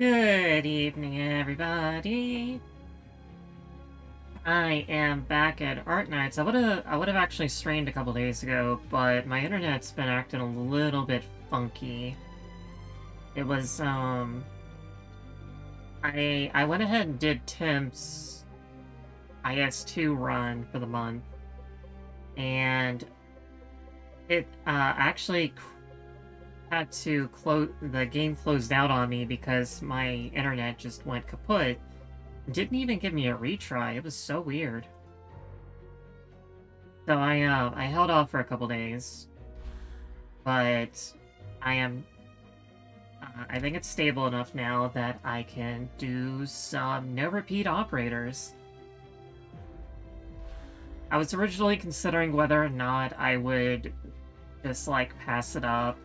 Good evening, everybody. I am back at Arknights. I would have actually streamed a couple days ago, but my internet's been acting a little bit funky. It was I went ahead and did Tim's IS2 run for the month, and it actually had to close the game closed out on me because my internet just went kaput. Didn't even give me a retry. It was so weird. So I held off for a couple days, but I am I think it's stable enough now that I can do some no repeat operators. I was originally considering whether or not I would just like pass it up,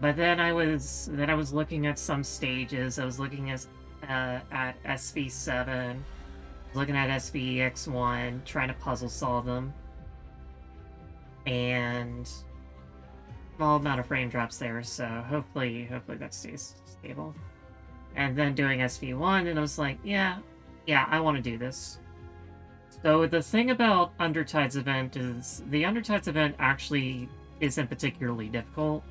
but then I was looking at some stages. I was looking at SV7, looking at SVX1, trying to puzzle solve them, and small amount of frame drops there, so hopefully that stays stable. And then doing SV1, and I was like, yeah, I want to do this. So the thing about Undertide's event is the Undertide's event actually isn't particularly difficult,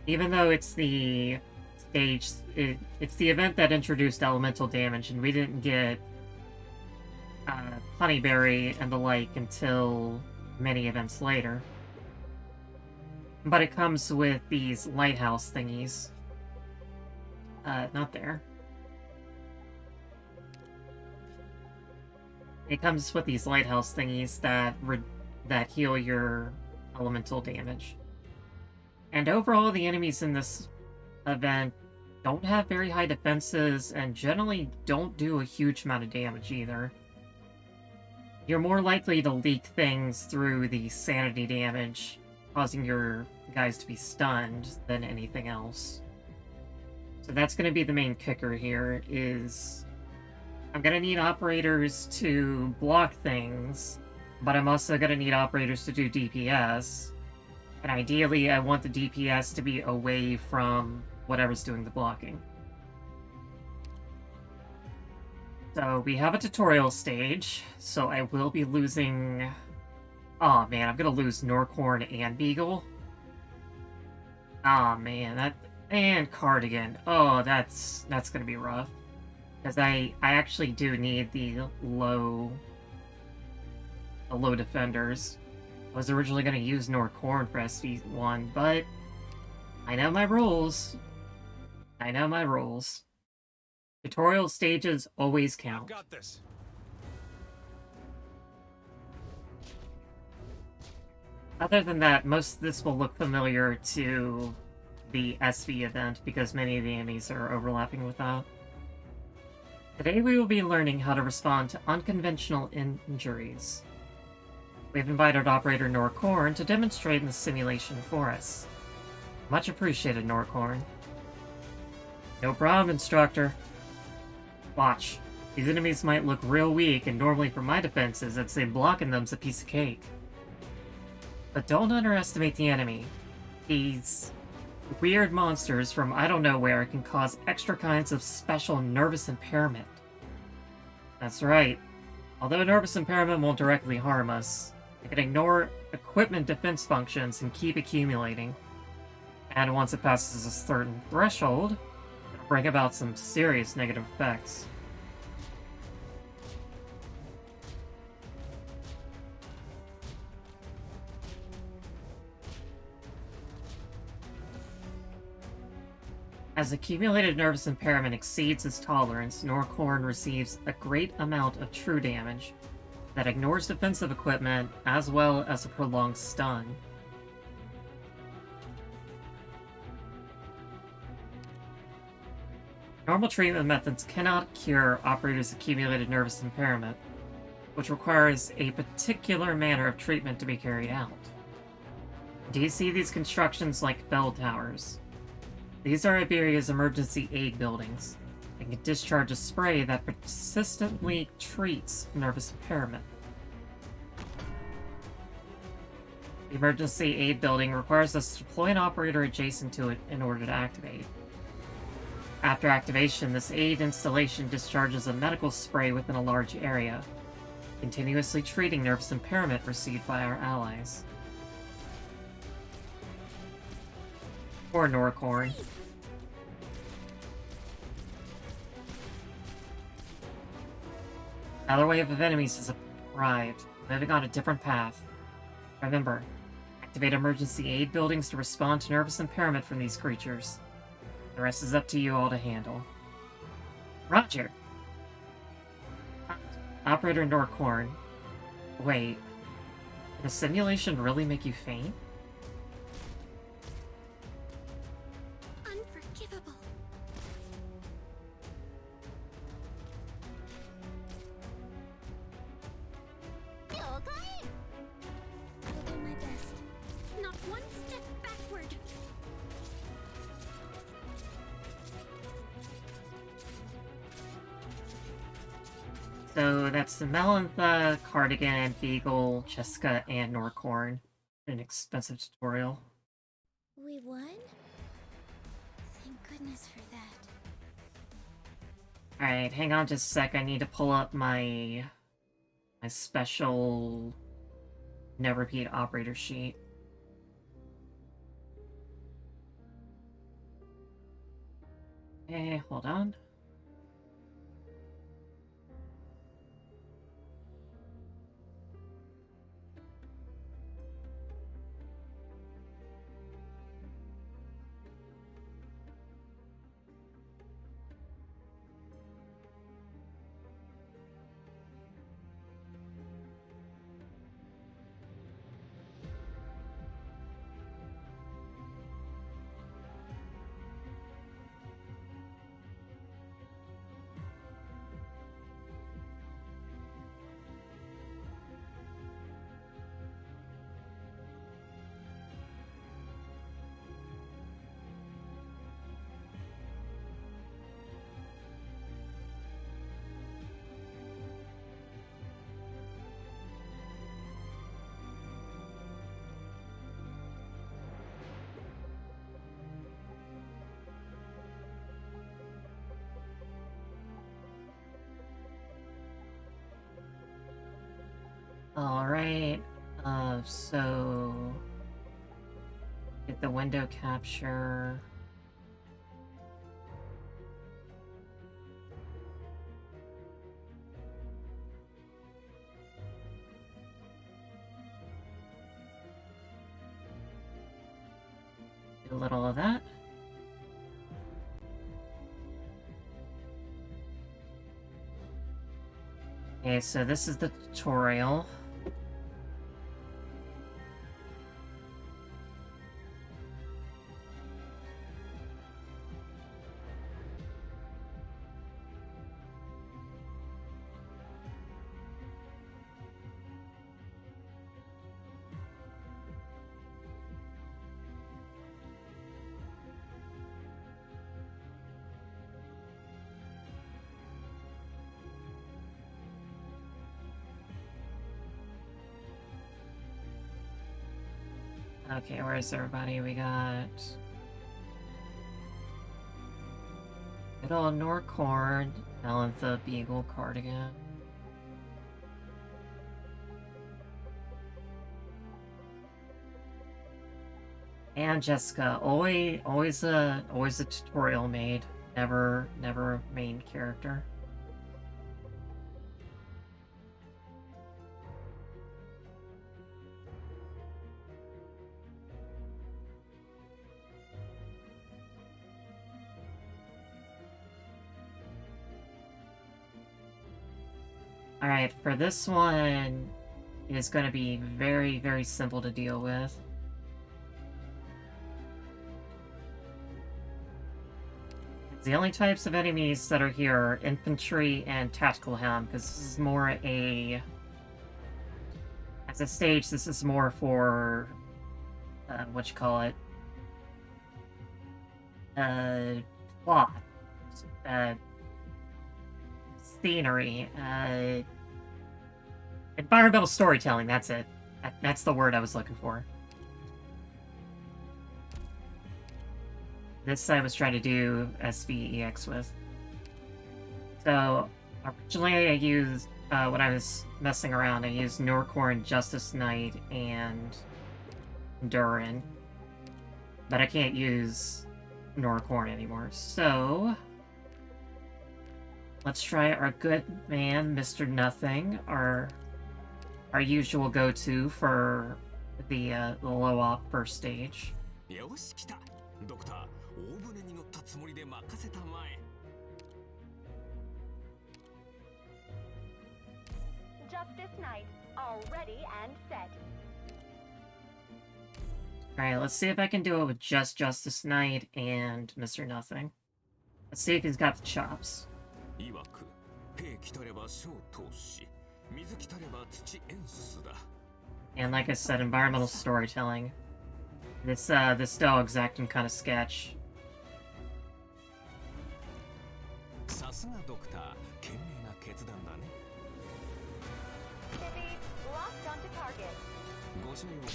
even though it's the stage. It's the event that introduced elemental damage, and we didn't get Honeyberry and the like until many events later. But it comes with these lighthouse thingies. Not there. It comes with these lighthouse thingies that heal your elemental damage. And overall, the enemies in this event don't have very high defenses and generally don't do a huge amount of damage either. You're more likely to leak things through the sanity damage, causing your guys to be stunned, than anything else. So that's going to be the main kicker here, is I'm going to need operators to block things, but I'm also going to need operators to do DPS. And ideally, I want the DPS to be away from whatever's doing the blocking. So we have a tutorial stage, so I will be losing... Oh man, I'm gonna lose Norcorn and Beagle. Oh man, that... And Cardigan. Oh, that's gonna be rough. Because I actually do need the low defenders. I was originally gonna use Norcorn for SV1, but I know my rules. I know my rules. Tutorial stages always count. I've got this. Other than that, most of this will look familiar to the SV event because many of the enemies are overlapping with that. Today we will be learning how to respond to unconventional injuries. We've invited Operator Norcorn to demonstrate in the simulation for us. Much appreciated, Norcorn. No problem, Instructor. Watch. These enemies might look real weak, and normally for my defenses, I'd say blocking them's a piece of cake. But don't underestimate the enemy. These weird monsters from I don't know where can cause extra kinds of special nervous impairment. That's right. Although nervous impairment won't directly harm us, it can ignore equipment defense functions and keep accumulating. And once it passes a certain threshold, it'll bring about some serious negative effects. As accumulated nervous impairment exceeds its tolerance, Norcorn receives a great amount of true damage that ignores defensive equipment as well as a prolonged stun. Normal treatment methods cannot cure operators' accumulated nervous impairment, which requires a particular manner of treatment to be carried out. Do you see these constructions like bell towers? These are Iberia's emergency aid buildings, and can discharge a spray that persistently treats nervous impairment. The emergency aid building requires us to deploy an operator adjacent to it in order to activate. After activation, this aid installation discharges a medical spray within a large area, continuously treating nervous impairment received by our allies. Or Norcorn. Another wave of enemies has arrived, moving on a different path. Remember, activate emergency aid buildings to respond to nervous impairment from these creatures. The rest is up to you all to handle. Roger! Operator Norcorn. Wait, can a simulation really make you faint? Unforgivable. I'll do my best. Not one step backward. So that's the Melantha, Cardigan, Beagle, Jessica, and Norcorn. An expensive tutorial. We won? Thank goodness for that. Alright, hang on just a sec. I need to pull up my special no repeat operator sheet. Okay, hold on. Alright, so get the window capture. Do a little of that. Okay, so this is the tutorial. Okay, where's everybody? We got good old Norcorn, Melantha, Beagle, Cardigan. And Jessica, always a tutorial maid, never main character. Alright, for this one, it is going to be very simple to deal with. The only types of enemies that are here are infantry and tactical hound, because this is more as a stage, this is more for, plot, scenery, environmental storytelling, that's it. That's the word I was looking for. this I was trying to do SVEX with. So originally I used, when I was messing around, I used Norcorn, Justice Knight, and Durin. But I can't use Norcorn anymore, so let's try our good man, Mr. Nothing, our usual go-to for the low op first stage. よし来たドクター大船に乗ったつもりで任せたまえ Justice Knight, all ready and set. Alright, let's see if I can do it with just Justice Knight and Mr. Nothing. Let's see if he's got the chops. 曰く兵来たれば小投資水来たれば土演出だ And like I said, environmental storytelling. This dog's acting kind of sketch. さすがドクター賢明な決断だね Heavy, locked onto target. ご所用か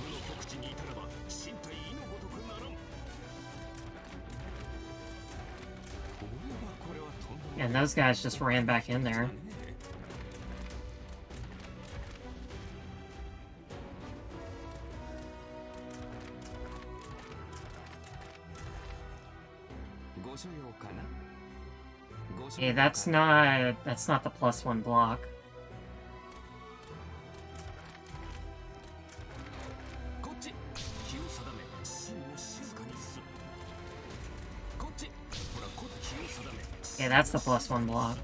無の極地に至れば身体意のごとくならん And those guys just ran back in there. Hey, that's not the +1 block. Yeah, that's the +1 block.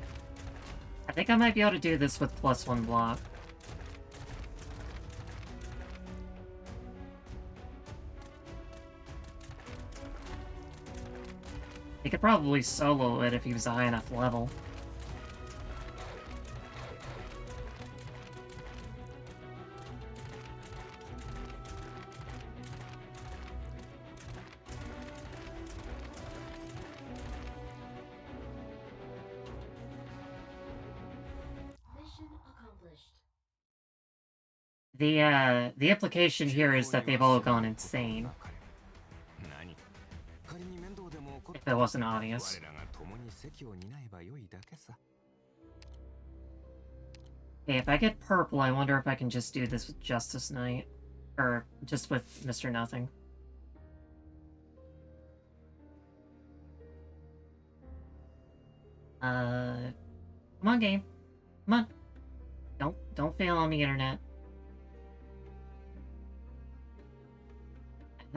I think I might be able to do this with +1 block. He could probably solo it if he was a high enough level. The implication here is that they've all gone insane. If it wasn't obvious. Okay, if I get purple, I wonder if I can just do this with Justice Knight. Or just with Mr. Nothing. Come on, game. Come on. Don't fail on the internet.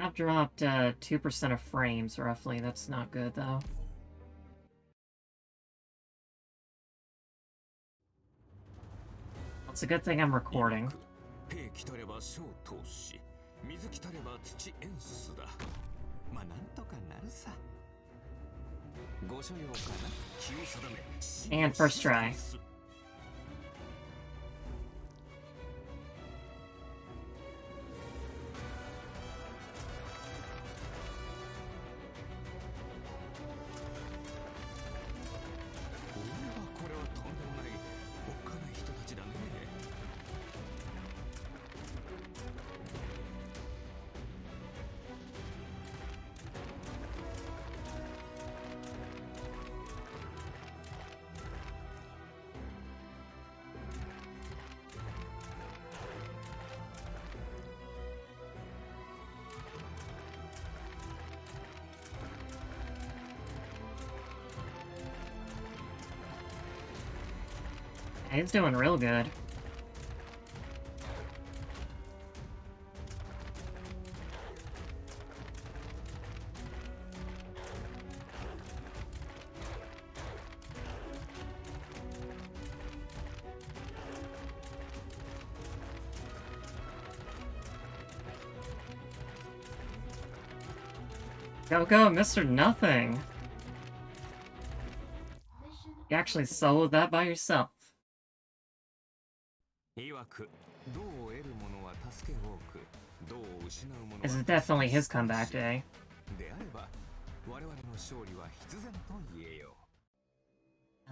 I've dropped 2% of frames, roughly. That's not good, though. It's a good thing I'm recording. And first try. He's doing real good. Go, Mr. Nothing! You actually soloed that by yourself. This is definitely his comeback day.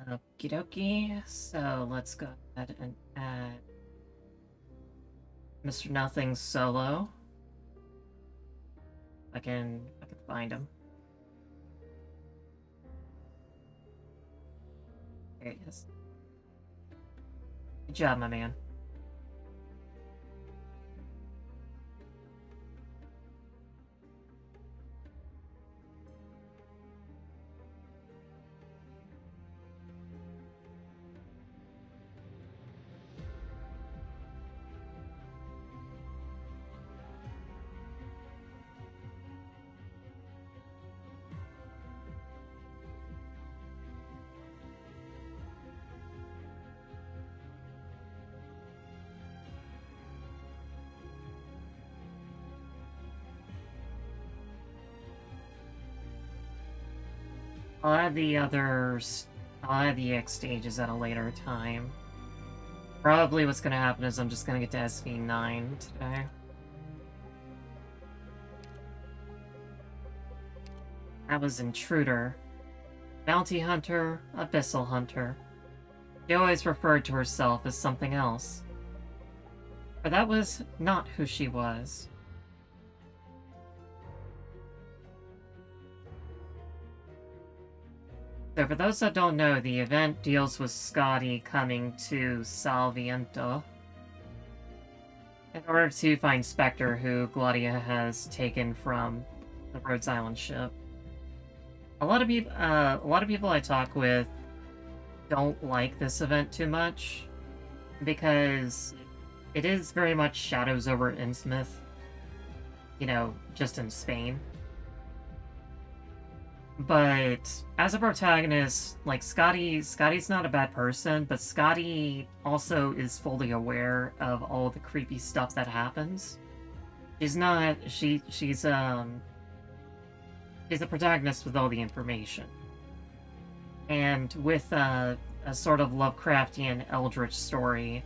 Okie dokie, so let's go ahead and add Mr. Nothing solo. I can find him. There he is. Good job, my man. I'll add the others. I'll add the EX stages at a later time. Probably what's gonna happen is I'm just gonna get to SV-9 today. That was Intruder. Bounty Hunter, Abyssal Hunter. She always referred to herself as something else. But that was not who she was. So for those that don't know, the event deals with Scotty coming to Salviento in order to find Spectre, who Gladia has taken from the Rhodes Island ship. A lot of people I talk with don't like this event too much because it is very much Shadows over Innsmouth, you know, just in Spain. But as a protagonist, like Scotty's not a bad person, but Scotty also is fully aware of all the creepy stuff that happens. She's a protagonist with all the information. And with a sort of Lovecraftian eldritch story,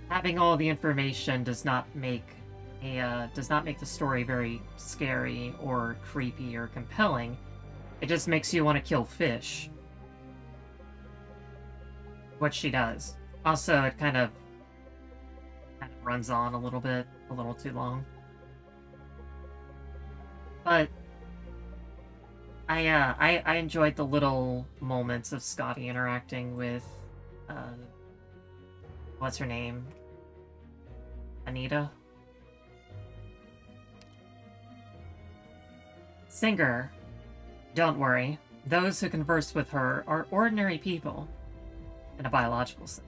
having all the information does not make the story very scary or creepy or compelling. It just makes you want to kill fish. Which she does. Also, it kind of runs on a little too long. But I enjoyed the little moments of Scotty interacting with what's her name? Anita? Singer. Don't worry, those who converse with her are ordinary people, in a biological sense.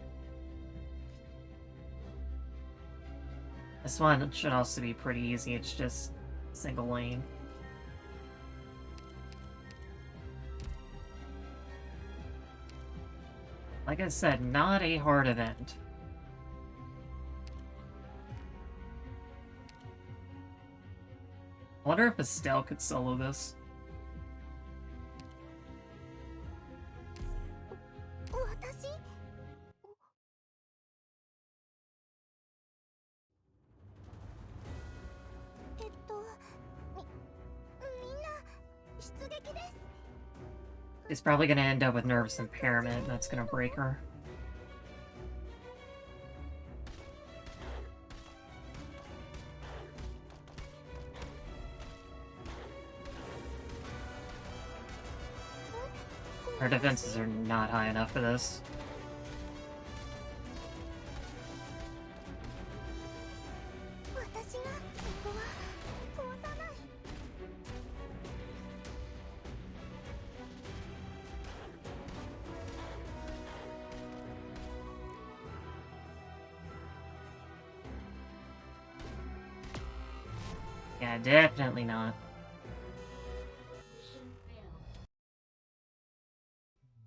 This one should also be pretty easy, it's just single lane. Like I said, not a hard event. I wonder if Estelle could solo this. 私みんな出撃です She's probably gonna end up with nervous impairment, and that's gonna break her. Her defenses are not high enough for this. Yeah, definitely not.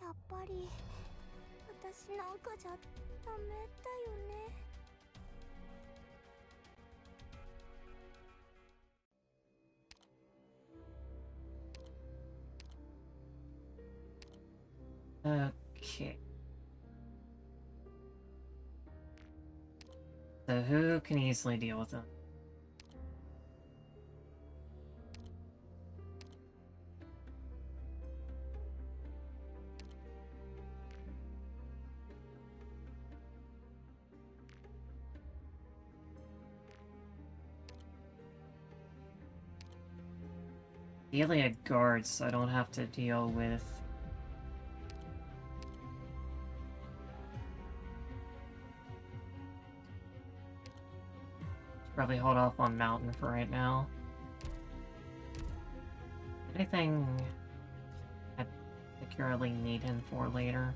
やっぱり私なんかじゃダメだよね Okay. So who can easily deal with them? Delia guards, so I don't have to deal with Probably hold off on Mountain for right now. Anything I particularly need him for later?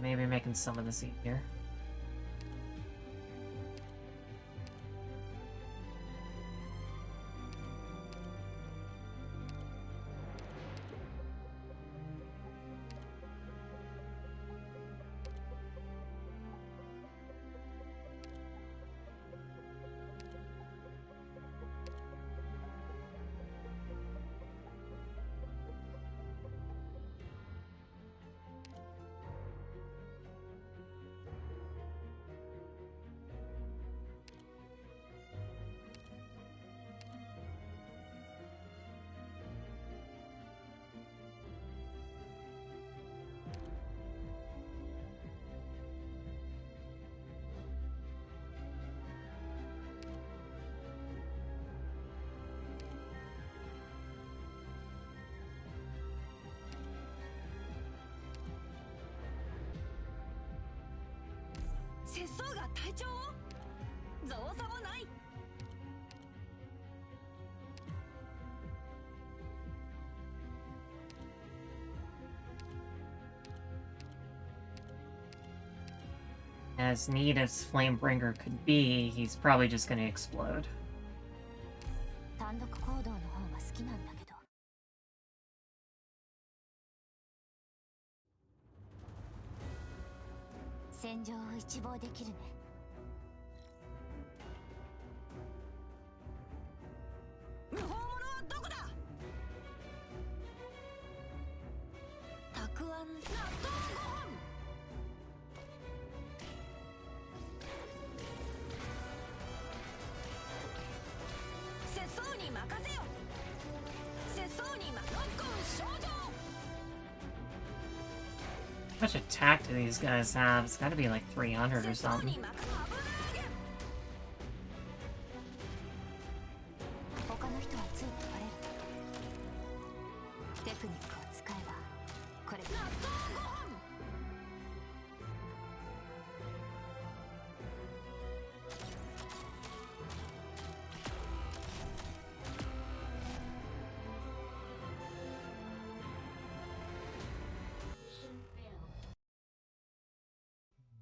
Maybe making some of this easier. As neat as Flamebringer could be, he's probably just gonna explode. 単独行動の方が好きなんだけど。戦場を一望できるね。無法者はどこだ。たくあん納豆ご飯。世相に任せよ。世相に任せ。ロックン少女。 How much attack do these guys have? It's gotta be like 300 or something. 他の人はついてこれる。テクニックを使えばこれ納豆ご飯。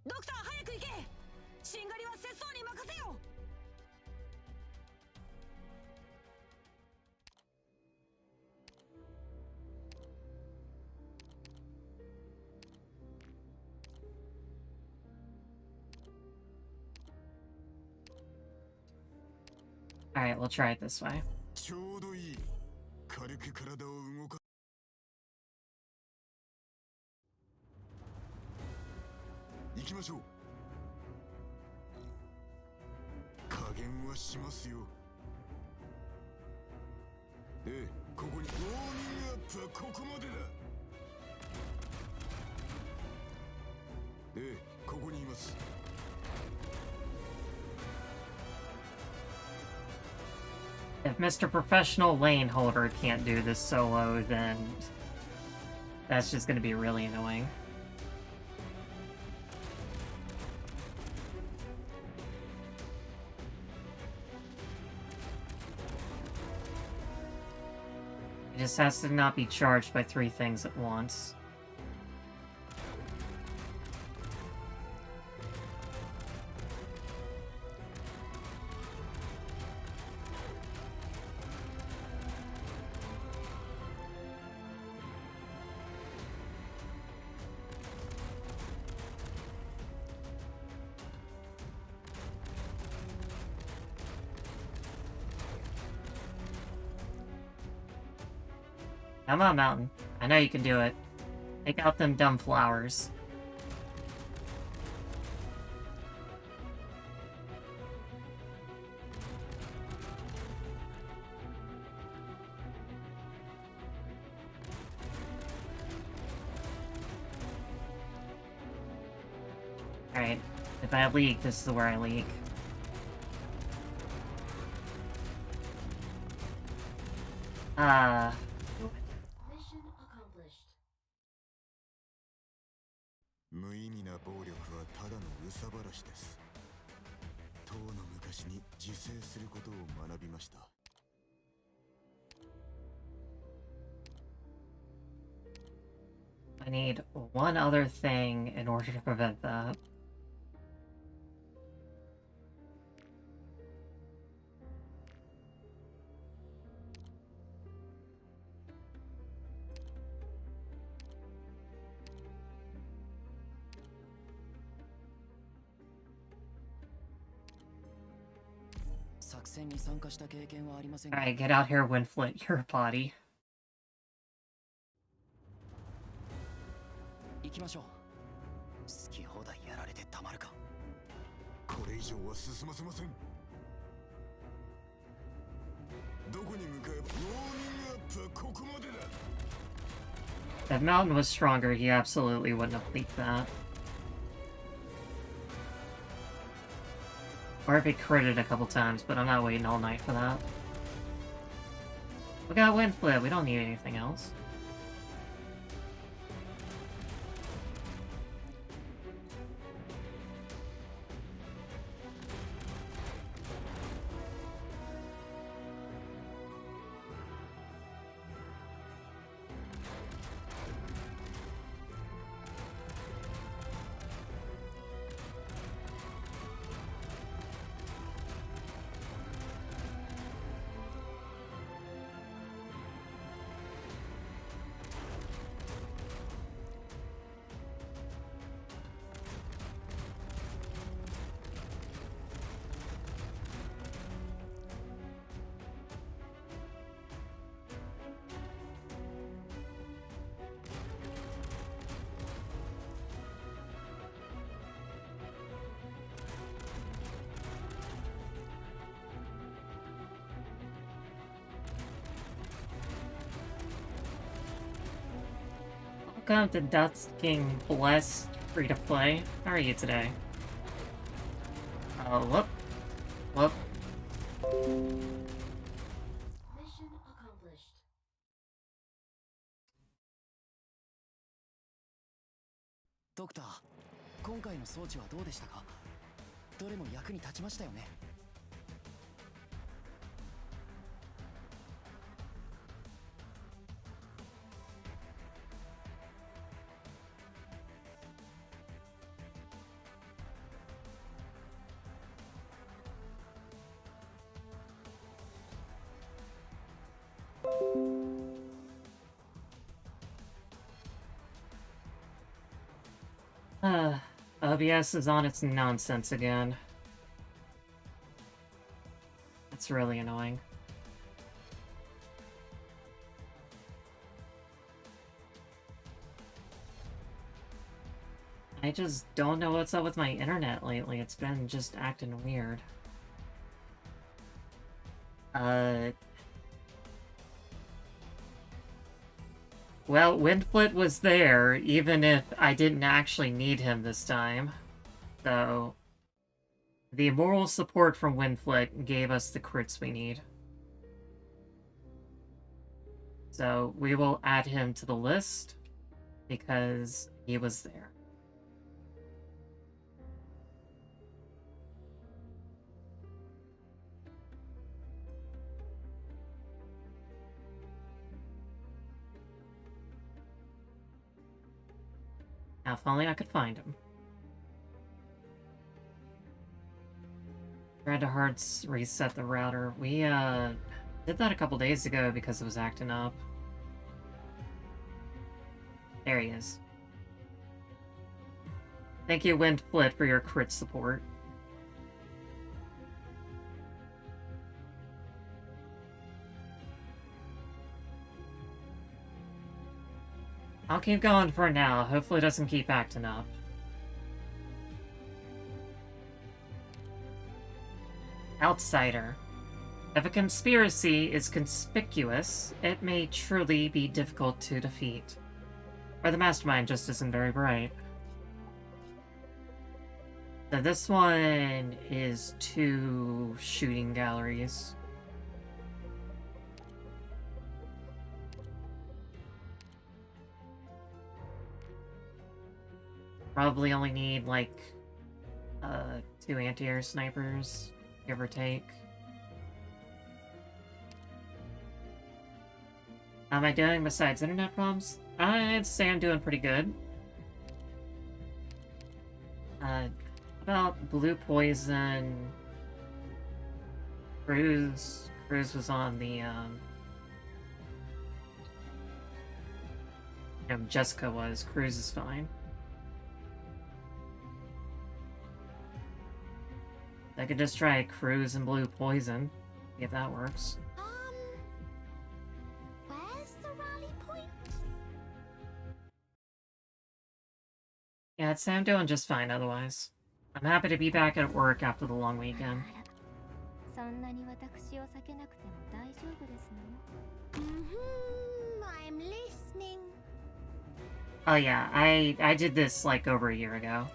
ドクター早く行け。しんがりは節操に任せよ。Alright, we'll try it this way. ちょうどいい。軽く体を動か。行きましょう。加減はしますよ。で、ここにウォーミングアップはここまでだ。で、ここにいます。If Mr. Professional Lane Holder can't do this solo, then that's just gonna be really annoying. It just has to not be charged by 3 things at once. Come on, Mountain. I know you can do it. Take out them dumb flowers. Alright. If I leak, this is where I leak. Mission accomplished. 無意味な暴力はただの嘘憂さ晴らしです。とうの昔に自制することを学びました。I need one other thing in order to prevent that. Alright, get out here, Winflet. You're a body. 行きましょう。好き放題やられてたまるか。これ以上は進ませません。どこに向かえばウォーミングアップはここまでだ。 If Mountain was stronger, he absolutely wouldn't have leaked that. Or if he critted a couple times, but I'm not waiting all night for that. We got Windflip, we don't need anything else. Welcome to Dust King Blessed Free to Play. How are you today? Oh, whoop. Whoop. Mission accomplished. ドクター、今回の装置はどうでしたか？どれも役に立ちましたよね。OBS is on its nonsense again. That's really annoying. I just don't know what's up with my internet lately. It's been just acting weird. Well, Windflit was there, even if I didn't actually need him this time. So, the moral support from Windflit gave us the crits we need. So, we will add him to the list, because he was there. Now, if only I could find him. Tried to hard reset the router. We, did that a couple days ago because it was acting up. There he is. Thank you, Windflit, for your crit support. I'll keep going for now. Hopefully it doesn't keep acting up. Outsider. If a conspiracy is conspicuous, it may truly be difficult to defeat. Or the mastermind just isn't very bright. So this one is 2 shooting galleries. Probably only need, like, 2 anti-air snipers, give or take. How am I doing besides internet problems? I'd say I'm doing pretty good. About Blue Poison... Cruz was on the, Jessica was. Cruz is fine. I could just try Cruz and Blue Poison, see if that works. Where's the rally point? Yeah, I'd say I'm doing just fine otherwise. I'm happy to be back at work after the long weekend. そんなに私を避けなくても大丈夫ですの？ I'm listening. Oh yeah, I did this like over a year ago.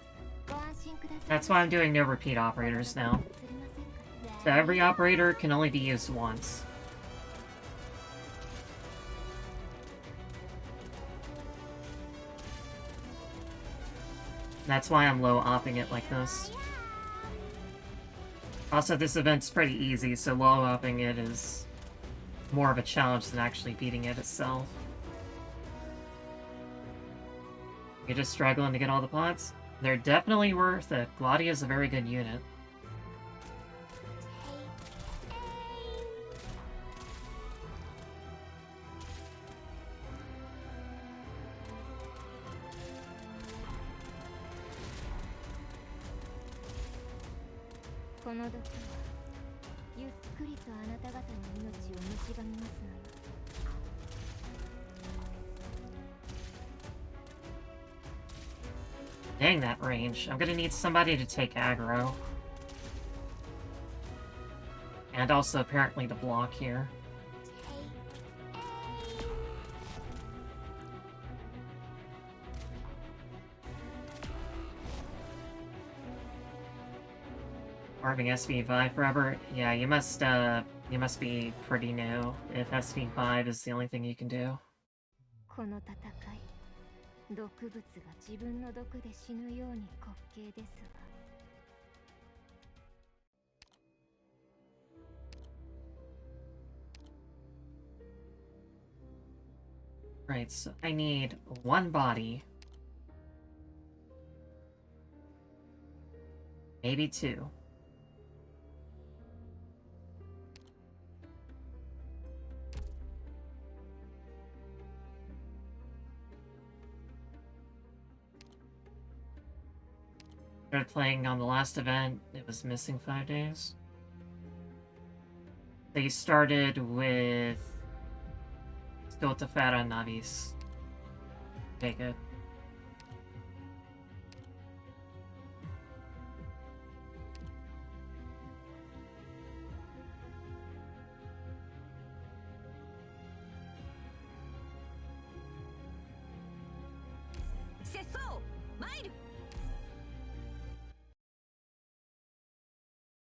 That's why I'm doing no repeat operators now. So every operator can only be used once. That's why I'm low-opping it like this. Also, this event's pretty easy, so low-opping it is more of a challenge than actually beating it itself. You're just struggling to get all the pots? They're definitely worth it. Gladia's a very good unit. Dang that range. I'm gonna need somebody to take aggro. And also apparently to block here. Farming SV5 forever? Yeah, you must be pretty new if SV5 is the only thing you can do. この戦い、毒物が自分の毒で死ぬように滑稽ですわ。 Right, so I need one body. Maybe 2. Started playing on the last event, it was missing 5 days. They started with Stotafera Navis. Okay, good.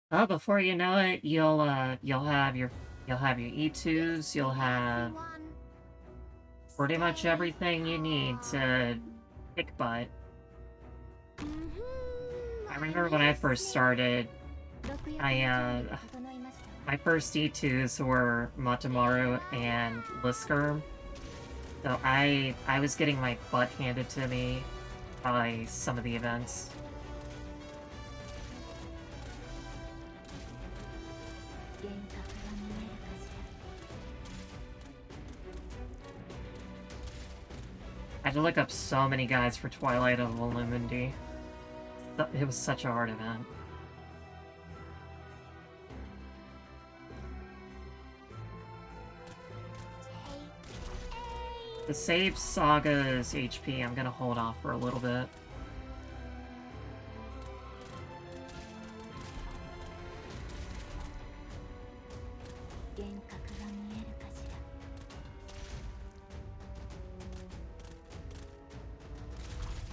Oh, before you know it, you'll have your E2s, you'll have pretty much everything you need to kick butt. I remember when I first started, my first E2s were Matamaru and Lisker, so I was getting my butt handed to me by some of the events. I had to look up so many guides for Twilight of Illuminati. It was such a hard event. To save Saga's HP, I'm gonna hold off for a little bit.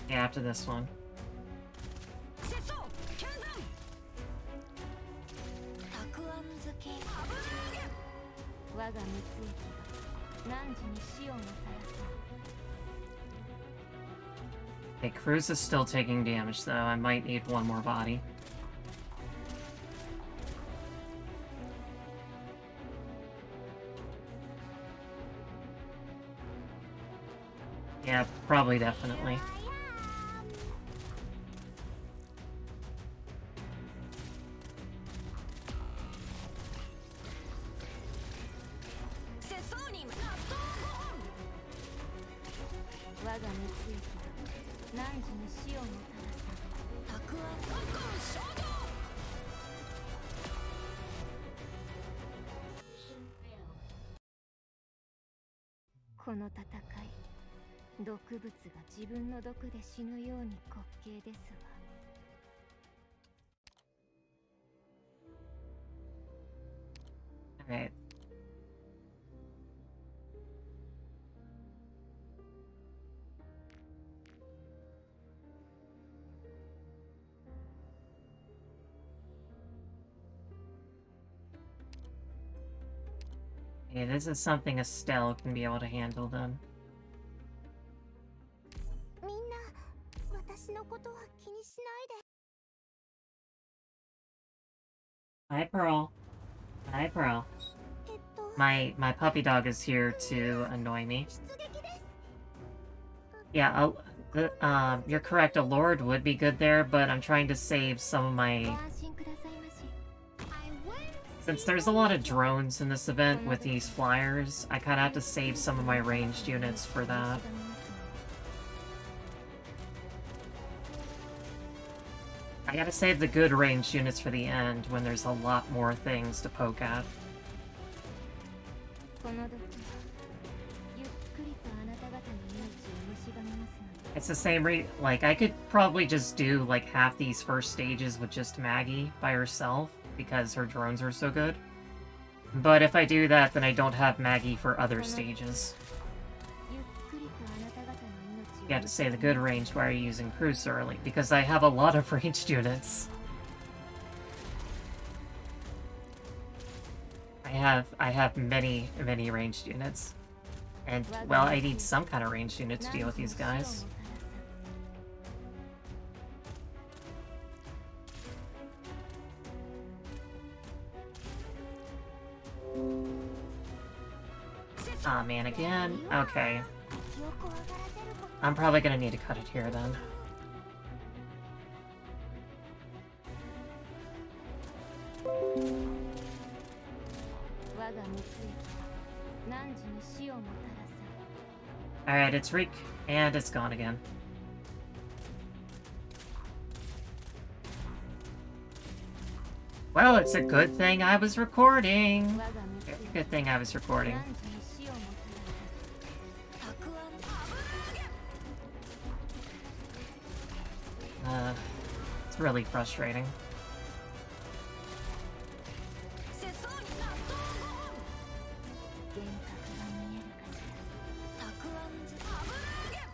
Yeah, after this one. Okay, Cruz is still taking damage though. I might need one more body. Yeah, probably definitely. Mission failed. この戦い、毒物が自分の毒で死ぬように滑稽ですわ。Alright. Okay, this is something Estelle can be able to handle then. みんな、私のことは気にしないで。 Hi, Pearl. Hi, Pearl. My puppy dog is here to annoy me. Yeah, you're correct. A lord would be good there, but I'm trying to save some of my... Since there's a lot of drones in this event with these flyers, I kind of have to save some of my ranged units for that. I gotta save the good ranged units for the end, when there's a lot more things to poke at. It's the same like, I could probably just do, like, half these first stages with just Maggie by herself, because her drones are so good. But if I do that, then I don't have Maggie for other stages. You have to say the good ranged while you're using Cruise early, because I have a lot of ranged units. I have many ranged units. And, well, I need some kind of ranged unit to deal with these guys. Aw, man, again? Okay. I'm probably gonna need to cut it here, then. Alright, it's Reek, and it's gone again. Well, it's a good thing I was recording! Good thing I was recording. It's really frustrating.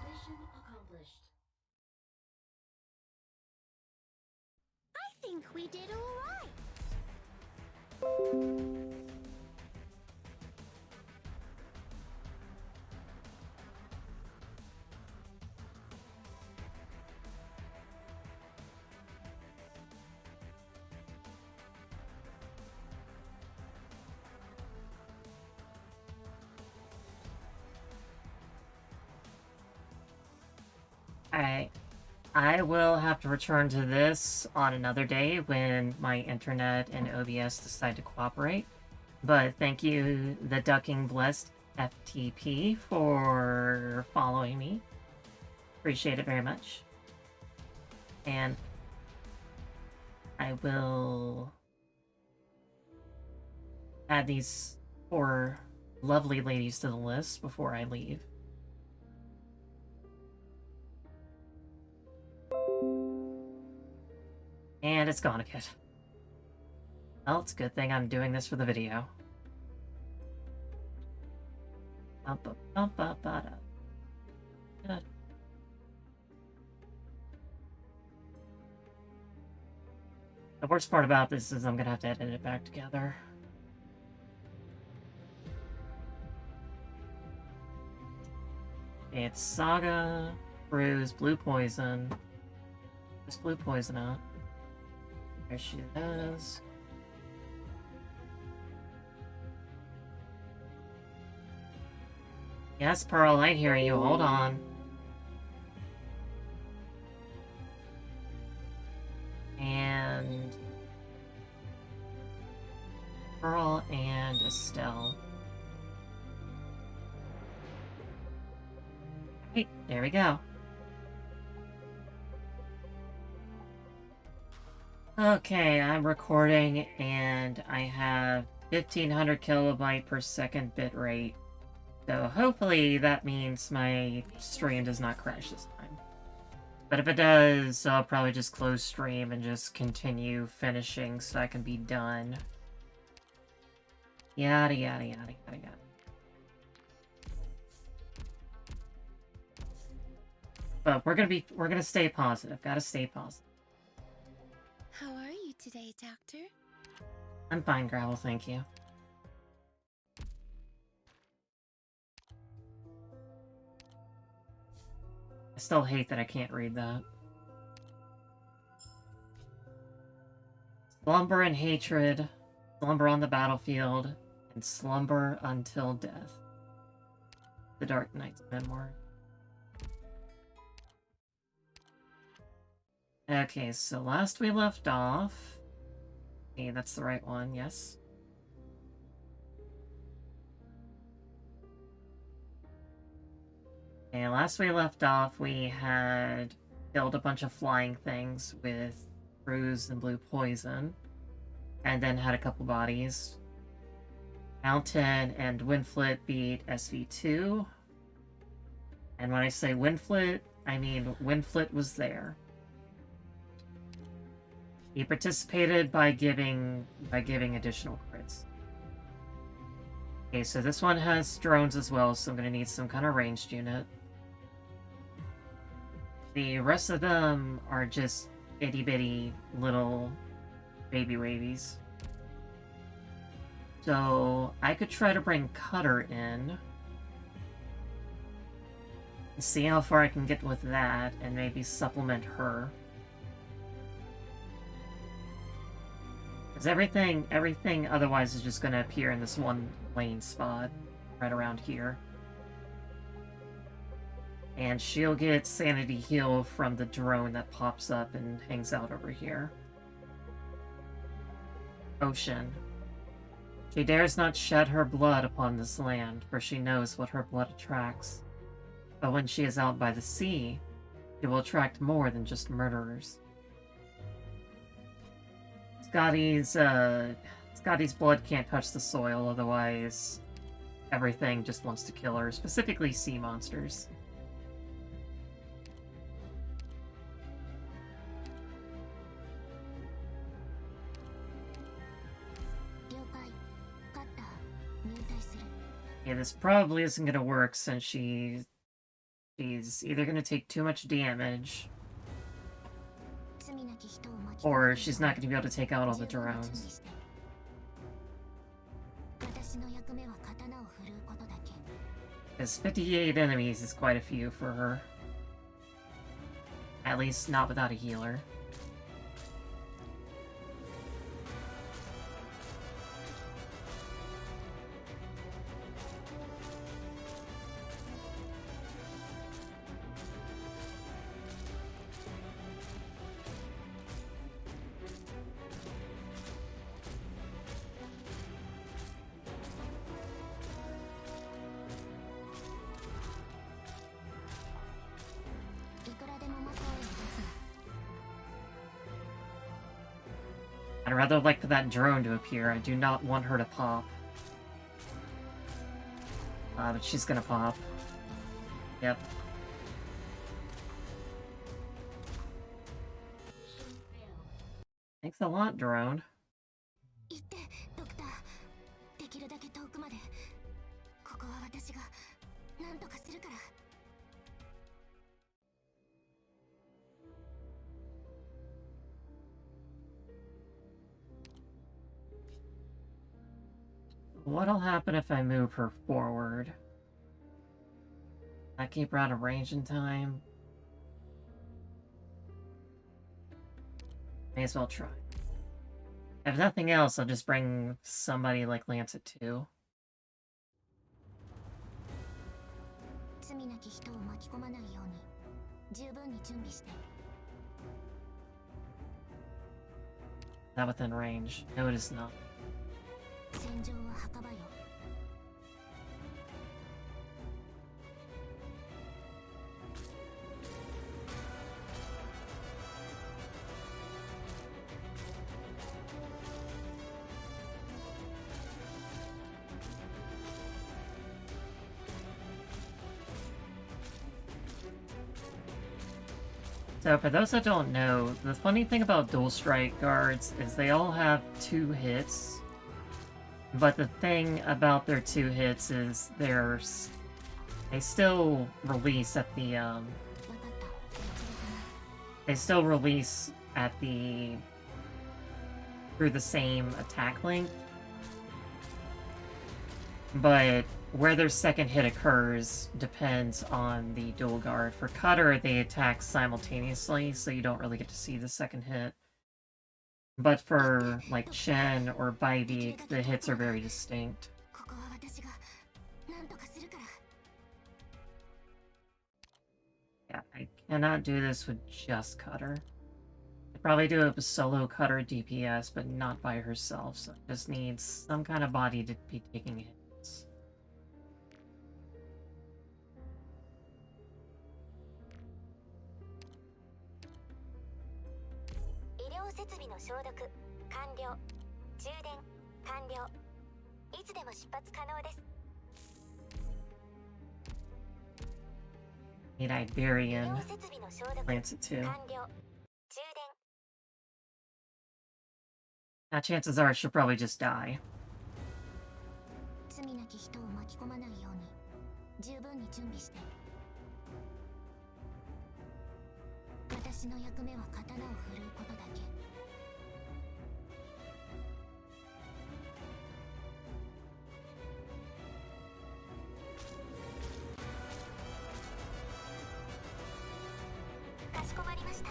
Mission accomplished. I think we did all right. Alright. I will have to return to this on another day when my internet and OBS decide to cooperate. But thank you, the Ducking Blessed FTP, for following me. Appreciate it very much. And I will add these 4 lovely ladies to the list before I leave. And it's gone again. Well, it's a good thing I'm doing this for the video. The worst part about this is I'm gonna have to edit it back together. It's Saga, Bruise, Blue Poison. Where's Blue Poison at? There she is. Yes, Pearl, I hear you. Hold on. Hey, there we go. Okay, I'm recording and I have 1500 kilobyte per second bit rate. So hopefully that means my stream does not crash this time. But if it does, I'll probably just close stream and just continue finishing so I can be done. Yada yada yada yada yada. But we're gonna stay positive. Gotta stay positive. How are you today, Doctor? I'm fine, Gravel, thank you. I still hate that I can't read that. Slumber and hatred, slumber on the battlefield, and slumber until death. The Arknights memoir. Okay, so last we left off... Okay, that's the right one, yes. Okay, last we left off, we had killed a bunch of flying things with bruise and blue poison, and then had a couple bodies. Mountain and Winflit beat SV2. And when I say Winflit, I mean Winflit was there. He participated by giving additional crits. Okay, so this one has drones as well, so I'm gonna need some kind of ranged unit. The rest of them are just itty-bitty little baby wavies. So I could try to bring Cutter in. And see how far I can get with that, and maybe supplement her. Because everything otherwise is just going to appear in this one lane spot, right around here. And she'll get sanity heal from the drone that pops up and hangs out over here. Ocean. She dares not shed her blood upon this land, for she knows what her blood attracts. But when she is out by the sea, she will attract more than just murderers. Scotty's blood can't touch the soil, otherwise everything just wants to kill her, specifically sea monsters. Yeah, this probably isn't gonna work since she's either gonna take too much damage, or she's not gonna be able to take out all the drones. Because 58 enemies is quite a few for her. At least not without a healer. I'd rather like for that drone to appear. I do not want her to pop. But she's gonna pop. Yep. Thanks a lot, drone. What'll happen if I move her forward? I keep her out of range in time. May as well try. If nothing else, I'll just bring somebody like Lancet too. Not within range. No, it is not. So for those that don't know, the funny thing about dual strike guards is they all have 2 hits. But the thing about their 2 hits is they still release at the they still release at the through the same attack length. But where their second hit occurs depends on the dual guard. For Cutter, they attack simultaneously, so you don't really get to see the second hit. But for, like, Chen or Baibeek, the hits are very distinct. ここは私が何とかするから。 Yeah, I cannot do this with just Cutter. I'd probably do it with solo Cutter DPS, but not by herself, so it just needs some kind of body to be taking hits. 医療設備の消毒完了。充電完了。いつでも出発可能です。 Need 医 Iberian 療設備の消毒 Lancet too. 完了。充電 Now, chances are she'll probably just die. 罪なき人を巻き込まないように十分に準備して。私の役目は刀を振るうことだけ。 かしこまりました。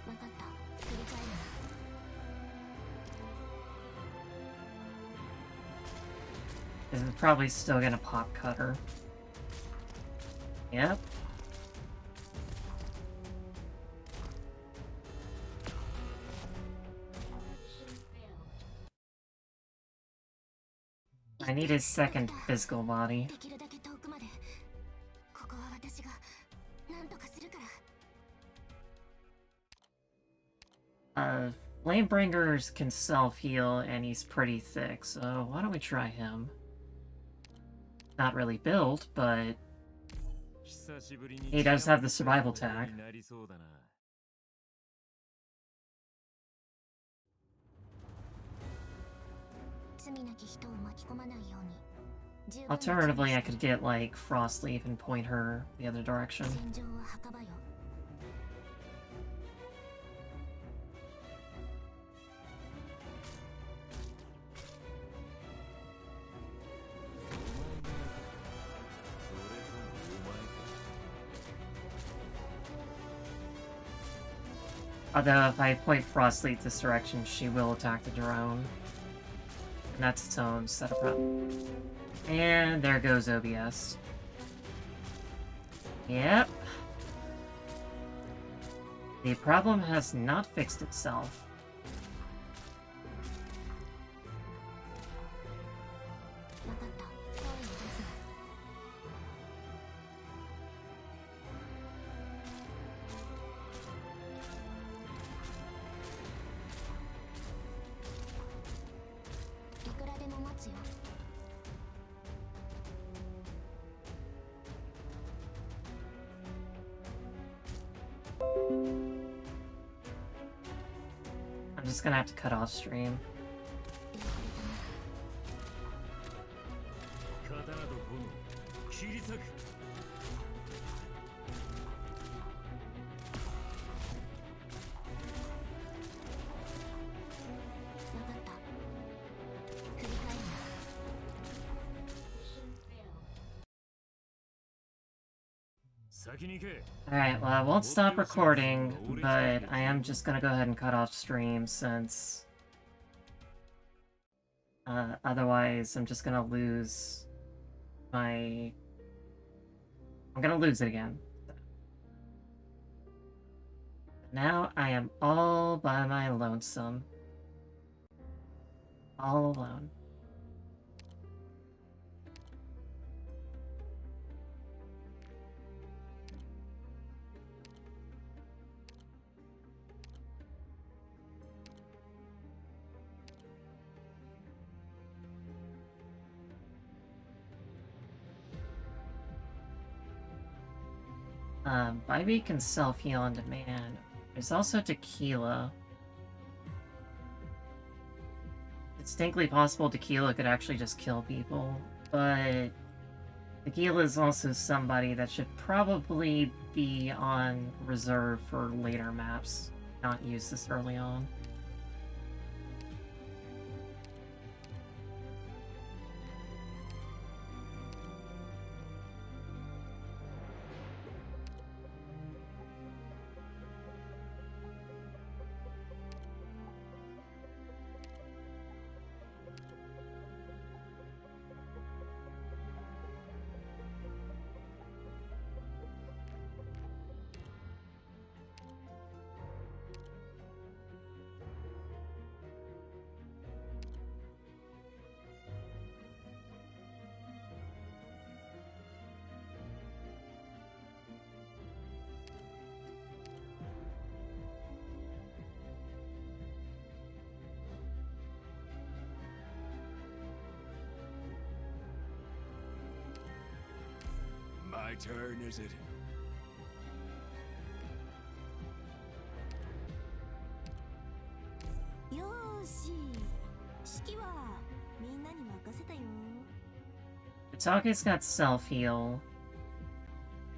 わかった。振り返るな。 Is probably still gonna pop Cutter. Yep. Mission failed. I need his second physical body. できるだけ遠くまで。ここは私が何とかするから。 Flamebringers can self-heal, and he's pretty thick, so why don't we try him? Not really built, but he does have the survival tag. 罪なき人を巻き込まないように。十分に準備 Alternatively, し I て could get, like, Frostleaf and point her the other direction. 戦場は墓場よ。 Although if I point Frostleaf this direction, she will attack the drone. And that's its own setup problem. And there goes OBS. Yep. The problem has not fixed itself. わかった。声を出すな。 いくらでも待つよ。 I'm just gonna have to cut off stream. 出遅れたな。刀と炎切り裂く。 わかった。振り返るな。 Mission failed. 先に行け。 Alright, well, I won't stop recording, but I am just gonna go ahead and cut off stream since... otherwise, I'm just gonna lose my... I'm gonna lose it again. Now I am all by my lonesome. All alone. Bybee can self-heal on demand. There's also tequila. It's distinctly possible tequila could actually just kill people, but tequila is also somebody that should probably be on reserve for later maps, not use this early on. My turn, is it? Itake's got self-heal.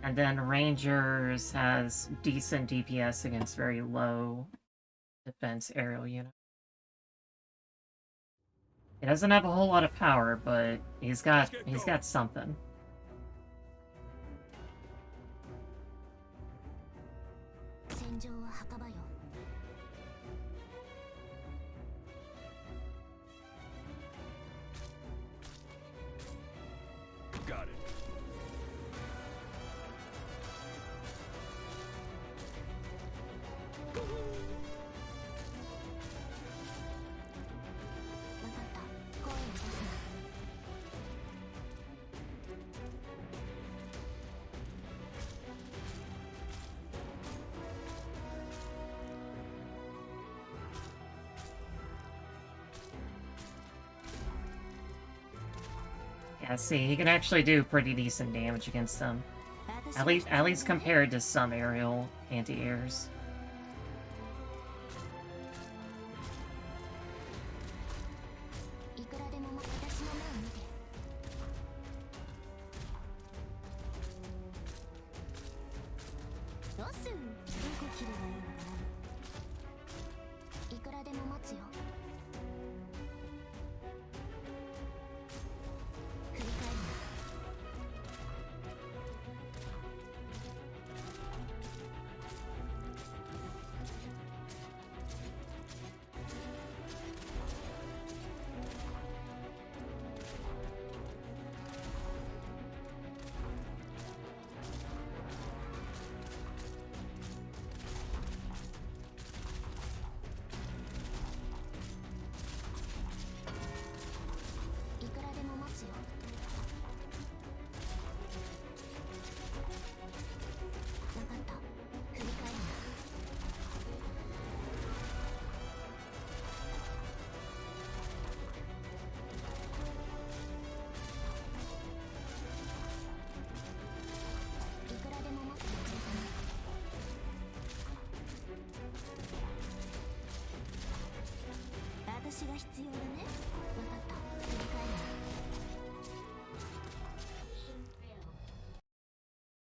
And then Rangers has decent DPS against very low defense aerial units. He doesn't have a whole lot of power, but he's got something. Got it. Yeah, see, he can actually do pretty decent damage against them. At least compared to some aerial anti-airs.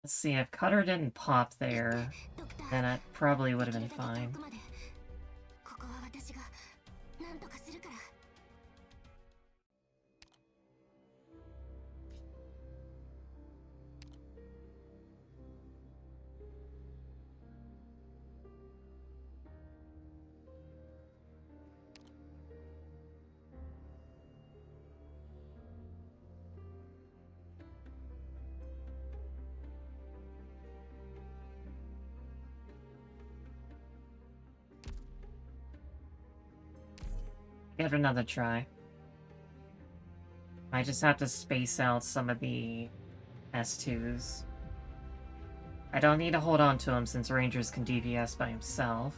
Let's see, if Cutter didn't pop there, then it probably would have been fine. Give it another try. I just have to space out some of the S2s. I don't need to hold on to him since Rangers can DPS by himself.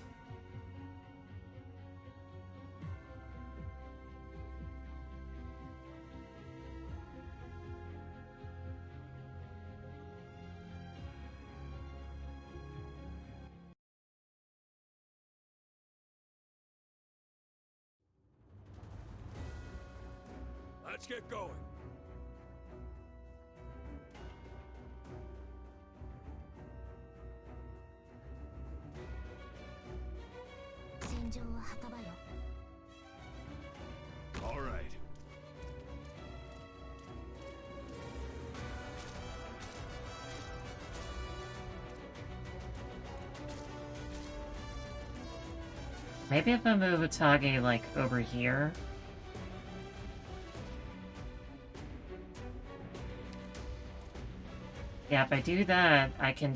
Let's get going. All right. Maybe if I move Otage, like, over here. Yeah, if I do that, I can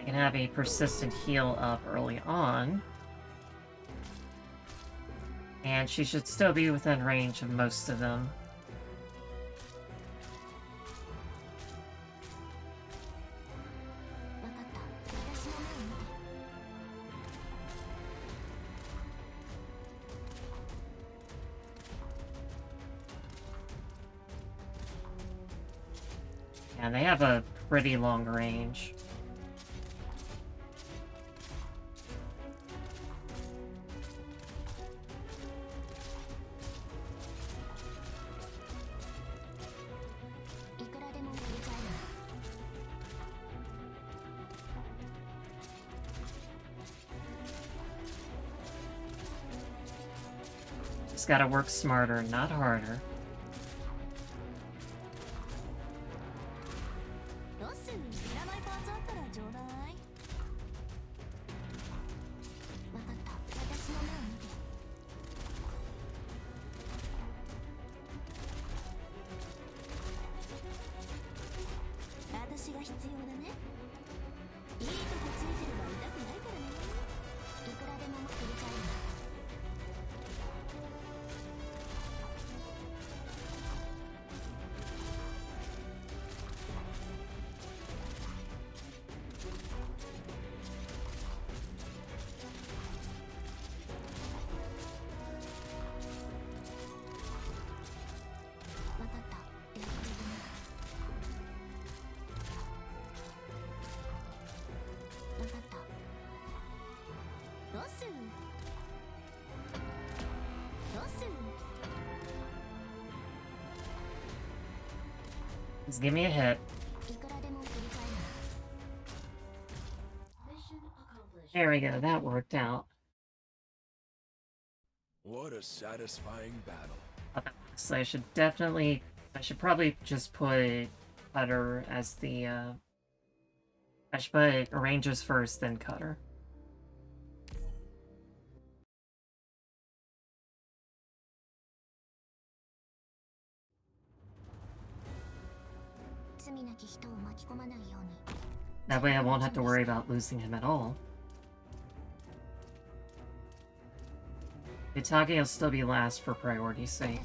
have a persistent heal up early on. And she should still be within range of most of them. And they have a pretty long range. Just gotta work smarter, not harder. Just give me a hit. Mission accomplished. There we go, that worked out. What a satisfying battle. Okay, so I should probably just put Cutter as the, I should put Rangers first, then Cutter. That way I won't have to worry about losing him at all. Utage will still be last for priority's sake.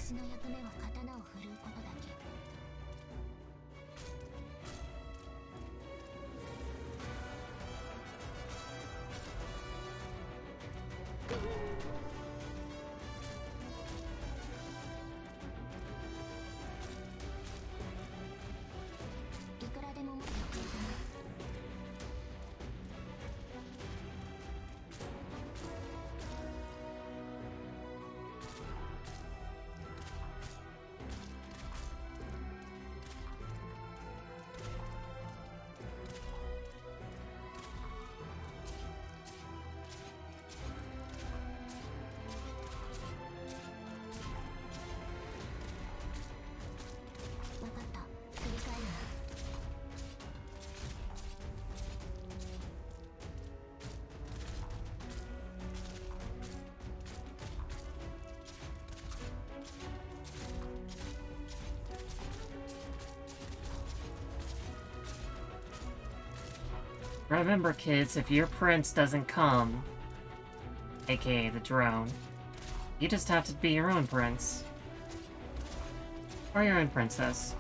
Remember, kids, if your prince doesn't come, aka the drone, You just have to be your own prince. Or your own princess.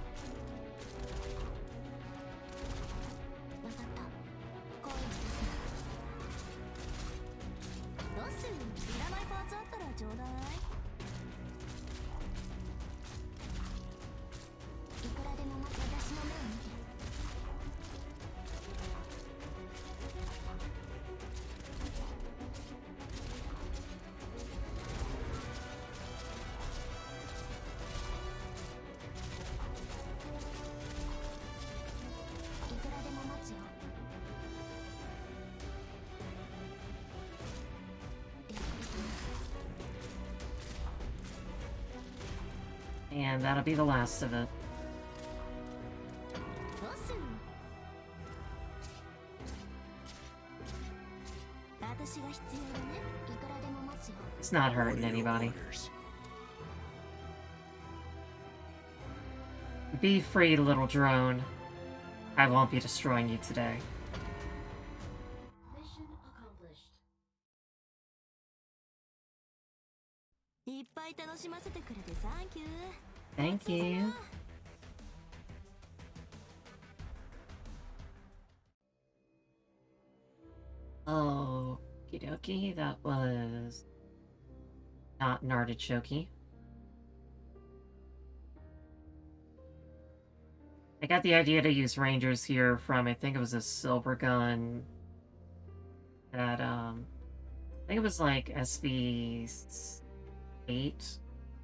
わかった高円寺ですなどうするいらないパーツあったらちょうだいいくらでも私の目を見ていくらでも待つよ And that'll be the last of it. どうする私が必要だねいくらでも待つよ It's not hurting anybody. Be free, little drone. I won't be destroying you today. Mission accomplished. いっぱい楽しませてくれてサンキュー Thank you. Okie dokie, that was not an artichoke. I got the idea to use rangers here from, I think it was a silver gun that, I think it was like SV8.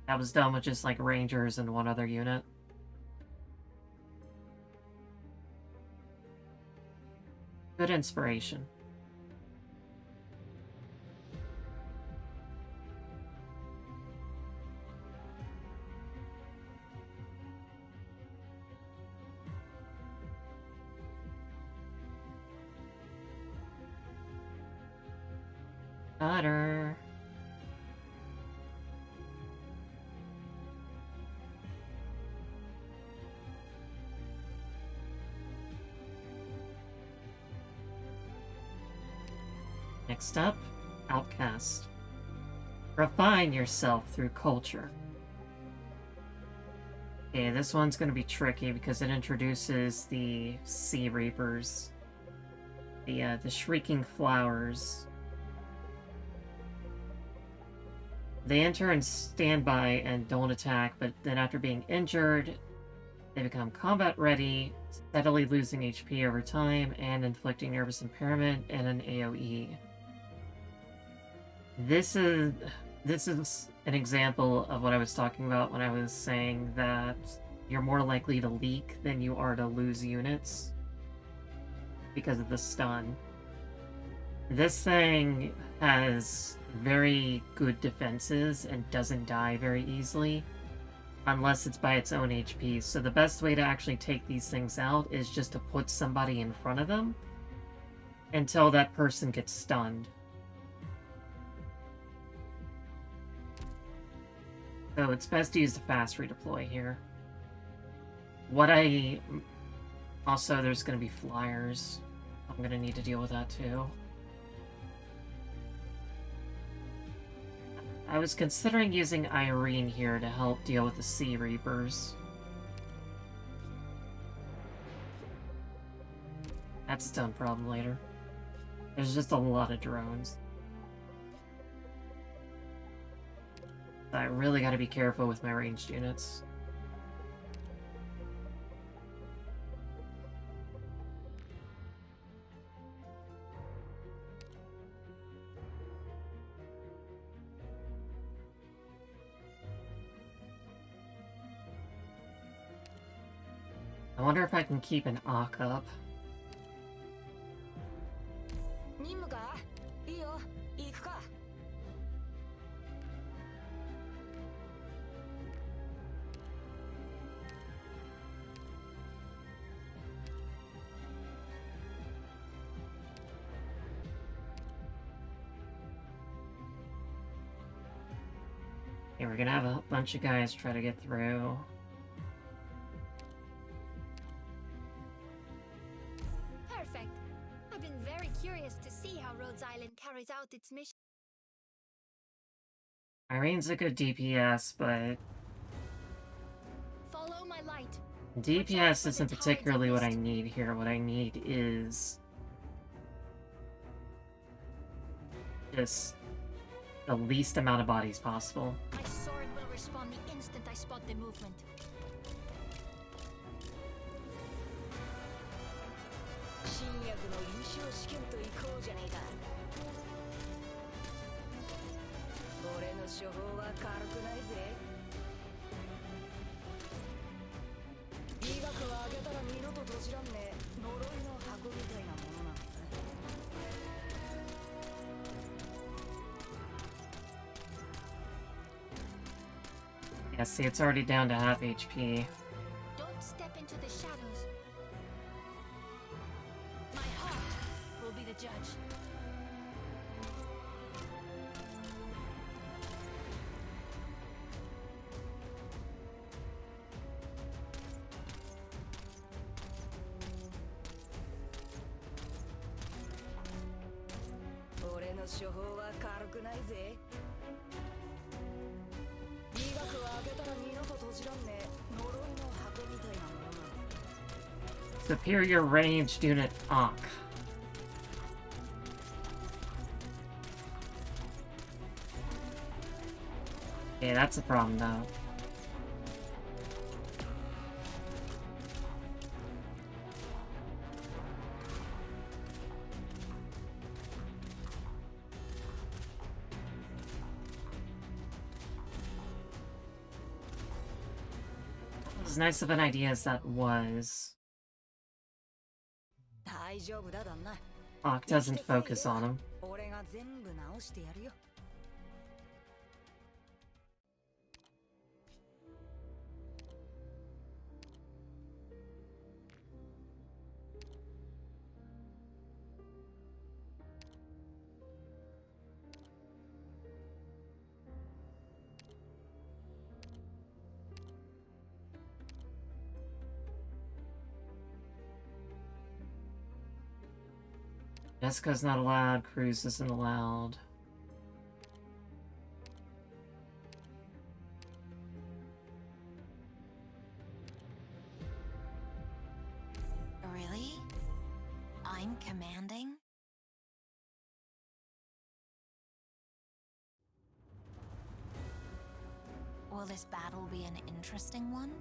That was done with just like rangers and one other unit. Good inspiration. Butter. Next up, Outcast. Refine yourself through culture. Okay, this one's gonna be tricky because it introduces the Sea Reapers. The Shrieking Flowers. They enter in standby and don't attack, but then after being injured, they become combat ready, steadily losing HP over time, and inflicting nervous impairment and an AoE. This is an example of what I was talking about when I was saying that you're more likely to leak than you are to lose units because of the stun. This thing has very good defenses and doesn't die very easily unless it's by its own HP. So the best way to actually take these things out is just to put somebody in front of them until that person gets stunned. So it's best to use the fast redeploy here. Also, there's going to be flyers. I'm going to need to deal with that too. I was considering using Irene here to help deal with the Sea Reapers. That's its own problem later. There's just a lot of drones. I really gotta be careful with my ranged units. I wonder if I can keep an Arc up. 任務かいいよ行くか Okay, we're gonna have a bunch of guys try to get through. Perfect. I've been very curious to see how Rhodes Island carries out its mission. Irene's a good DPS, but Follow my light. DPS isn't particularly what I need here. What I need is just the least amount of bodies possible. My sword will respond the instant I spot the movement. 新薬の臨床試験といこうじゃねえか。俺の処方は軽くないぜ。医学は開けたら二度と閉じらんねえ呪いの箱みたいなものなんだ。Yeah, see, it's already down to half HP. Don't step into the shadows. My heart will be the judge. Superior ranged unit Ankh. Yeah, that's a problem though. As nice of an idea as that was, Ankh doesn't focus on him. Jessica's not allowed, Cruz isn't allowed. Really? I'm commanding? Will this battle be an interesting one?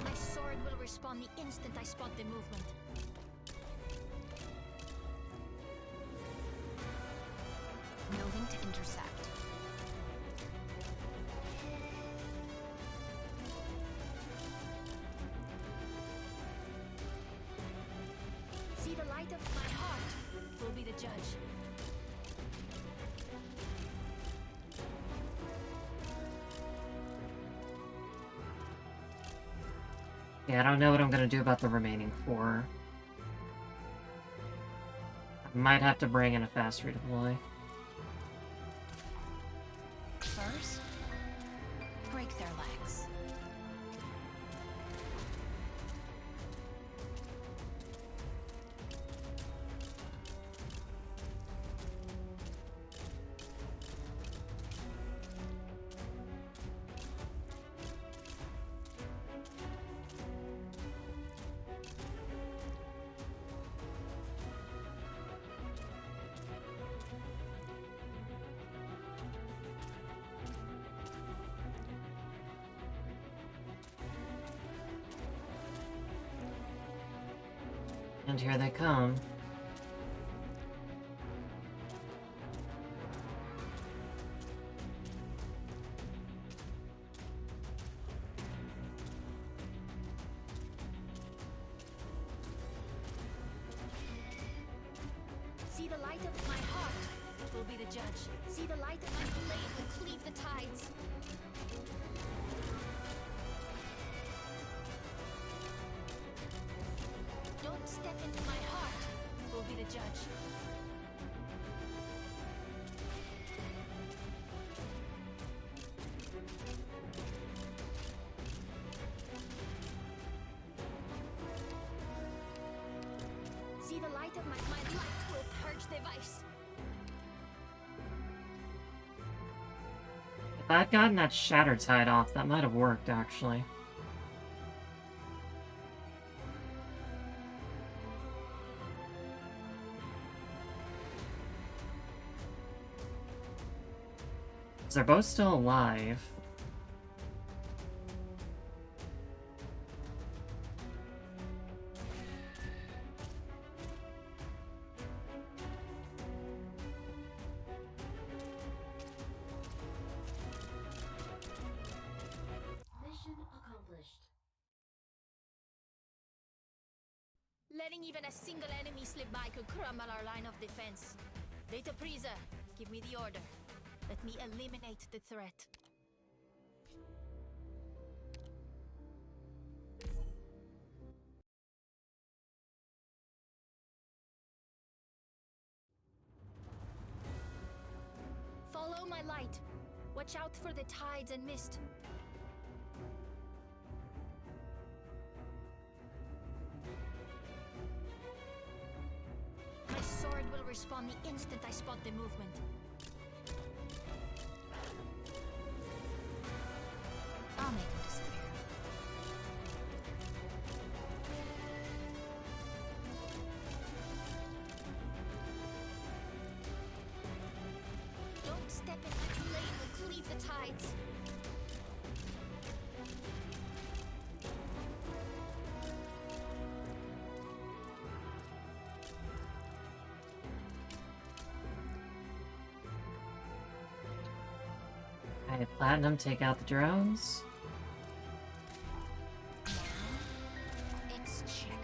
My sword will respond the instant I spot the movement. Moving to intercept. See, the light of my heart will be the judge. Yeah, I don't know what I'm gonna do about the remaining 4. I might have to bring in a fast redeploy. First, break their legs. And here they come. See, the light of my heart will be the judge. See, the light of my blade will cleave the tides. Don't step into my heart will be the judge. device. If I'd gotten that shatter tide off, that might have worked, actually. They're both still alive. Mission accomplished. Letting even a single enemy slip by could crumble our line of defense. Data Prisa, give me the order. Let me eliminate the threat. Follow my light. Watch out for the tides and mist. My sword will respawn the instant I spot the movement. I'll make him disappear. Don't step in, my blade will cleave the tides. Alright, Platinum, take out the drones. It's checkmate.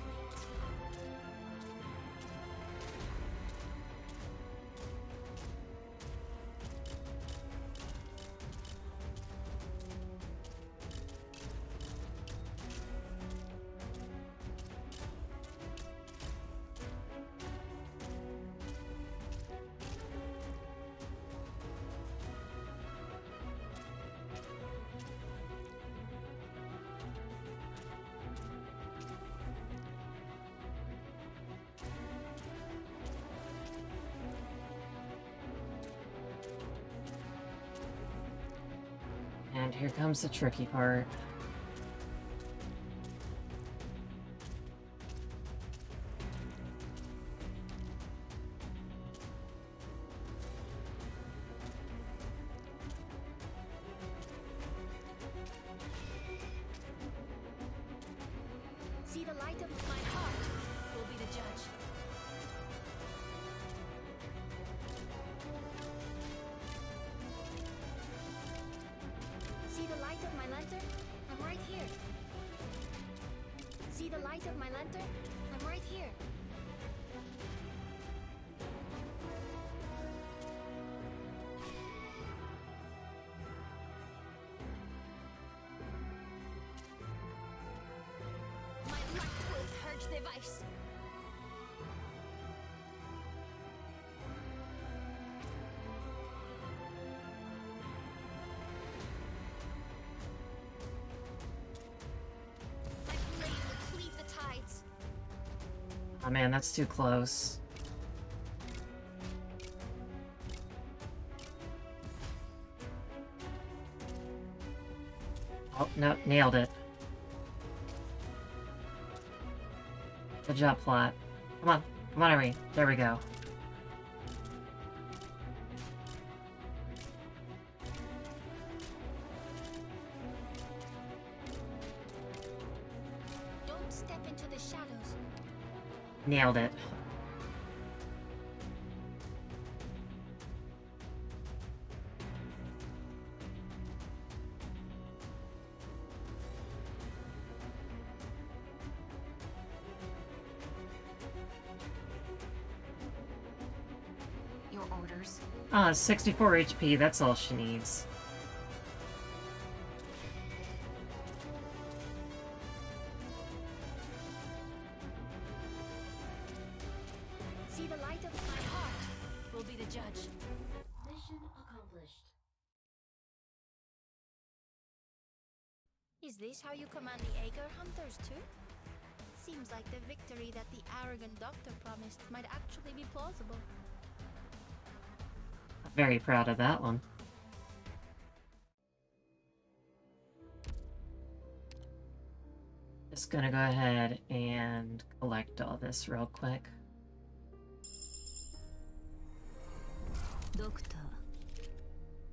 And here comes the tricky part. See the light of my heart will be the judge. See the light of my lantern? I'm right here. See the light of my lantern? I'm right here. My light will purge the vice. My blade will cleave the tides. Oh man, that's too close. Oh, no, nailed it. Good job, Plot. Come on, Irene. There we go. Don't step into the shadows. Nailed it. Your orders? 64 HP, that's all she needs. See the light of my heart will be the judge. Mission accomplished. Is this how you command the Aegir hunters too? Seems like the victory that the arrogant doctor promised might actually be plausible. Very proud of that one. Just gonna go ahead and collect all this real quick. ドクター、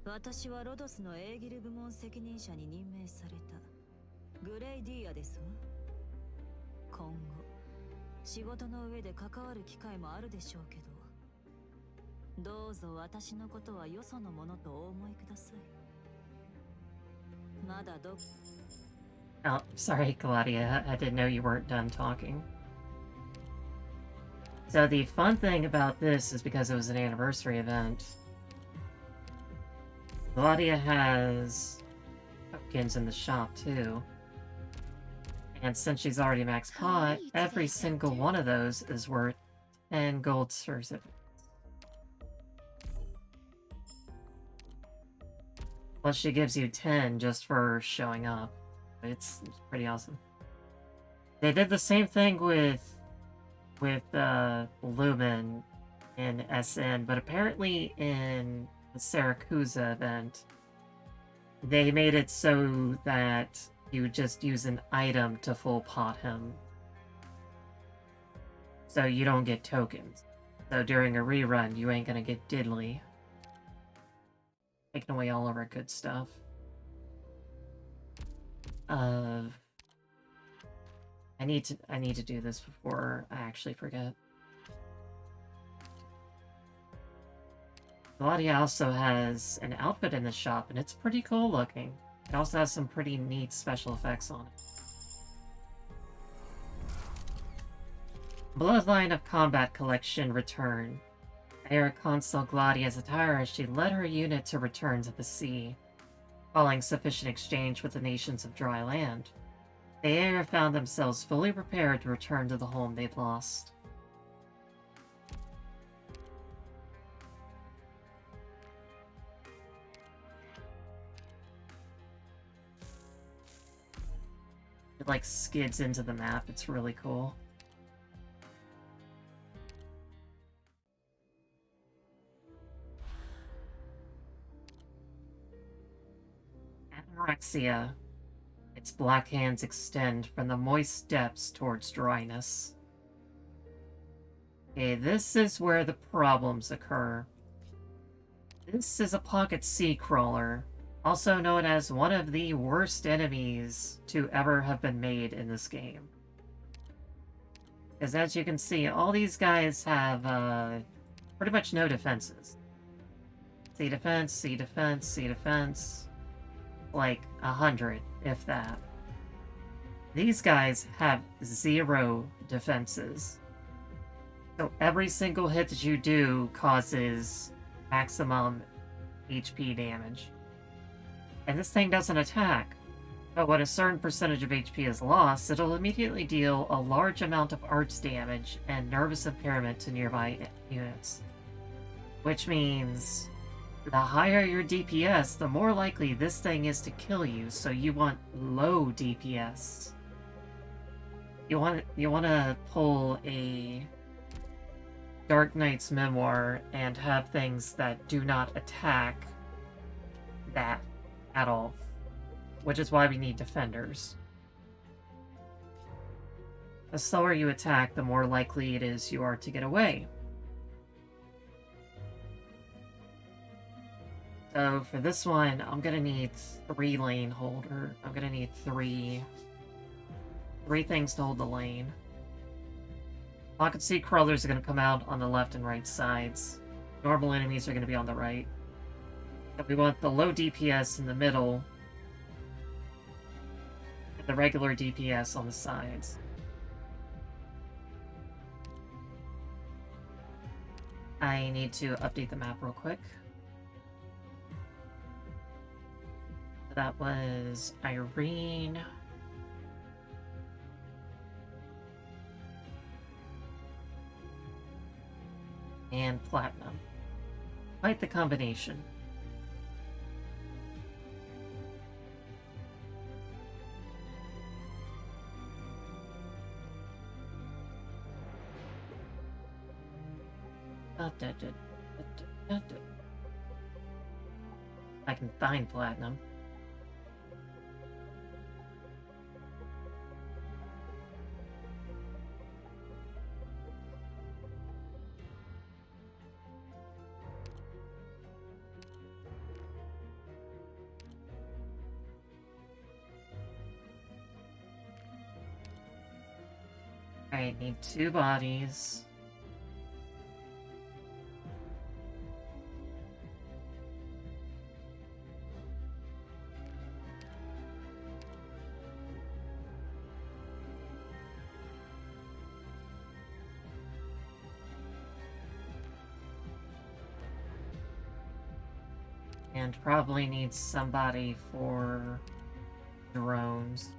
私はロドスのエーギル部門責任者に任命されたグレイディアですわ。今後仕事の上で関わる機会もあるでしょうけど、どうぞ私のことはよそのものとお思いください。まだど Oh, sorry, Claudia. I didn't know you weren't done talking. So the fun thing about this is because it was an anniversary event, Claudia has tokens in the shop too. And since she's already max pot, every single one of those is worth 10 gold certificates. Plus she gives you 10 just for showing up. It's pretty awesome. They did the same thing with Lumen in SN, but apparently in the Saracusa event, they made it so that you just use an item to full pot him. So you don't get tokens. So during a rerun, you ain't gonna get diddly. Taking away all of our good stuff. I need to do this before I actually forget. Claudia also has an outfit in the shop, and it's pretty cool looking. It also has some pretty neat special effects on it. Bloodline of Combat Collection return. Air Consul Gladia's attire as she led her unit to return to the sea, following sufficient exchange with the nations of dry land. The Air found themselves fully prepared to return to the home they'd lost. It like skids into the map, it's really cool. Anorexia. Its black hands extend from the moist depths towards dryness. Okay, this is where the problems occur. This is a pocket sea crawler, also known as one of the worst enemies to ever have been made in this game. Because as you can see, all these guys have pretty much no defenses. Sea defense, sea defense, sea defense. Like 100, if that. These guys have 0 defenses. So every single hit that you do causes maximum HP damage. And this thing doesn't attack. But when a certain percentage of HP is lost, it'll immediately deal a large amount of arts damage and nervous impairment to nearby units. Which means the higher your DPS, the more likely this thing is to kill you, so you want low DPS. You want to pull a Arknights memoir and have things that do not attack that at all. Which is why we need defenders. The slower you attack, the more likely it is you are to get away. So for this one, I'm gonna need 3 lane holder. I'm gonna need three things to hold the lane. Pocket sea crawlers are gonna come out on the left and right sides. Normal enemies are gonna be on the right. And we want the low DPS in the middle, and the regular DPS on the sides. I need to update the map real quick. That was Irene. And Platinum. Quite the combination. I can find platinum. I need 2 bodies. And probably needs somebody for drones.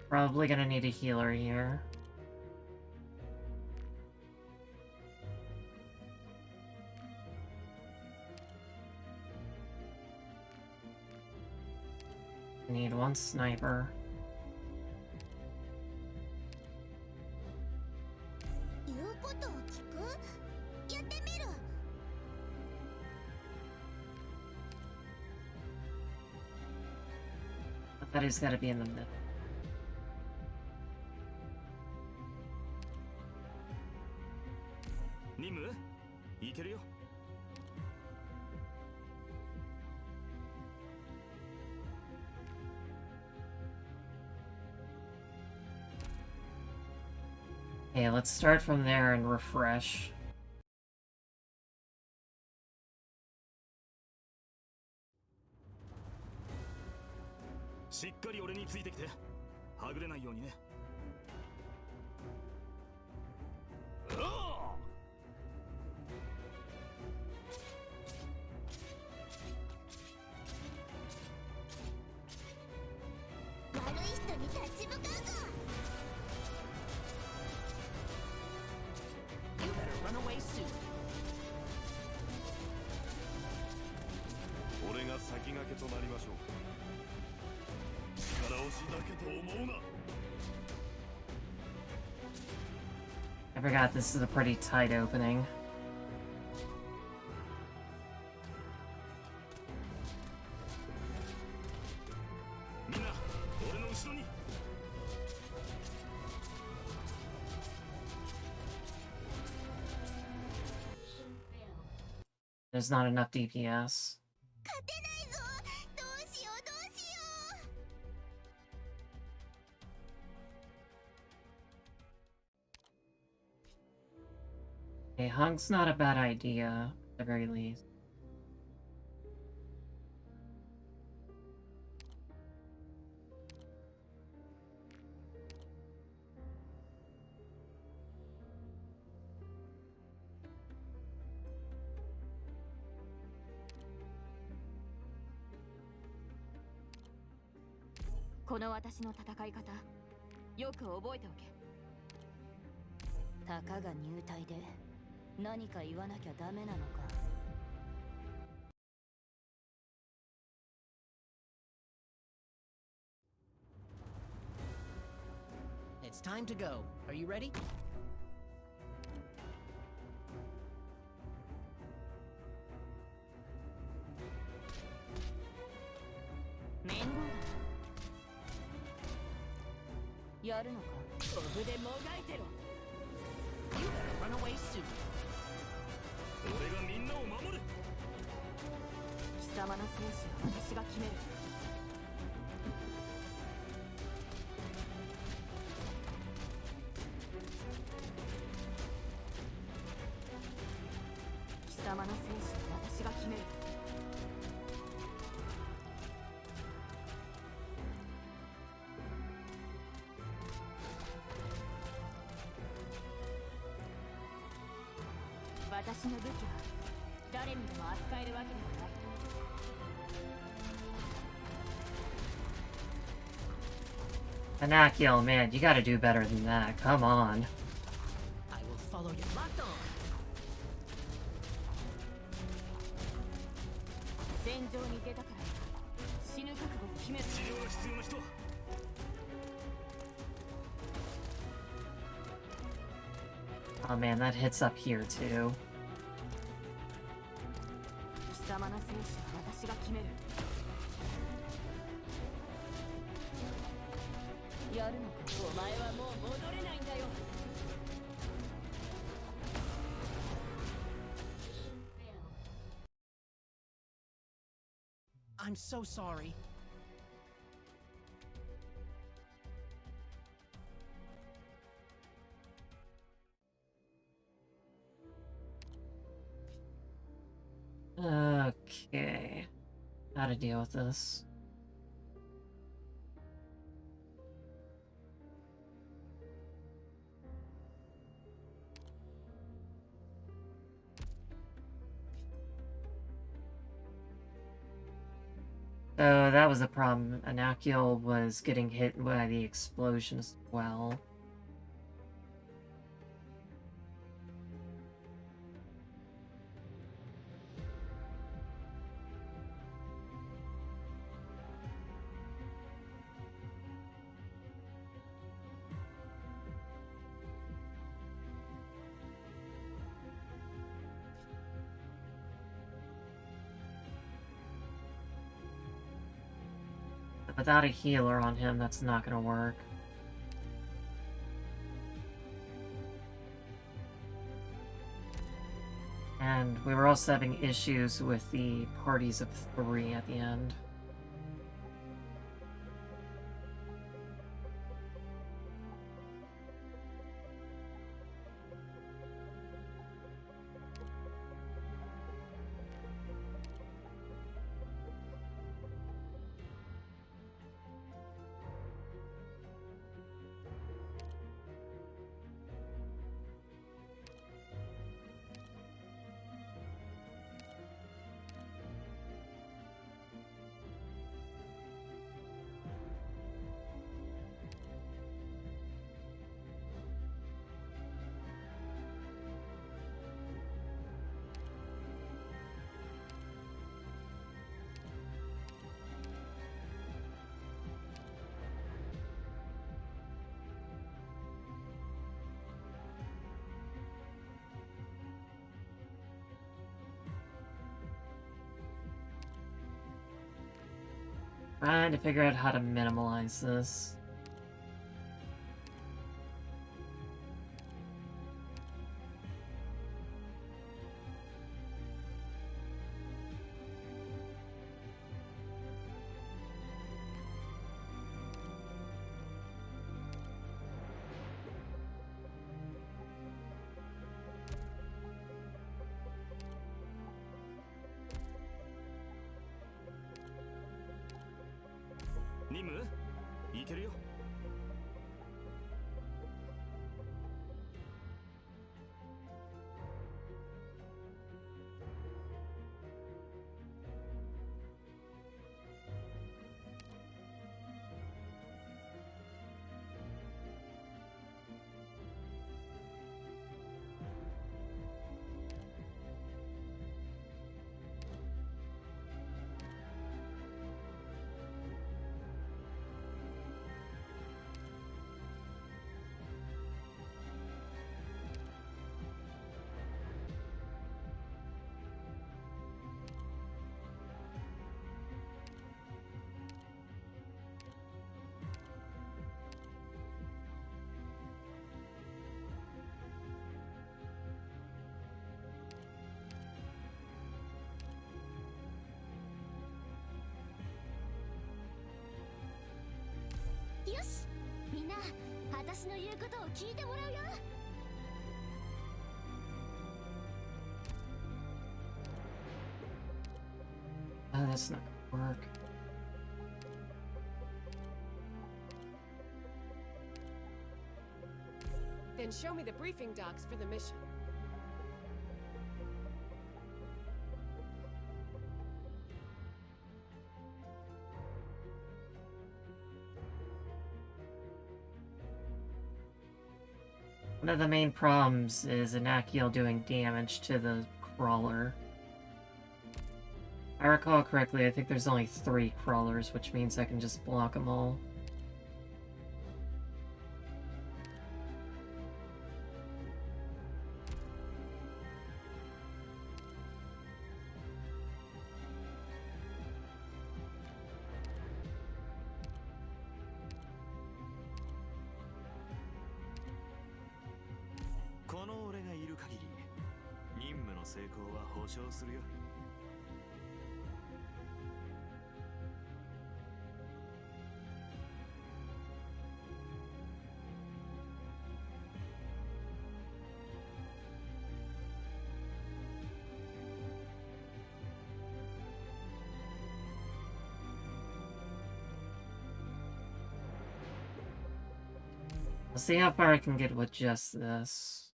Probably gonna need a healer here. Need 1 sniper. But he's gotta be in the middle. Okay, let's start from there and refresh. I forgot this is a pretty tight opening. There's not enough DPS. Okay, Hunk's not a bad idea, at the very least.この私の戦い方、よく覚えておけ。たかが入隊で何か言わなきゃダメなのか。It's time to go. Are you ready? 面倒だ。やるのか。ここでもがいてろ。You better run away soon. 俺がみんなを守る。貴様の生死は私が決める。貴様の生死は私が決める。私の武器は誰にでも扱えるわけではない。Anakil, man, you gotta do better than that. Come on. I will follow you. Locked on. 戦場に出たから死ぬ覚悟を決める。治療が必要な人は Oh man, that hits up here too. 貴様の生死は私が決める。やるのか。お前はもう戻れないんだよ。I'm so sorry. Okay. How to deal with this. So that was a problem. Anakil was getting hit by the explosion as well. Without a healer on him, that's not gonna work. And we were also having issues with the parties of 3 at the end. Trying to figure out how to minimize this. Nim? いけるよ。よし、みんな私の言うことを聞いてもらうよ。Oh, that's not gonna work. Then show me the briefing docs for the mission. One of the main problems is Inakiel doing damage to the crawler. If I recall correctly, I think there's only 3 crawlers, which means I can just block them all. I'll see how far I can get with just this.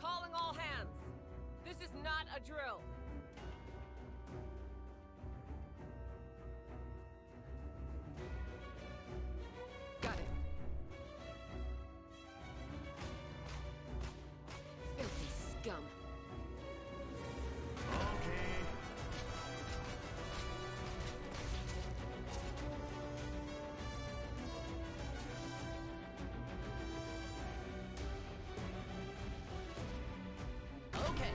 Calling all hands. This is not a drill. Got it. Filthy scum. Okay.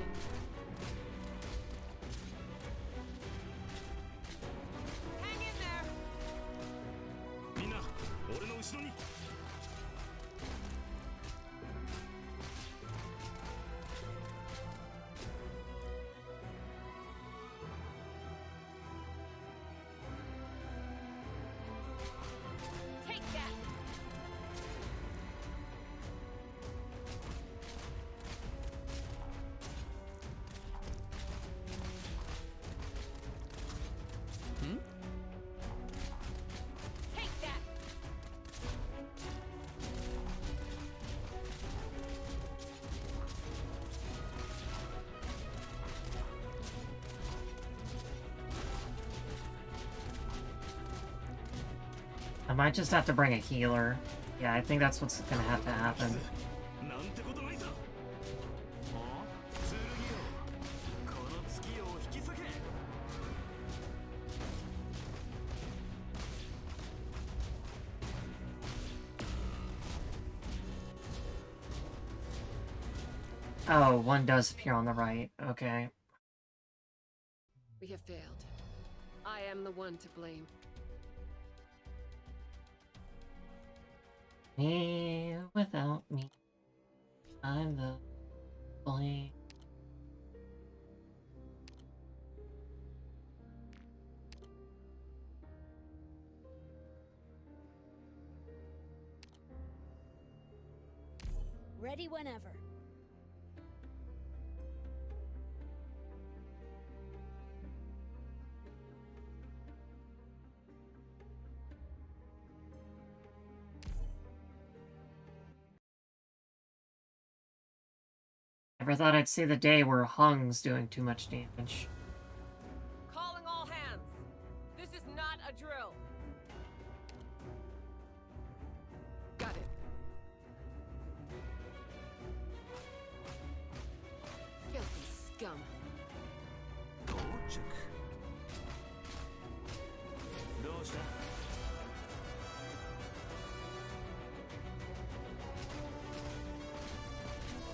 Hang in there. みんな、俺の後ろに。Take that. Take that. I might just have to bring a healer. Yeah, I think that's what's gonna have to happen. なんてことないさ。剣よ、この月夜を引き裂け。Oh, one does appear on the right. Okay. We have failed. I am the one to blame. Me without me. I'm the blame. Ready whenever. Never thought I'd see the day where Hung's doing too much damage. Calling all hands. This is not a drill. Got it. Filthy scum. 到着。どうした？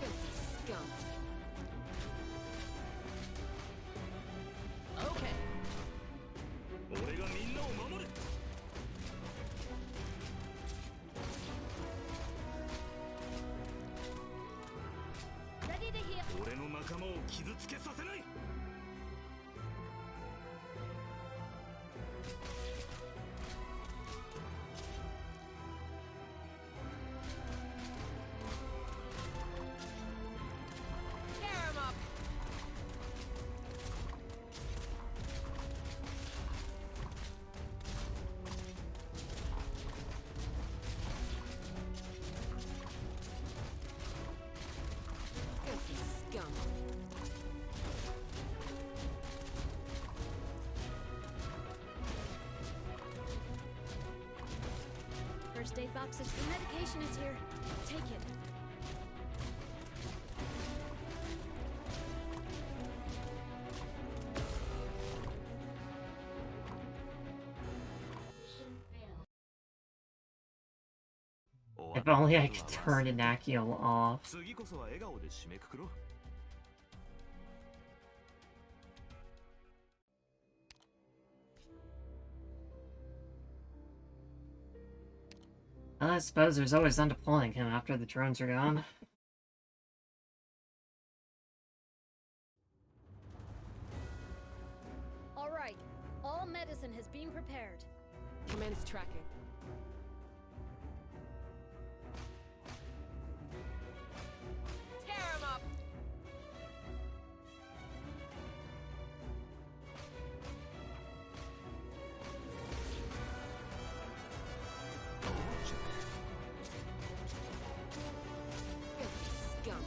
Filthy scum. Okay. 俺がみんなを守る。 Ready to heal. 俺の仲間を傷つけさせない。 Tear him up. Filthy scum. first aid boxes. The medication is here. Take it. If only I could turn Inakio off. 次こそは笑顔で締めくくろう。 I suppose there's always undeploying him after the drones are gone. All right. All medicine has been prepared. Commence tracking. Tear him up! Scum.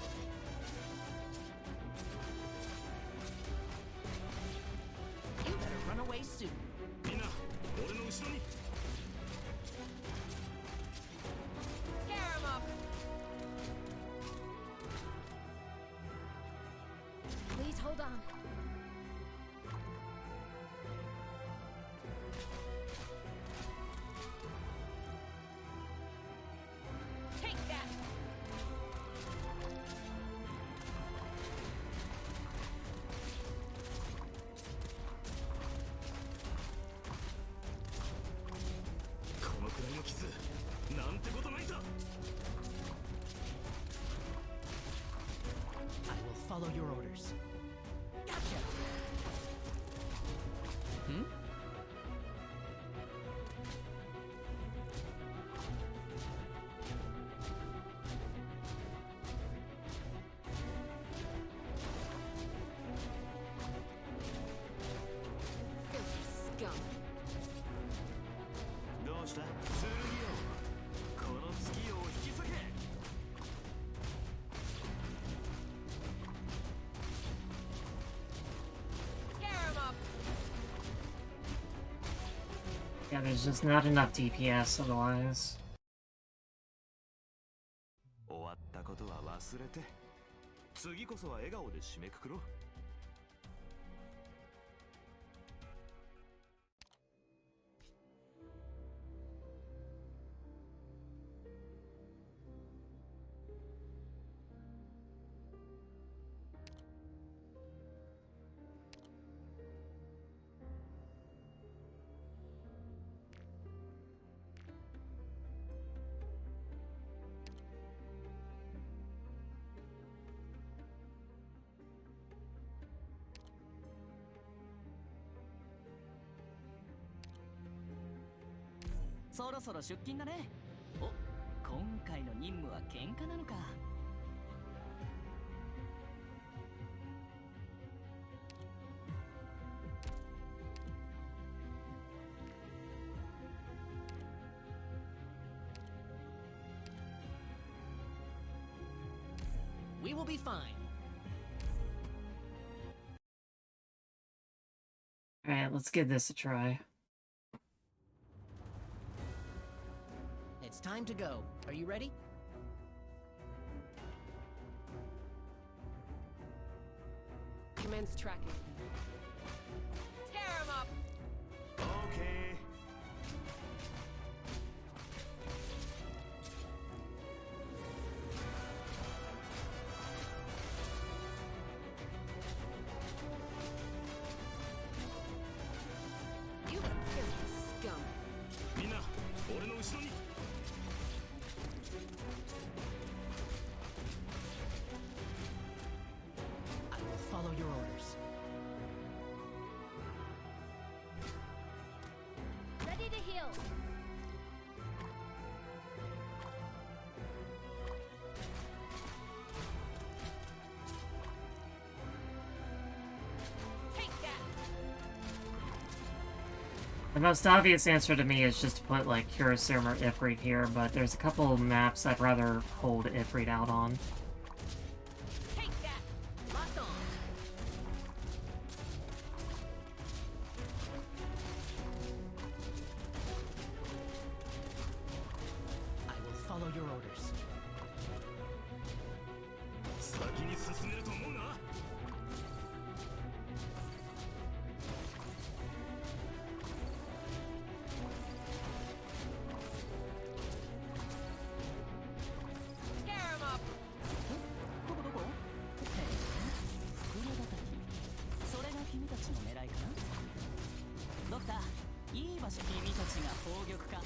You better run away soon. みんな、俺の後ろに。 Tear him up! Please hold on. Take that! I will follow your orders. Gotcha! Hmm? Scum. どうした？剣よ。この月を引き裂け。 Yeah, there's just not enough DPS otherwise. 終わったことは忘れて。次こそは笑顔で締めくくろう。 そろそろ出勤だね。お、今回の任務は喧嘩なのか。We will be fine. Alright, let's give this a try. It's time to go. Are you ready? Commence tracking. Tear him up! Okay. You filthy scum. みんな、俺の後ろに。 I will follow your orders. Ready to heal. Take that! The most obvious answer to me is just to put, like, Hiroshima or Ifrit here, but there's a couple of maps I'd rather hold Ifrit out on. Take that! Locked on. 君たちが宝玉か。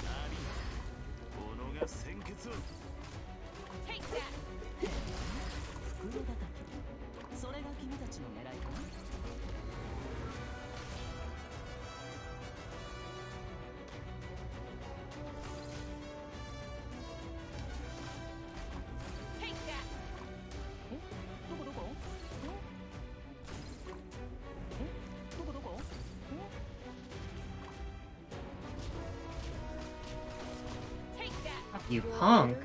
己が先決を。 Take that! 袋叩き。それが君たちの狙いかな。 Take that! どこどこ？どこどこ？ Take that! You punk.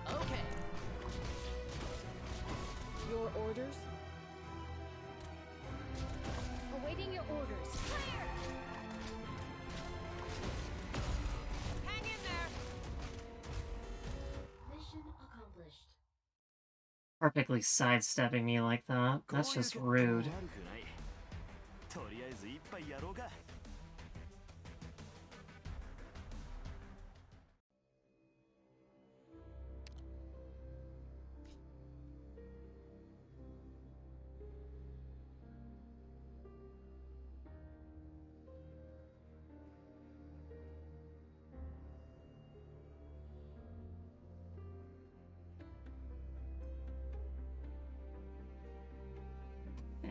Okay. Your orders? Awaiting your orders. Clear! Hang in there! Mission accomplished. Perfectly sidestepping me like that. That's just rude. とりあえず一杯やろうか。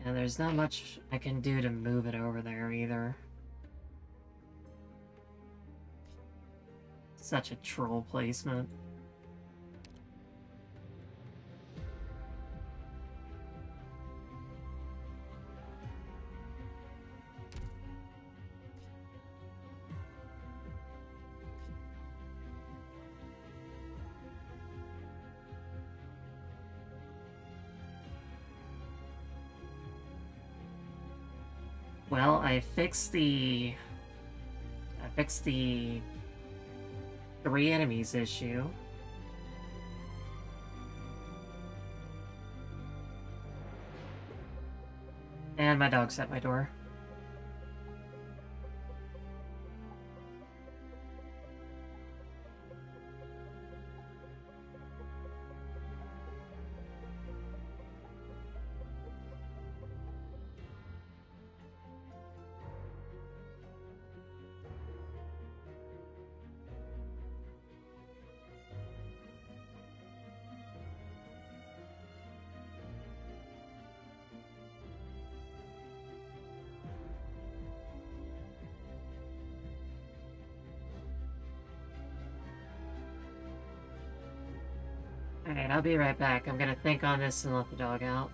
And there's not much I can do to move it over there either. Such a troll placement. Well, I fixed the 3 enemies issue. And my dog's at my door. Alright, I'll be right back. I'm gonna think on this and let the dog out.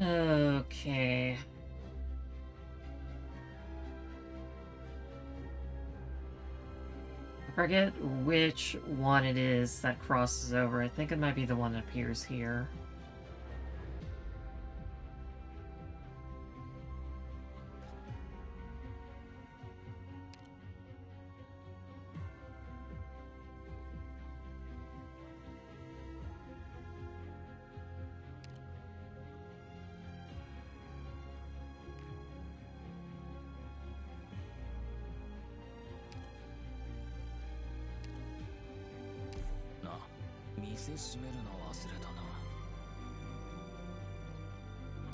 Okay. I forget which one it is that crosses over. I think it might be the one that appears here.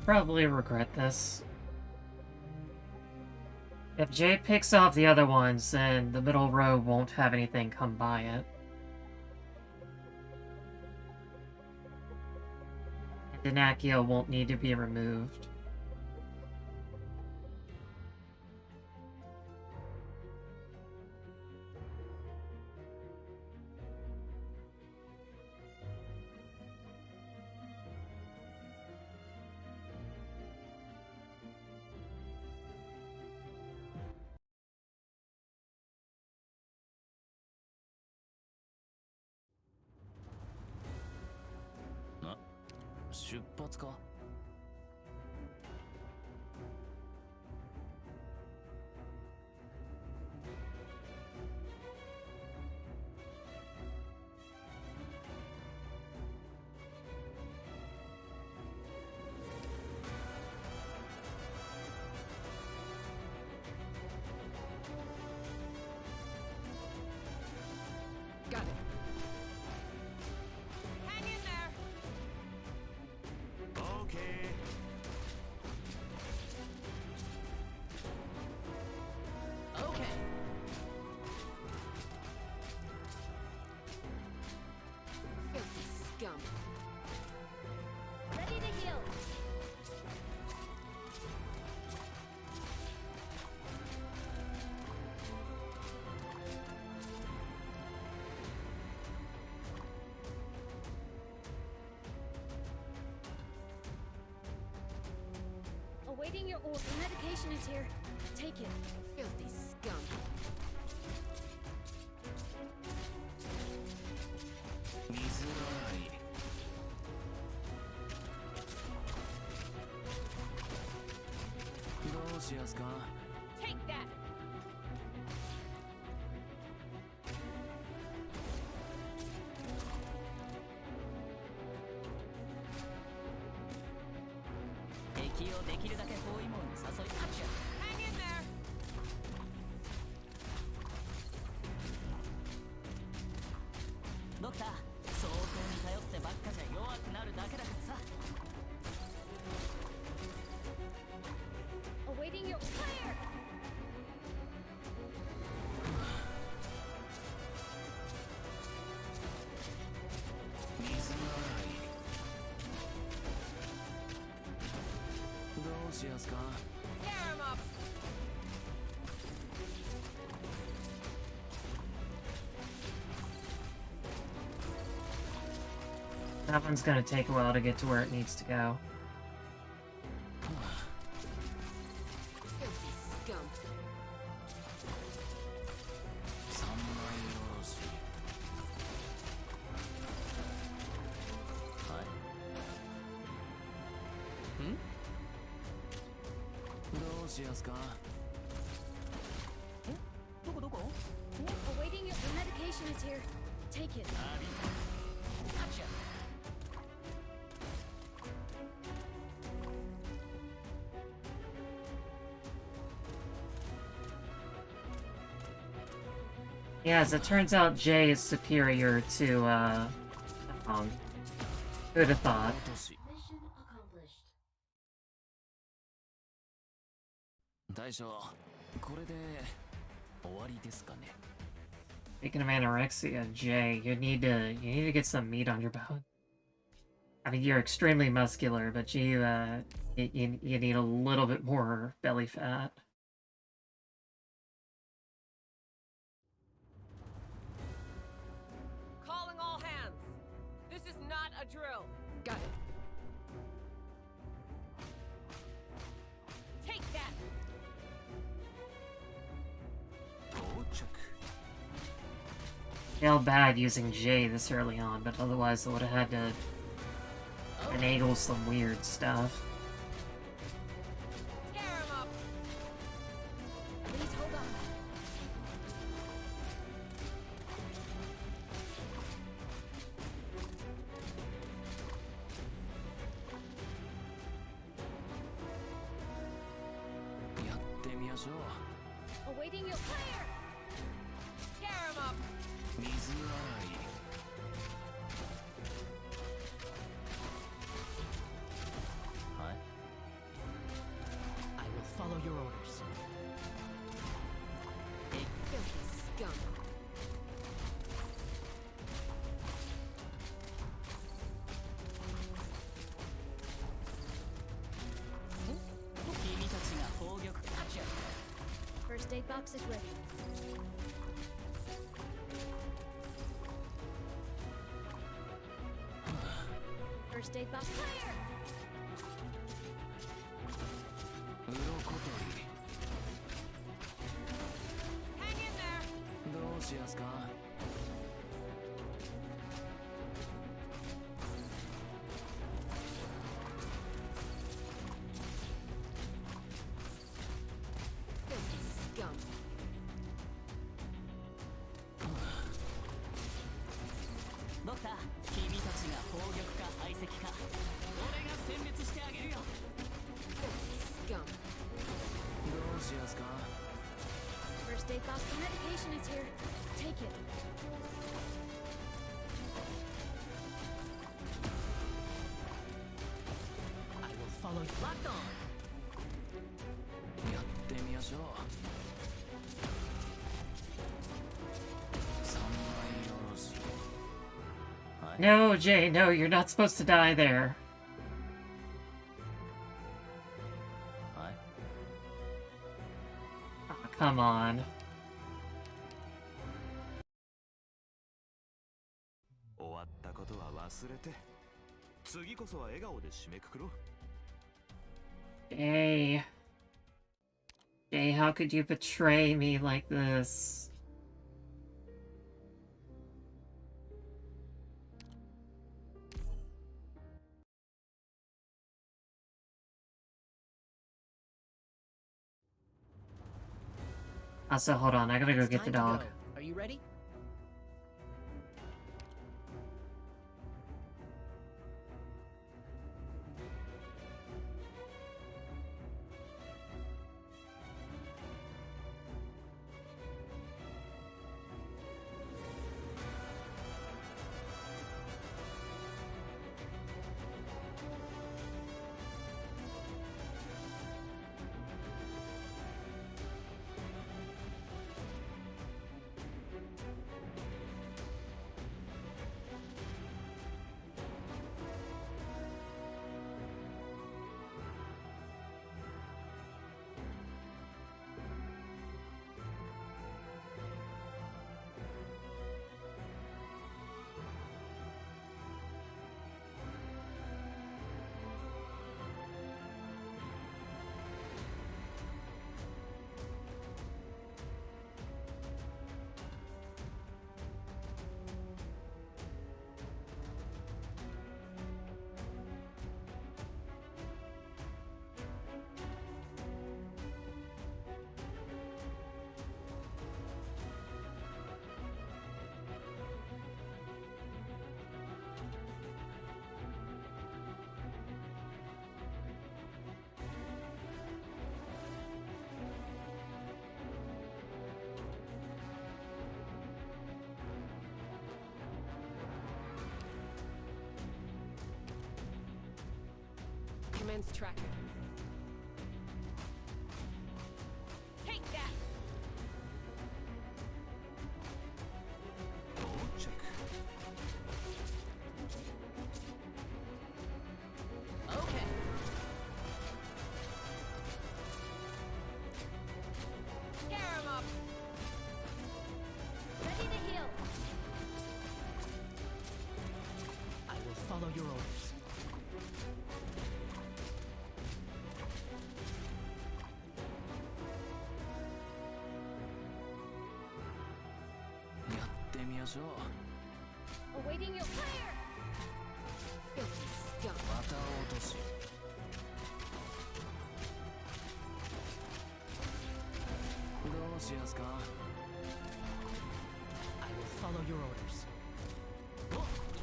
Probably regret this. If Jay picks off the other ones, then the middle row won't have anything come by it. And Denakio won't need to be removed. Got it. Hang in there. Okay. Okay. Filthy scum. Ready to heal. Awaiting your order. Medication is here. Take it. Filthy scum. Take that! Hang in there. Awaiting your fire. Tear him up. That one's gonna take a while to get to where it needs to go. Filthy scum. Awaiting your medication is here. Take it. Yeah, as it turns out, Jay is superior to, who'd have thought? Mission accomplished. Speaking of anorexia, Jay, you need to get some meat on your bone. I mean, you're extremely muscular, but you need a little bit more belly fat. Calling all hands. This is not a drill. Got it. Feel bad using J this early on, but otherwise I would have had to finagle some weird stuff. Please hold on. Awaiting your fire. Scare him up. I will follow your orders. Filthy scum. First aid box is ready. First aid box. Fire! Hang in there. Filthy scum. Filthy scum. First aid box. The medication is here. Take it. I will follow you. Locked on. No, Jay, no, you're not supposed to die there. Oh, come on. Jay. Jay, how could you betray me like this? Also, hold on, I gotta go It's get the time to dog. go. Are you ready? Commence tracking. Take that! Okay. Scare him up! Ready to heal. I will follow your orders. しょう。 Awaiting your fire! Filthy scum. また落とし。どうしやすか。 I will follow your orders.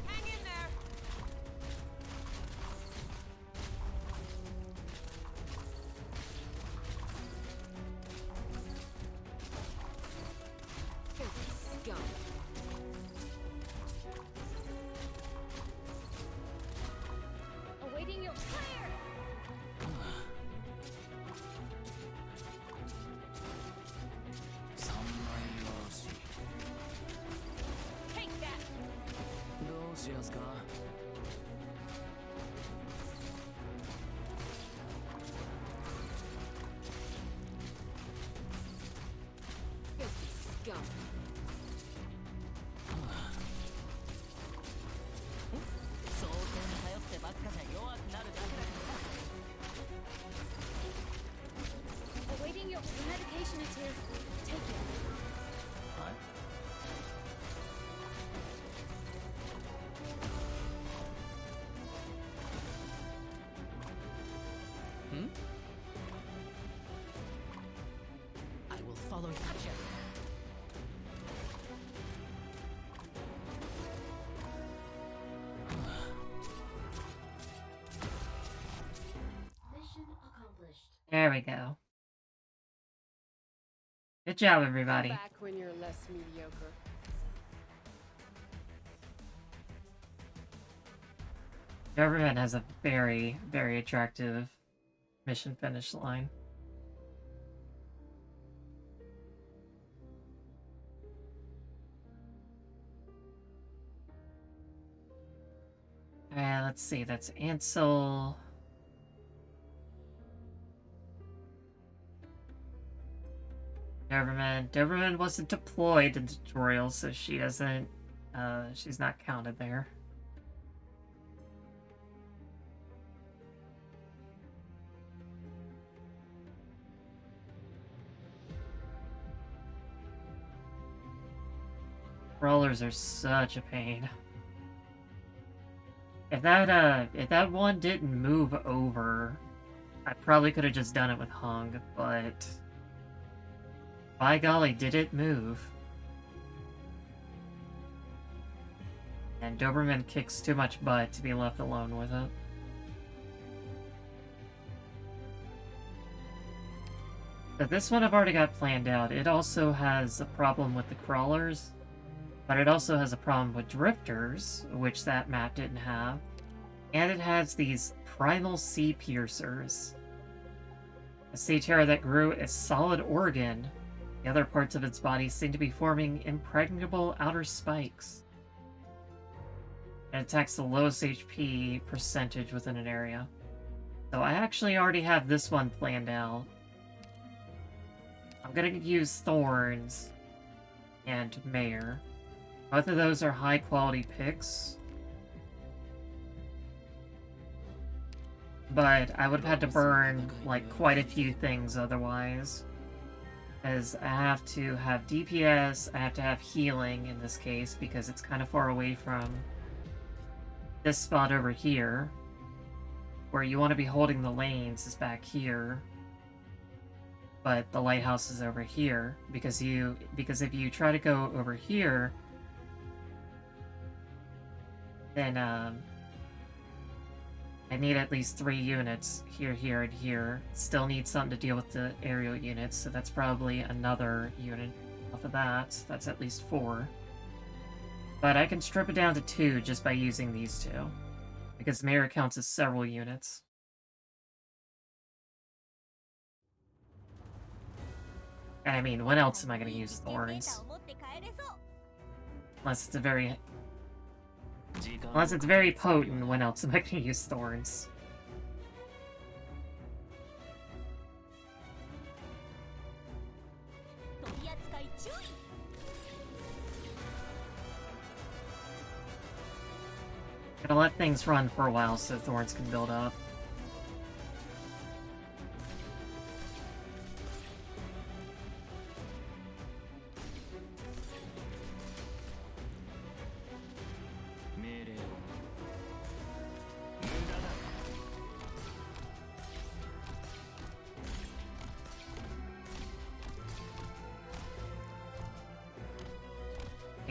Hang in there! Filthy scum. Awaiting your fire! 3枚おろし。 Take that! どうしやすか。 Filthy scum. 装甲に頼ってばっかじゃ弱くなるだけだからさ。 Awaiting your medication is here. Take it. はい。 I will follow your Gotcha. Mission accomplished. There we go. Good job, Come everybody. back when you're less mediocre. Government has a very, very attractive mission finish line. Let's see, that's Ansel. Doberman wasn't deployed in tutorial, so she doesn't, she's not counted there. Crawlers are such a pain. If that one didn't move over, I probably could have just done it with Hung, but by golly, did it move. And Doberman kicks too much butt to be left alone with it. But this one I've already got planned out. It also has a problem with the crawlers, but it also has a problem with drifters, which that map didn't have. And it has these primal sea piercers. A sea terror that grew a solid organ. The other parts of its body seem to be forming impregnable outer spikes. It attacks the lowest HP percentage within an area. So I actually already have this one planned out. I'm gonna use Thorns and Mayor. Both of those are high quality picks. But I would have had to burn like quite a few things otherwise. As I have to have DPS, I have to have healing in this case because it's kind of far away from this spot over here. Where you want to be holding the lanes is back here. But the lighthouse is over here because if you try to go over here, then I need at least 3 units here, here, and here. Still need something to deal with the aerial units, so that's probably another unit off of that. That's at least 4. But I can strip it down to 2 just by using these 2. Because Mayor counts as several units. And I mean, when else am I going to use Thorns? Unless it's very potent, when else am I going to use Thorns? Gotta let things run for a while so Thorns can build up.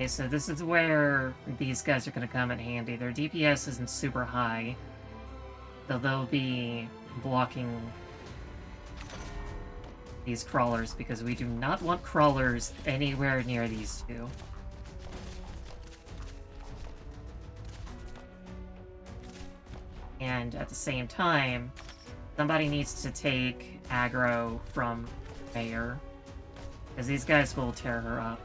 Okay, so this is where these guys are going to come in handy. Their DPS isn't super high, so they'll be blocking these crawlers because we do not want crawlers anywhere near these two. And at the same time, somebody needs to take aggro from Mayor, because these guys will tear her up.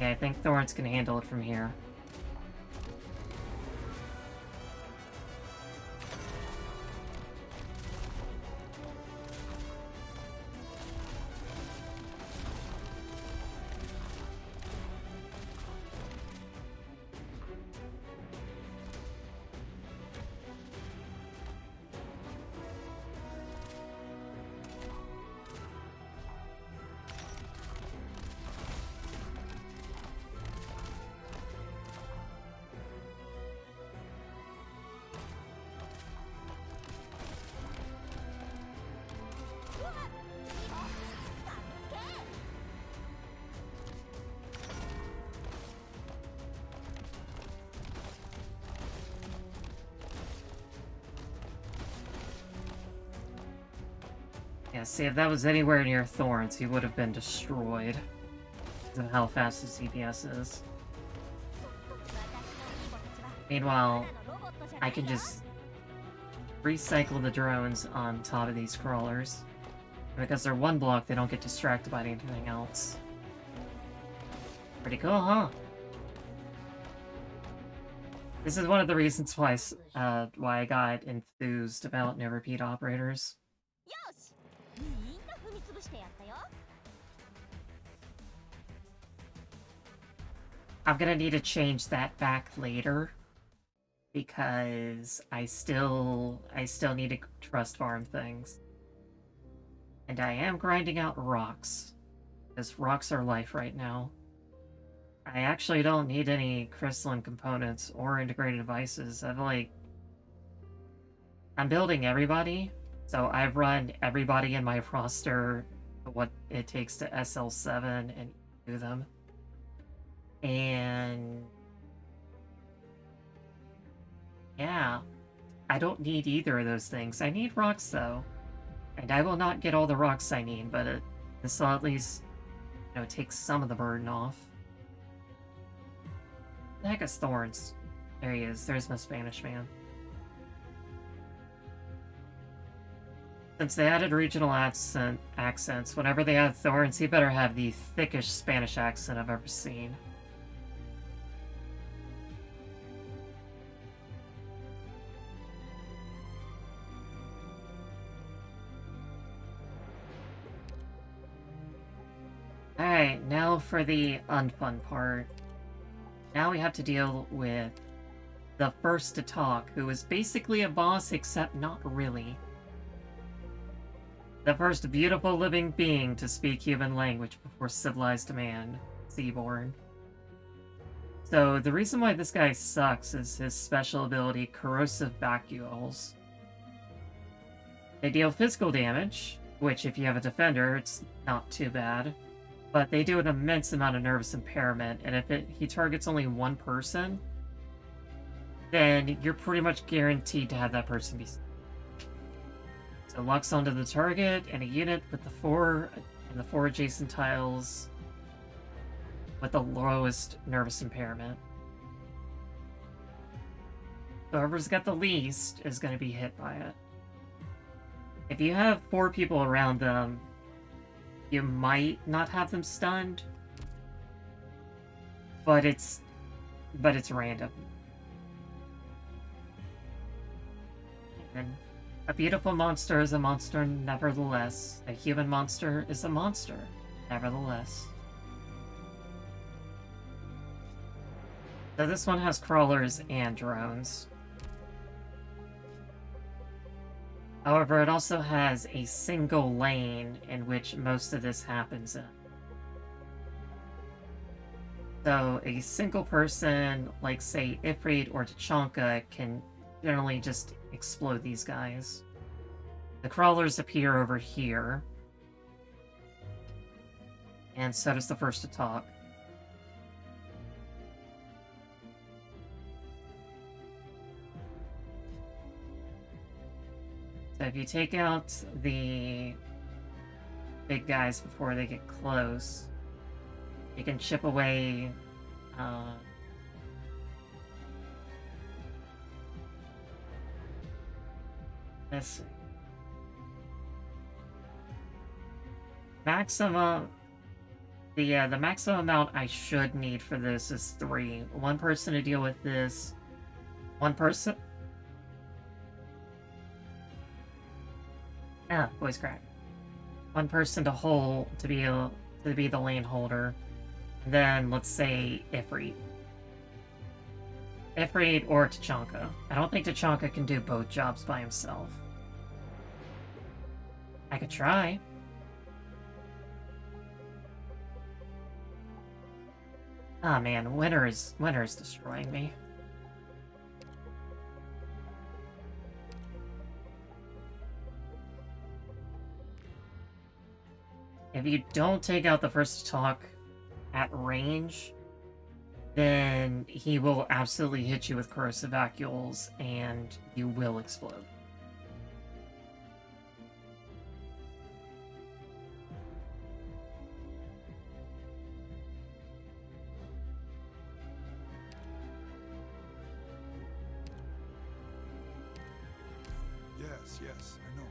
Okay, I think Thorns can handle it from here. Yeah, see, if that was anywhere near Thorns, he would have been destroyed. Because of how fast his DPS is. Meanwhile, I can just recycle the drones on top of these crawlers. Because they're one block, they don't get distracted by anything else. Pretty cool, huh? This is one of the reasons why I got enthused about no repeat operators. I'm gonna need to change that back later because I still need to trust farm things. And I am grinding out rocks, because rocks are life right now. I actually don't need any crystalline components or integrated devices. I'm building everybody, so I've run everybody in my roster what it takes to SL7 and do them. And yeah, I don't need either of those things. I need rocks though, and I will not get all the rocks I need, but this will at least, you know, take some of the burden off. The heck is Thorns? There he is. There's my Spanish man. Since they added regional accents, whenever they add Thorns, he better have the thickest Spanish accent I've ever seen. Alright, now for the unfun part. Now we have to deal with the first to talk, who is basically a boss, except not really. The first beautiful living being to speak human language before civilized man, Seaborn. So, the reason why this guy sucks is his special ability, Corrosive Vacuoles. They deal physical damage, which if you have a defender, it's not too bad. But they do an immense amount of nervous impairment, and if he targets only one person, then you're pretty much guaranteed to have that person be. So locks onto the target and a unit with the four adjacent tiles with the lowest nervous impairment. So whoever's got the least is going to be hit by it. If you have 4 people around them, you might not have them stunned, but it's random. And a beautiful monster is a monster nevertheless. A human monster is a monster nevertheless. So this one has crawlers and drones. However, it also has a single lane in which most of this happens in. So a single person, like say Ifrit or Tachanka, can generally just explode these guys. The crawlers appear over here. And so does the first to talk. So if you take out the big guys before they get close, you can chip away this maximum. The maximum amount I should need for this is 3. One person to deal with this. One person. Ah, voice crack. One person to hold to be the lane holder. And then let's say Ifrit. Ifrit or Tachanka. I don't think Tachanka can do both jobs by himself. I could try. Ah man, winter is destroying me. If you don't take out the first to talk at range, then he will absolutely hit you with corrosive vacuoles and you will explode. Yes, I know.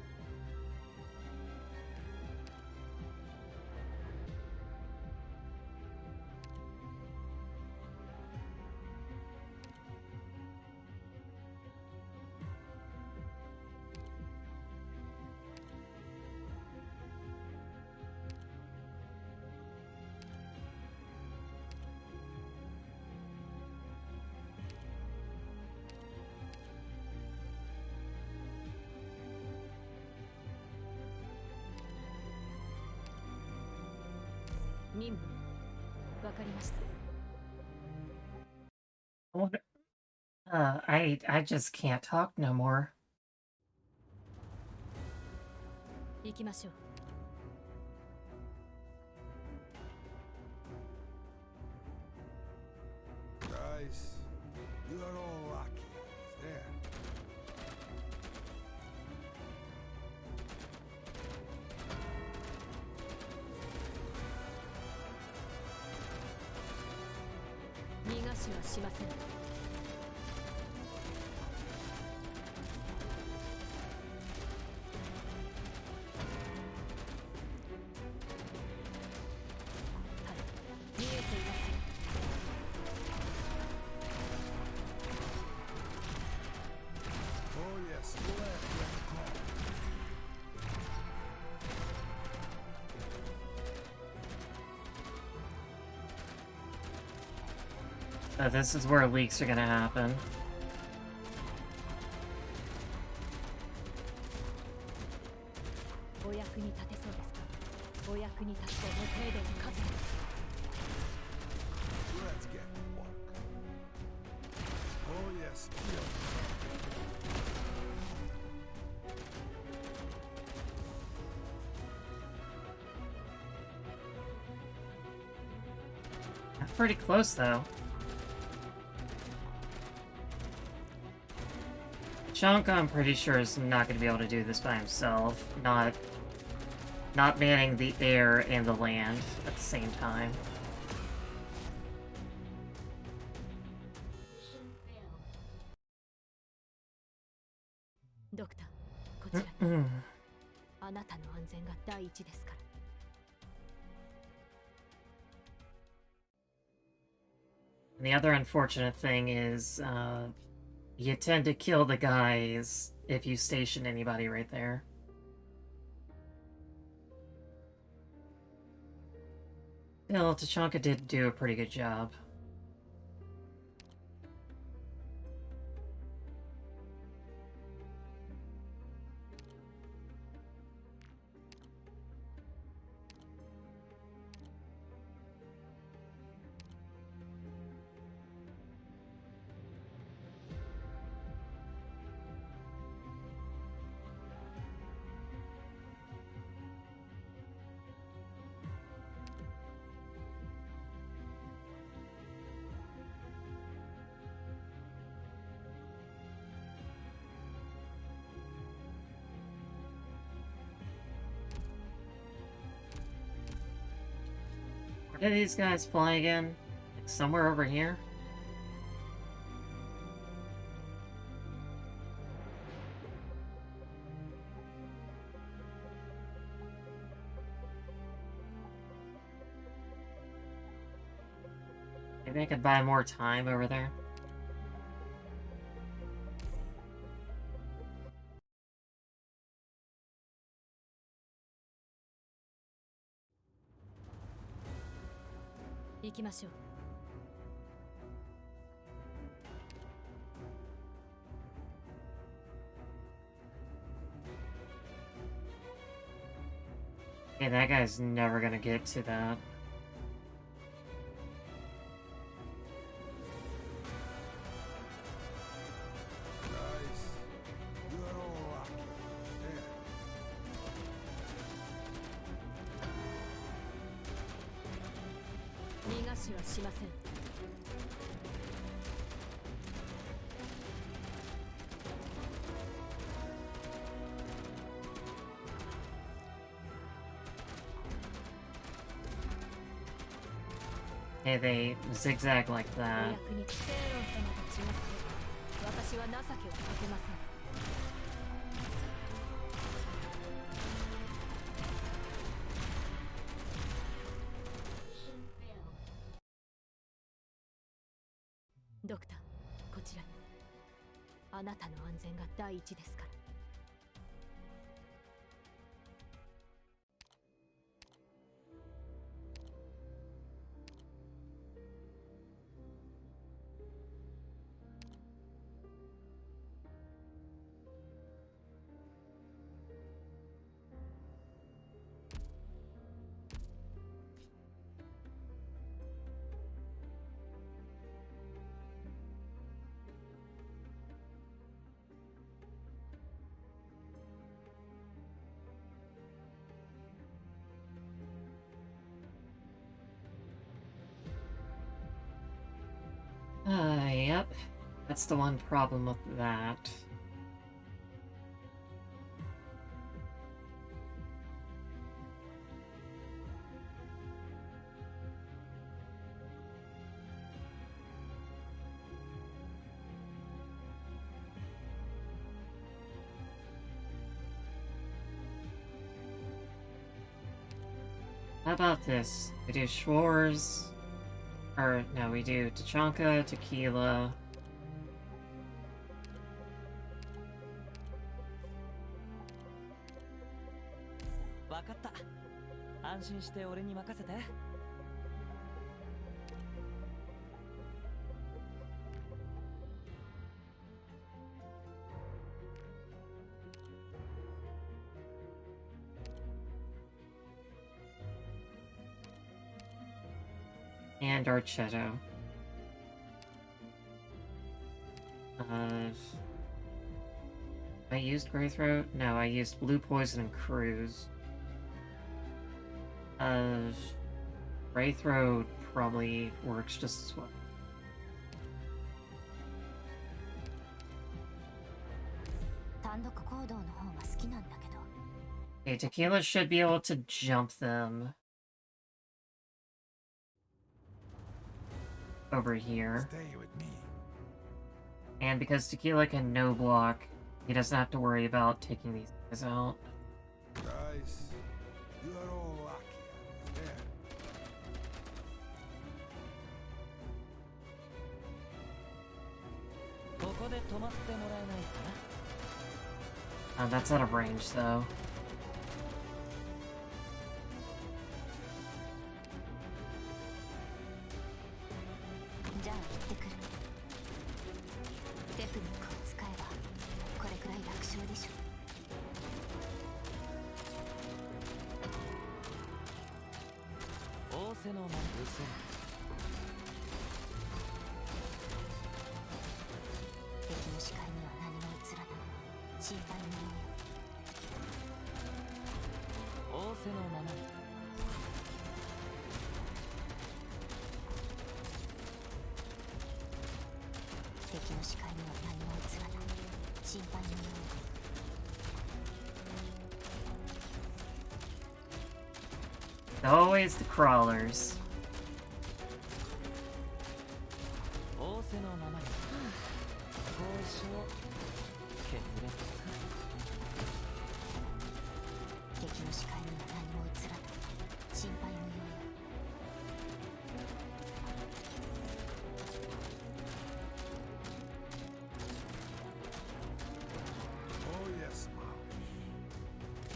I just can't talk no more. 行きましょう。Guys, you are all lucky. There. Oh yes, left and call. This is where leaks are gonna happen. Let's get to work. Oh yes, kill. That's pretty close though. Chonka, I'm pretty sure, is not going to be able to do this by himself. Not manning the air and the land at the same time. And the other unfortunate thing is, you tend to kill the guys if you station anybody right there. Still, Tachanka did do a pretty good job. Did these guys fly again? Like somewhere over here? Maybe I could buy more time over there. Yeah, that guy's never gonna get to that. Hey, they zigzag like that. Doctor, こちらに。あなたの安全が第一ですから。Yep. That's the one problem with that. How about this? We do Schwarz. Or, no, we do Tachanka, Tequila. And Archetto. I used Greythroat? No, I used Blue Poison and Cruise. Greythroat probably works just as well. Okay, Tequila should be able to jump them over here. Stay with me. And because Tequila can no block, he doesn't have to worry about taking these guys out. Guys, you are all lucky That's out of range, though. Always the crawlers. 敵の視界には何も映らない。心配無用よ。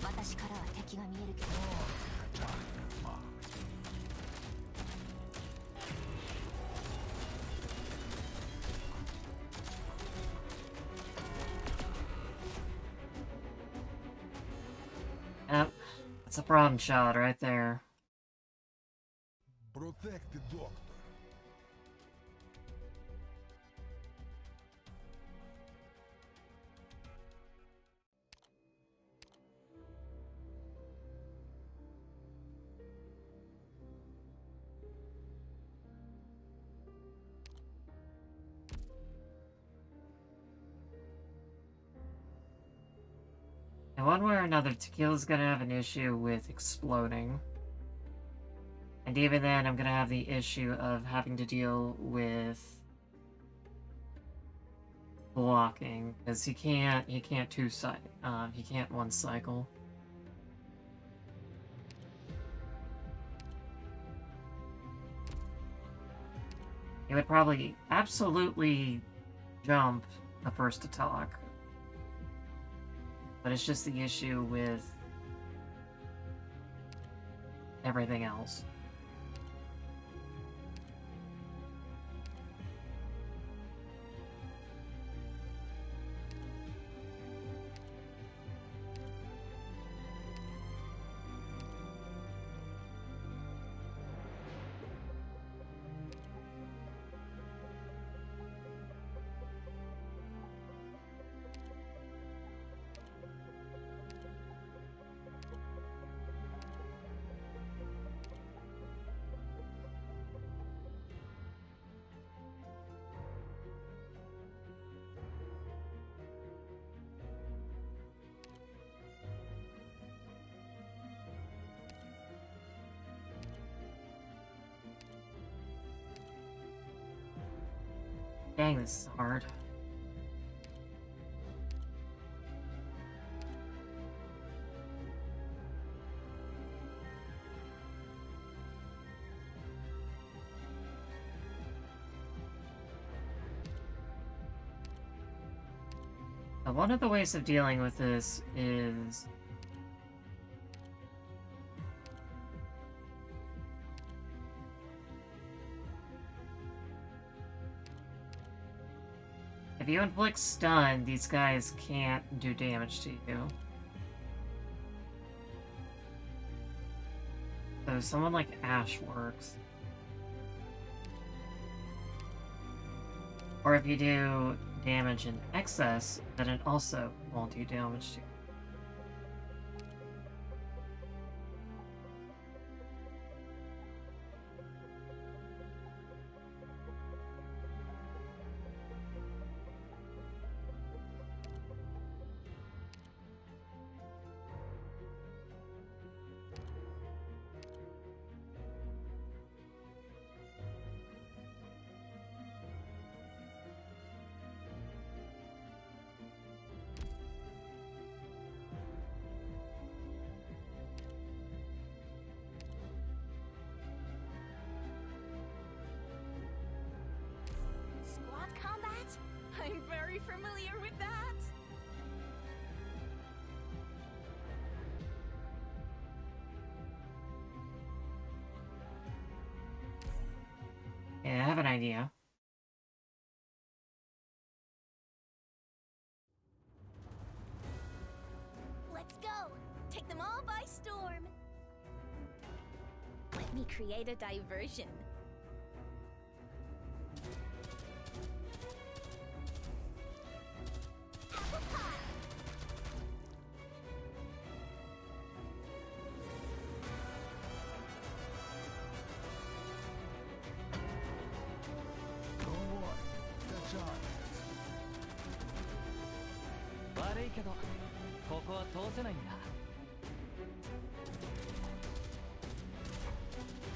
私からは敵が見えるけど。Yep, that's a problem child right there. Protect the doctor. And one way or another, Tequila's gonna have an issue with exploding. And even then, I'm gonna have the issue of having to deal with blocking, because he can't he can't one cycle. He would probably absolutely jump the first attack. But it's just the issue with everything else. Dang, this is hard. Now, one of the ways of dealing with this is if you inflict stun, these guys can't do damage to you. So someone like Ash works. Or if you do damage in excess, then it also won't do damage to you. Squad combat? I'm very familiar with that. Yeah, I have an idea. Let's go! Take them all by storm! Let me create a diversion. Apple pie! Don't worry, that's all. 悪いけどここは通せないんだ。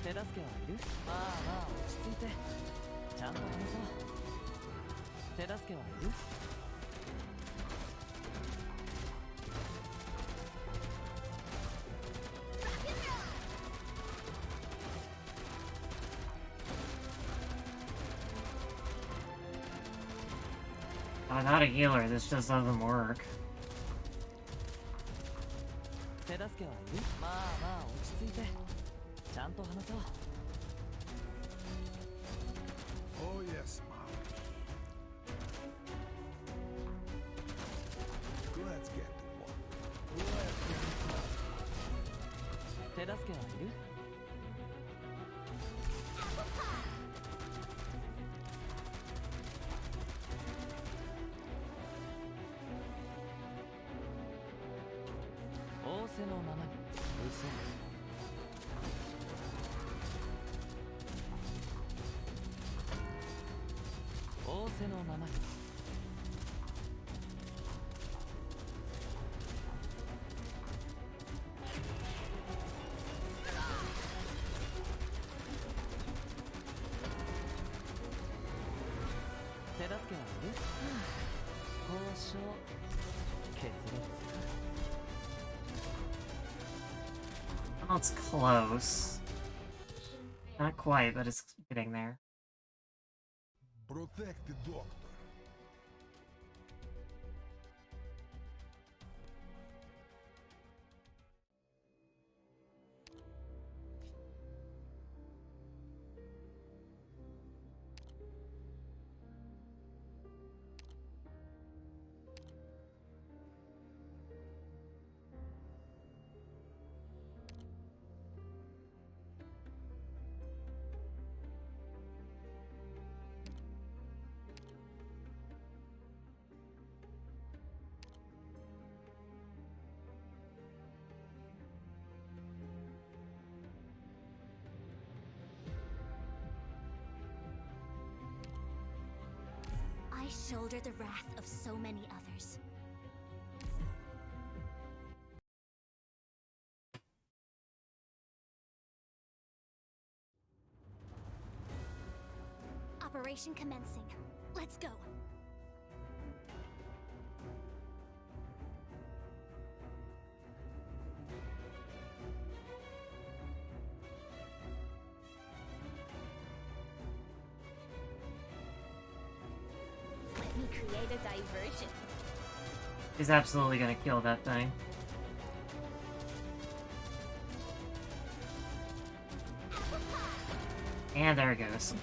手助けはいる？まあまあ落ち着いてちゃんと話そう。手助けはいる？ Without a healer, this just doesn't work. 手助けはいる？まあまあ落ち着いてちゃんと話そう。 Oh yes, Mom. Let's get to work. Let's get to work. 手助けはいる？ 仰せのままに嘘。仰せのままに。手助けはいる？交渉決裂か。 Well, it's close. Not quite, but it's getting there. Protect the doctor. I shoulder the wrath of so many others. Operation commencing. Let's go. Let me create a diversion. He's absolutely gonna kill that thing. And there it goes.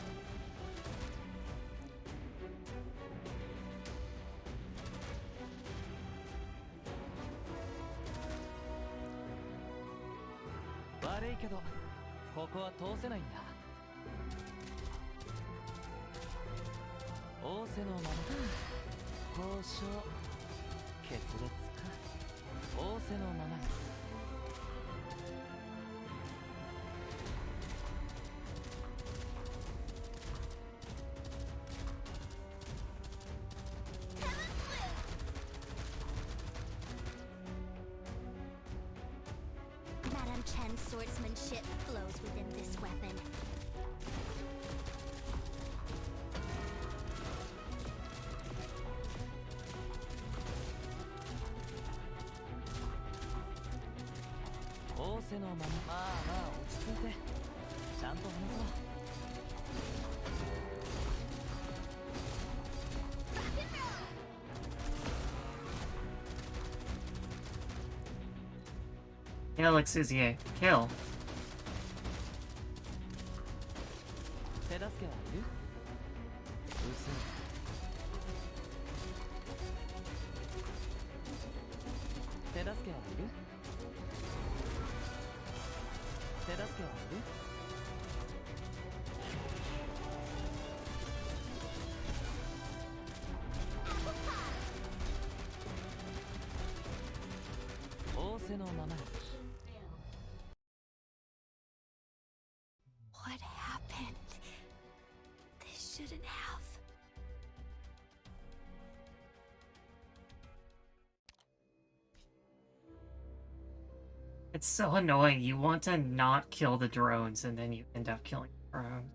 Madame Chen's swordsmanship flows within this weapon. Kill Exusier. Kill. What happened? This shouldn't have. It's so annoying. You want to not kill the drones, and then you end up killing the drones.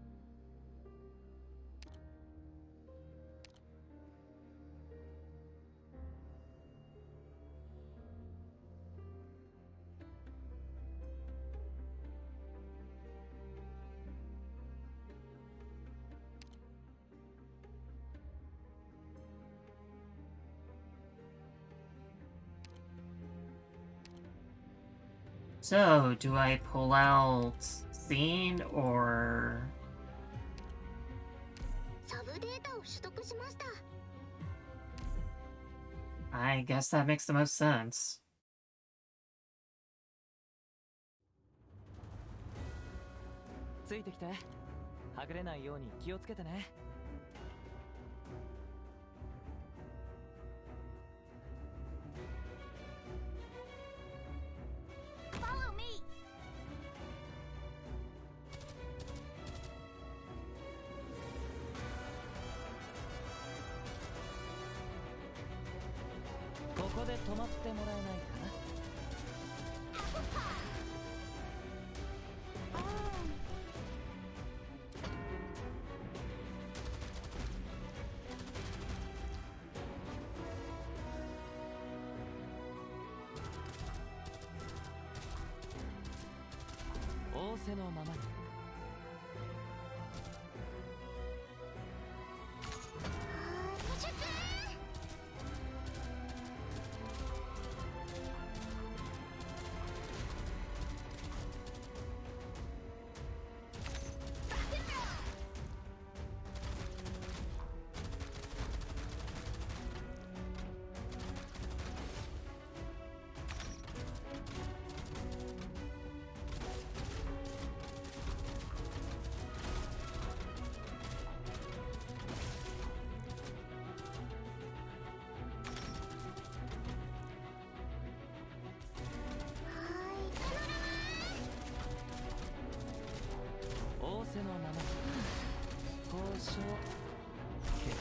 So, do I pull out Scene or... サブデータを取得しました。 I guess that makes the most sense. ついてきて。はぐれないように気をつけてね。Follow me. ここで止まってもらえないかな。仰せのままに。仰せのままに。交渉決裂。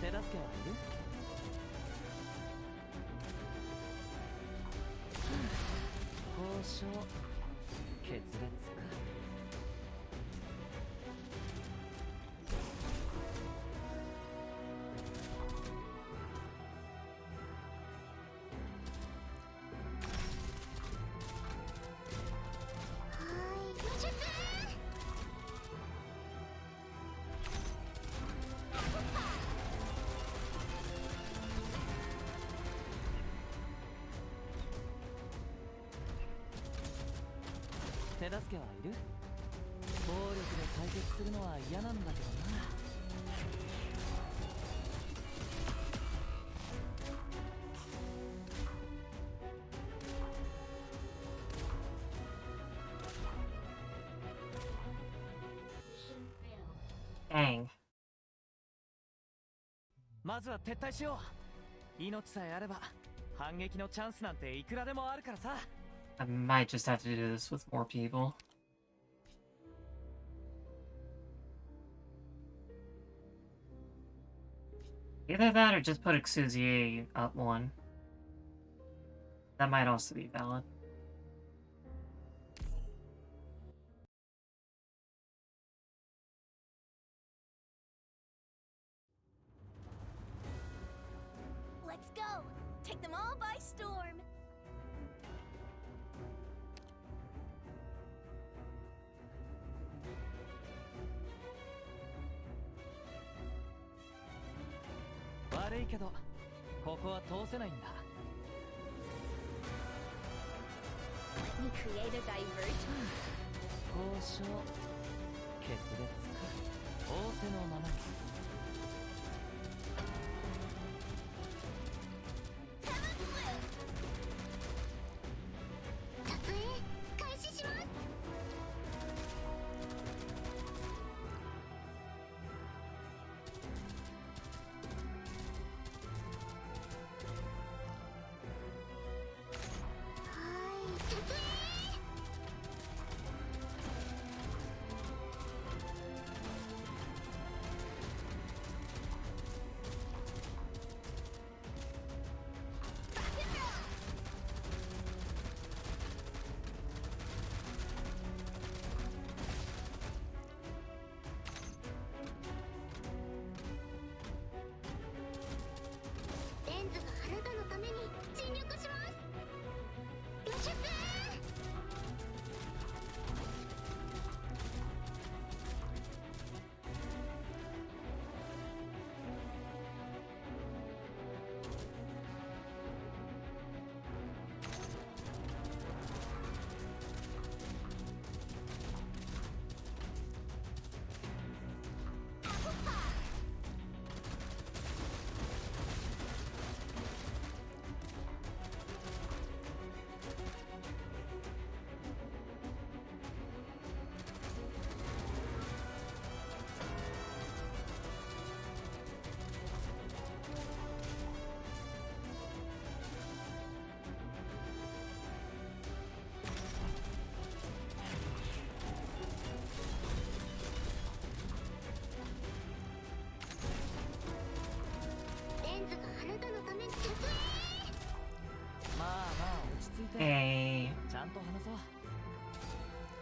手助けはいる？交渉決裂か。手助けはいる？暴力で解決するのは嫌なんだけどな。Dang. まずは撤退しよう。命さえあれば反撃のチャンスなんていくらでもあるからさ。I might just have to do this with more people. Either that or just put Exusier up one. That might also be valid. Let's go. Take them all by storm. 悪いけどここは通せないんだ。Let me create a diversion. 交渉決裂か。仰せのままに。撮影開始します。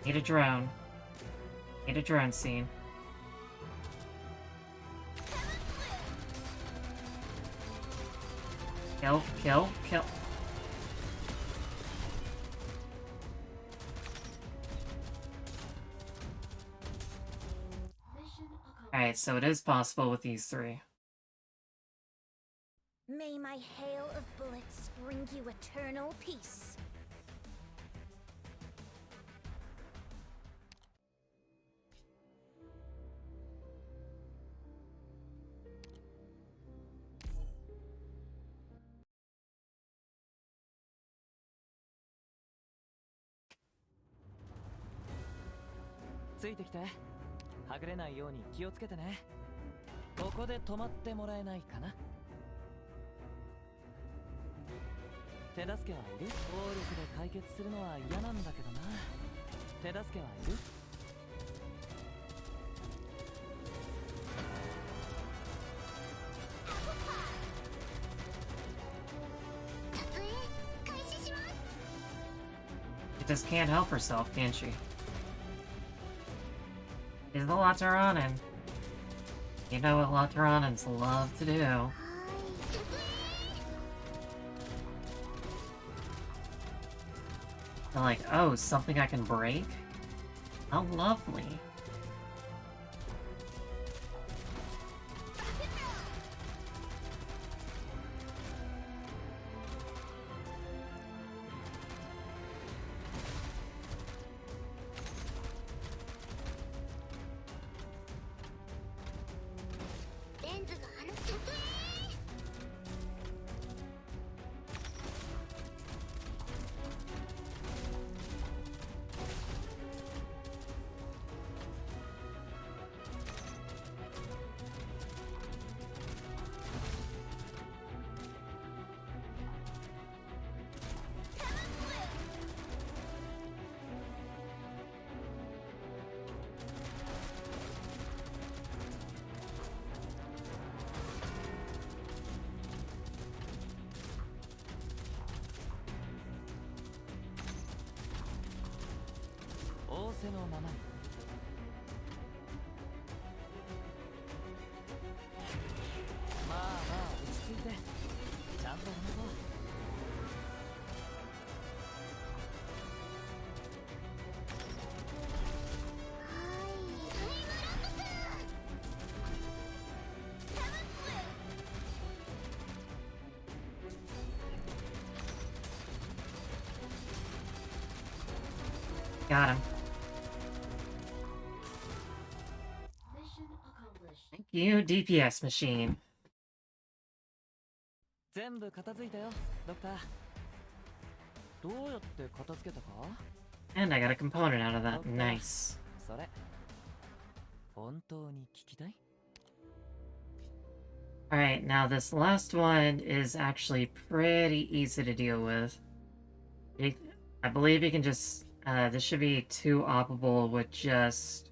Need a drone. Need a drone scene. Kill, kill, kill. Alright, so it is possible with these three. May my hail of bullets bring you eternal peace.ついてきて。はぐれないように気をつけてね。ここで止まってもらえないかな。手助けはいる？暴力で解決するのは嫌なんだけどな。手助けはいる？She just can't help herself, can she? She's the Lateranen. You know what Lateranans love to do. They're like, oh, something I can break? How lovely. Got him. Mission accomplished. Thank you, DPS machine. 全部片付いたよ、ドクター。どうやって片付けたか？ And I got a component out of that. Nice. それ、本当に聞きたい？ Alright, now this last one is actually pretty easy to deal with. I believe you can just... this should be two operable with just...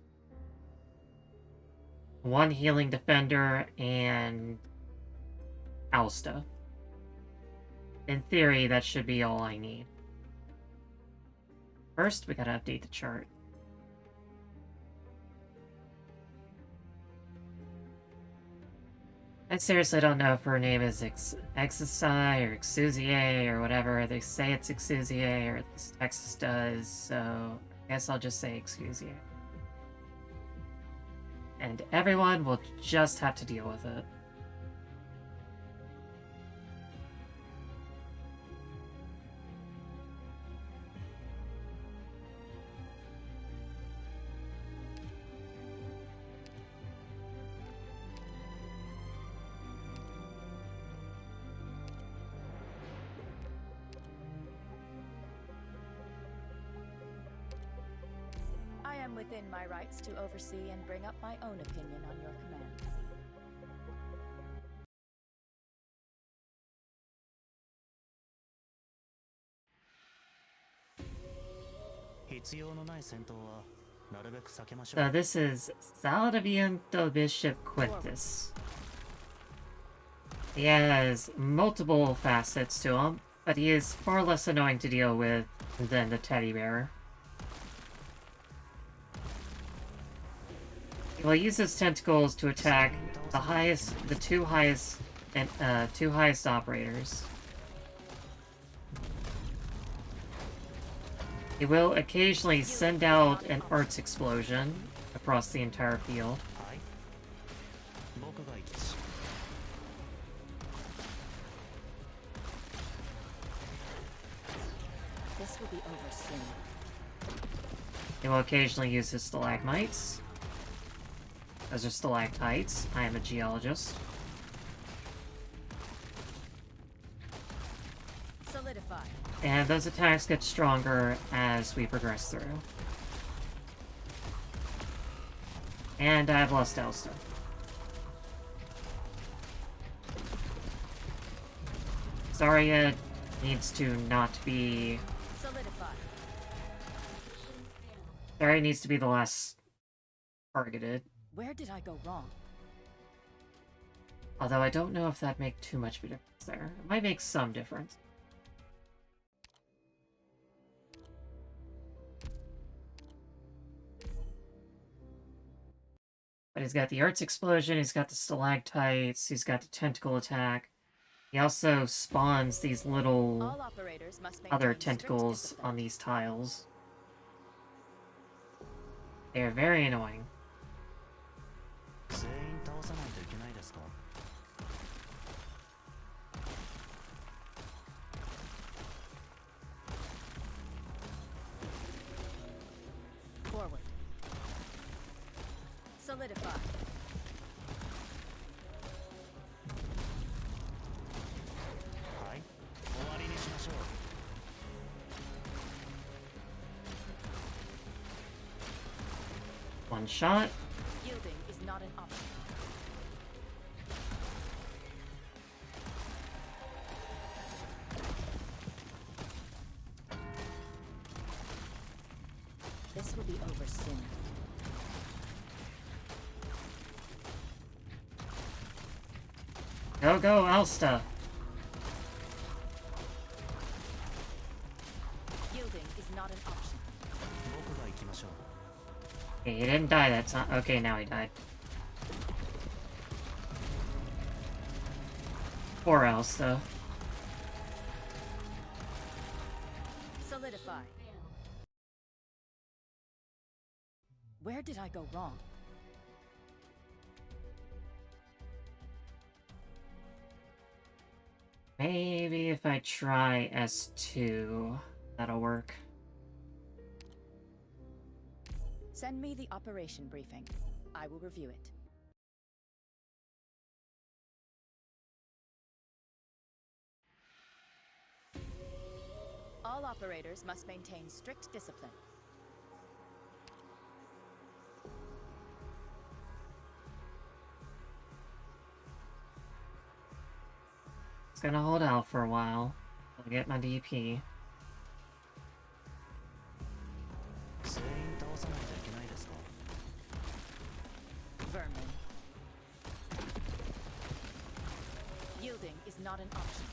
one healing defender and... Aosta. In theory, that should be all I need. First, we gotta update the chart. I seriously don't know if her name is Exusai or Exusier or whatever. They say it's Exusier, or this Texas does, so I guess I'll just say Exusier. And everyone will just have to deal with it. I am within my rights to oversee and bring up my own opinion on your command. So this is Saladaviento Bishop Quintus. He has multiple facets to him, but he is far less annoying to deal with than the teddy bear. He will use his tentacles to attack the two highest operators. He will occasionally send out an arts explosion across the entire field. This will be over soon. He will occasionally use his stalagmites. Those are stalactites. I am a geologist. Solidify. And those attacks get stronger as we progress through. And I have lost Aosta. Zarya needs to not be... Solidify. Zarya needs to be the last targeted. Where did I go wrong? Although I don't know if that make too much of a difference there. It might make some difference. But he's got the Arts Explosion, he's got the Stalactites, he's got the Tentacle Attack. He also spawns these little other tentacles on these tiles. They are very annoying. Forward. Solidify. One shot. Yielding is not an option. This will be over soon. Go, go, Aosta! Yielding is not an option. Okay, he didn't die that time. Okay, now he died. Poor Aosta. Solidify. Where did I go wrong? Maybe if I try S2, that'll work. Send me the operation briefing. I will review it. All operators must maintain strict discipline. It's gonna hold out for a while. I'll get my DP. Vermin. Yielding is not an option.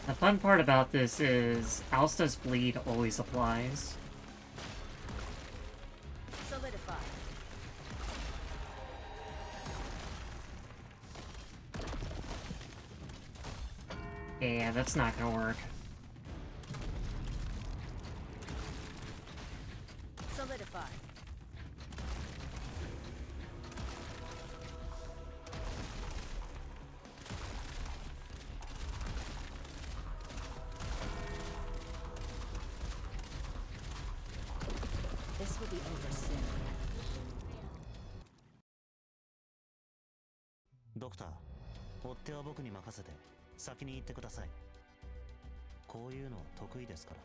The fun part about this is Aosta's bleed always applies. Solidify. Yeah, that's not gonna work. Solidify. This will be over soon. ドクター、追っ手は僕に任せて先に行ってください。こういうのは得意ですから。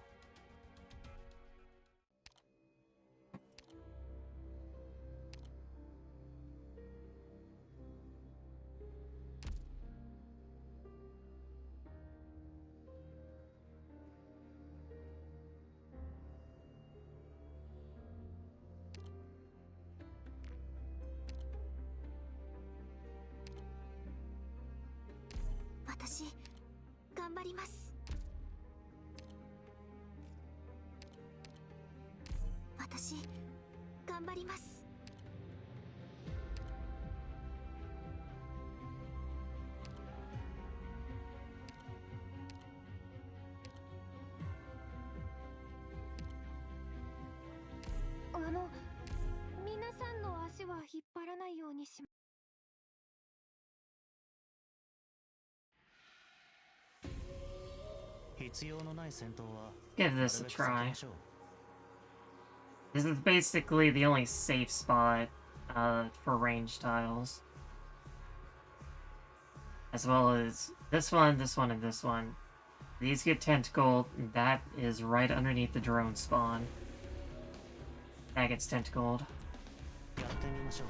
私頑張ります。頑張ります。皆さんの足は引っ張らないようにし。必要のない戦闘は Give this a try. This is basically the only safe spot for range tiles. As well as this one, this one, and this one. These get tentacled, and that is right underneath the drone spawn. That gets tentacled. やってみましょう。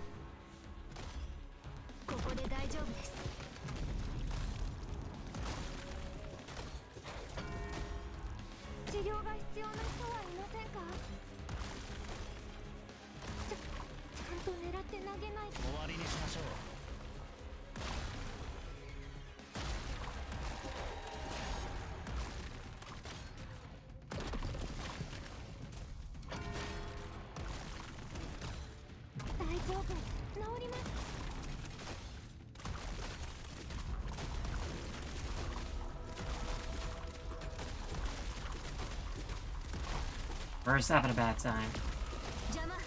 ここで大丈夫です。治療が必要な人はいませんか？ちゃんと狙って投げないと。終わりにしましょう。大丈夫、治ります。We're just having a bad time. 邪魔。は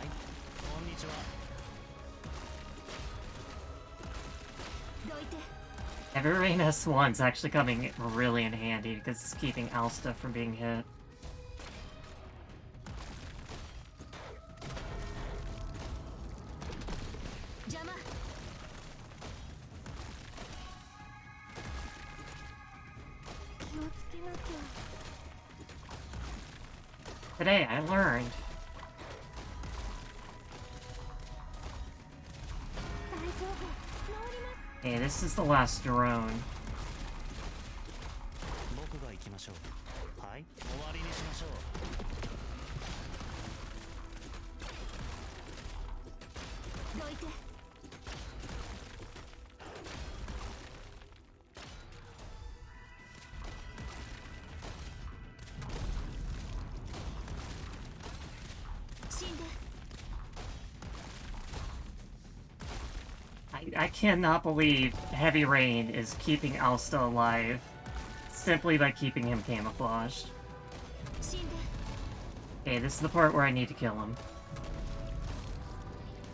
い、こんにちは。どいて。Heavy Rain S1 is actually coming really in handy because it's keeping Aosta from being hit. 邪魔。気をつけなきゃ。 Today I learned. 大丈夫、治ります。 Hey, this is the last drone. 僕が行きましょう。はい、終わりにしましょう。どいて。死んで。 I cannot believe Heavy Rain is keeping Aosta alive simply by keeping him camouflaged. 死んで。 Okay, this is the part where I need to kill him.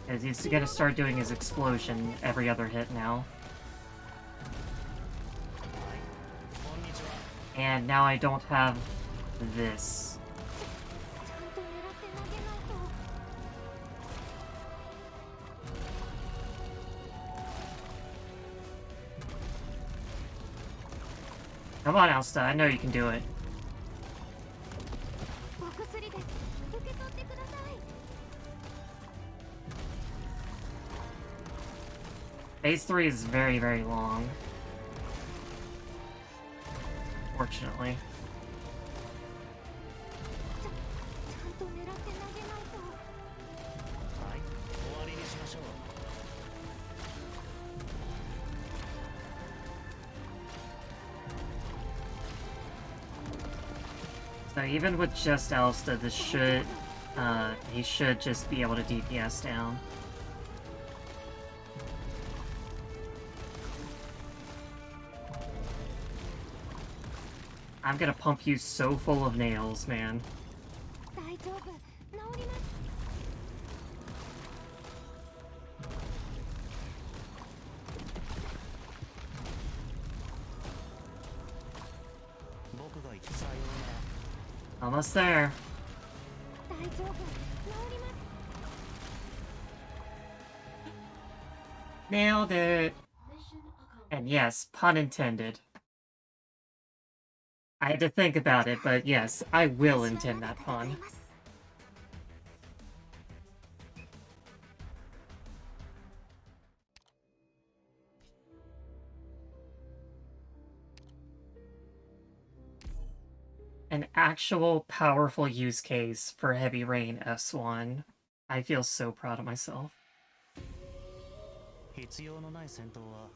Because he's gonna start doing his explosion every other hit now. And now I don't have this. ちゃんと狙って投げないと。 Come on, Aosta, I know you can do it. お薬です。受け取ってください。 Phase 3 is very, very long. Fortunately. ちゃんと狙って投げないと。はい、終わりにしましょう。 So even with just Aosta, this should, he should just be able to DPS down. I'm gonna pump you so full of nails, man. 大丈夫、治ります。 僕が行きさようなら。 Almost there. 大丈夫、治ります。 Nailed it. And yes, pun intended. I had to think about it, but yes, I will intend that pun. An actual powerful use case for Heavy Rain S1. I feel so proud of myself. 必要のない戦闘は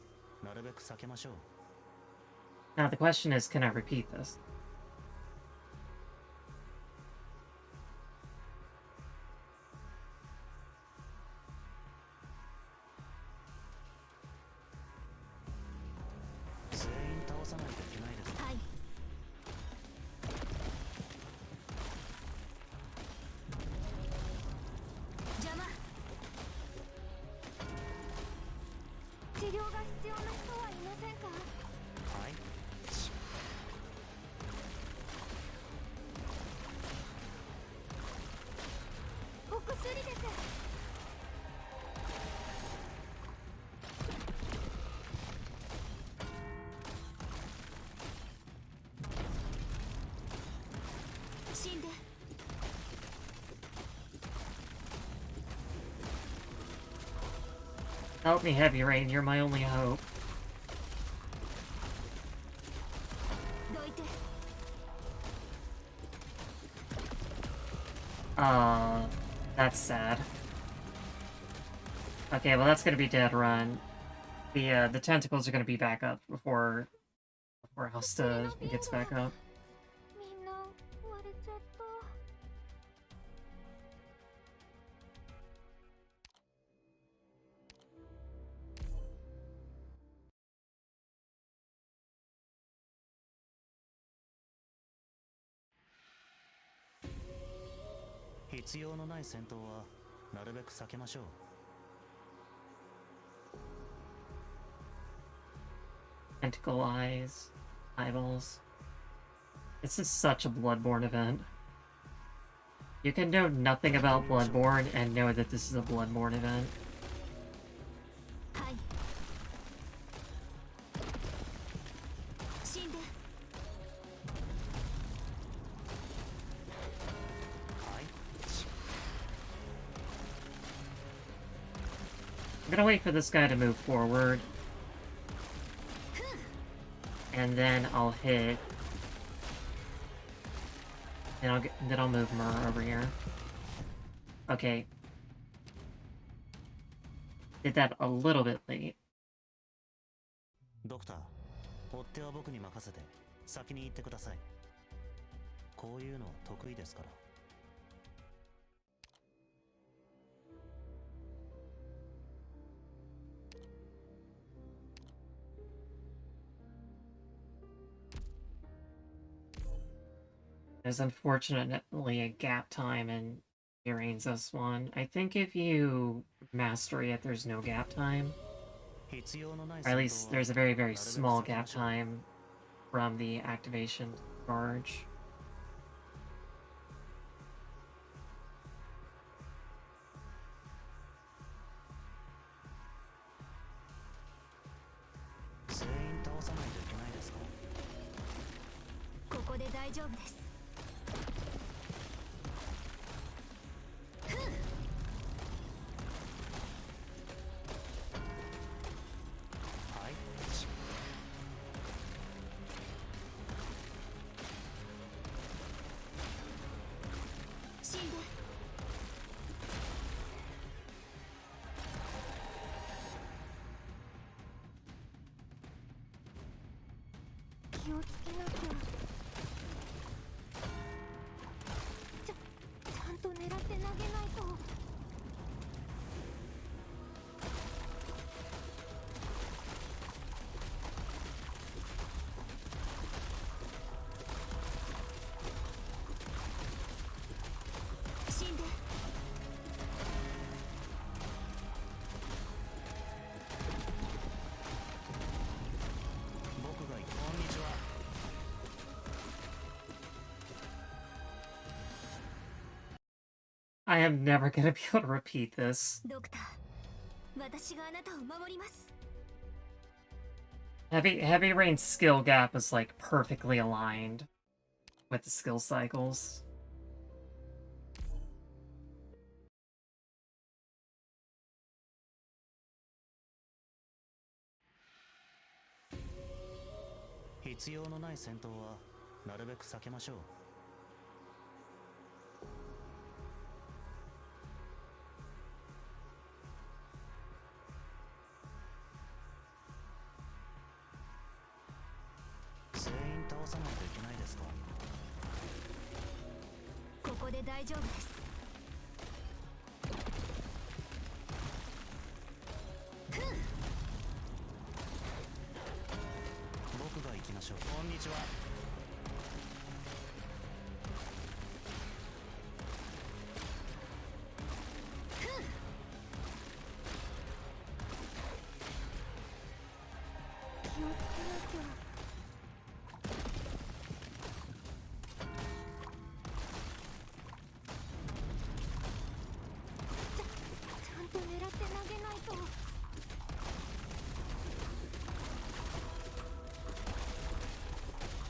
なるべく避けましょう。 Now the question is, can I repeat this? Help me, Heavy Rain, you're my only hope. That's sad. Okay, well that's gonna be dead run. The tentacles are gonna be back up before Aosta gets back up. Tentacle eyes, eyeballs. This is such a Bloodborne event. You can know nothing about Bloodborne and know that this is a Bloodborne event. I'm gonna wait for this guy to move forward. And then I'll hit. And then I'll move Mur over here. Okay. Did that a little bit late. Doctor, 追っ手は僕に任せて先に行ってください。こういうの得意ですから。 There's unfortunately a gap time in Urane's S1. I think if you mastery it, there's no gap time. Or at least there's a very, very small gap time from the activation charge. I am never gonna be able to repeat this. Heavy Rain's skill gap is like perfectly aligned with the skill cycles. さないといけないですか？ここで大丈夫です。僕が行きましょう。こんにちは。気をつけなきゃ。ちゃんと狙って投げないと。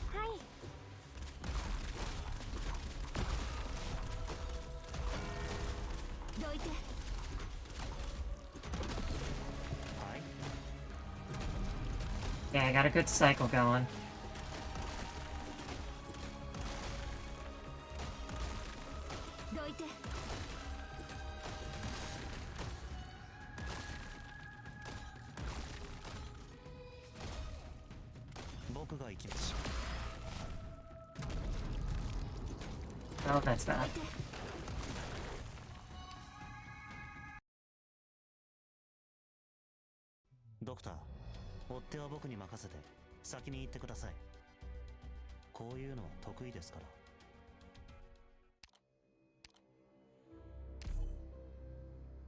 はい。どいて。Yeah, I got a good cycle going. どいて。僕が行きます。Oh, that's bad. ドクター、追っ手は僕に任せて先に行ってください。こういうのは得意ですか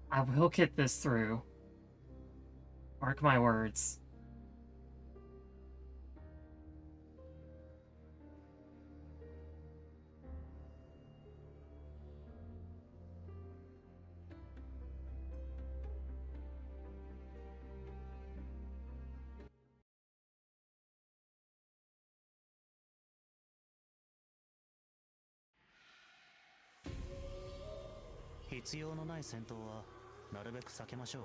ら。I will get this through. Mark my words.「必要のない戦闘はなるべく避けましょう。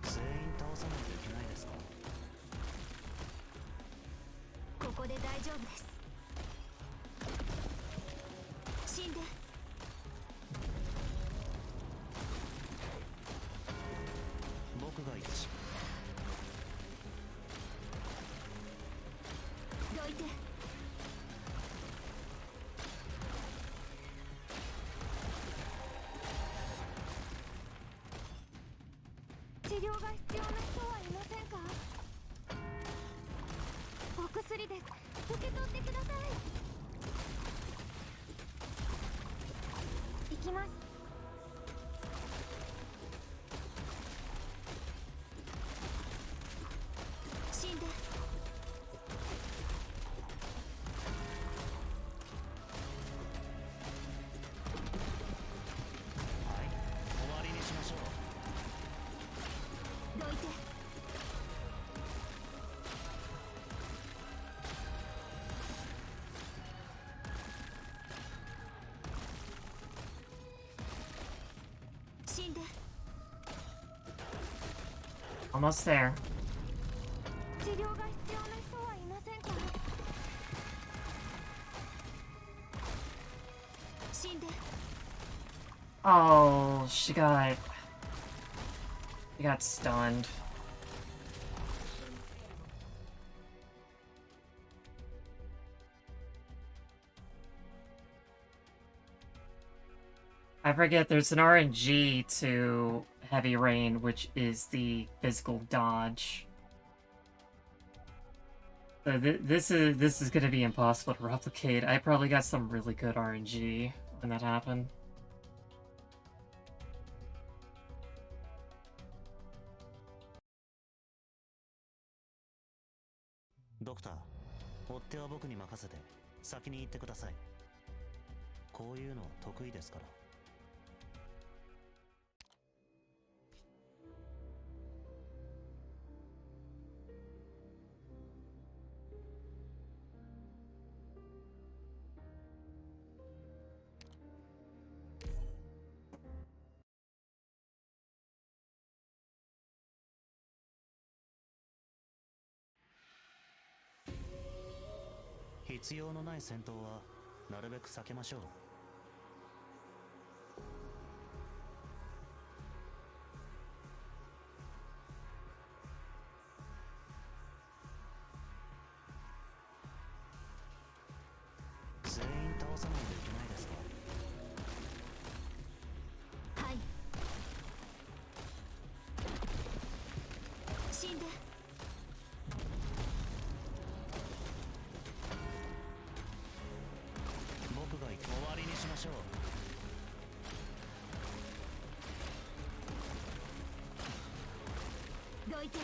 全員倒さないといけないですか？ここで大丈夫です。死んで。僕が行くし。どいて。治療が必要な人はいませんか？お薬です。受け取ってください。行きます。死んで。はい、終わりにしましょう。どいて。死んで。 Almost there. 治療が必要な人はいませんか？死んで。 Oh, she got stunned. I forget there's an RNG to Heavy Rain, which is the physical dodge. So this is gonna be impossible to replicate. I probably got some really good RNG when that happened. ドクター、追っ手は僕に任せて先に行ってください。こういうのは得意ですから。必要のない戦闘はなるべく避けましょう。全員倒さないといけないですか？はい。死んで。僕が終わりにしましょう。どいて。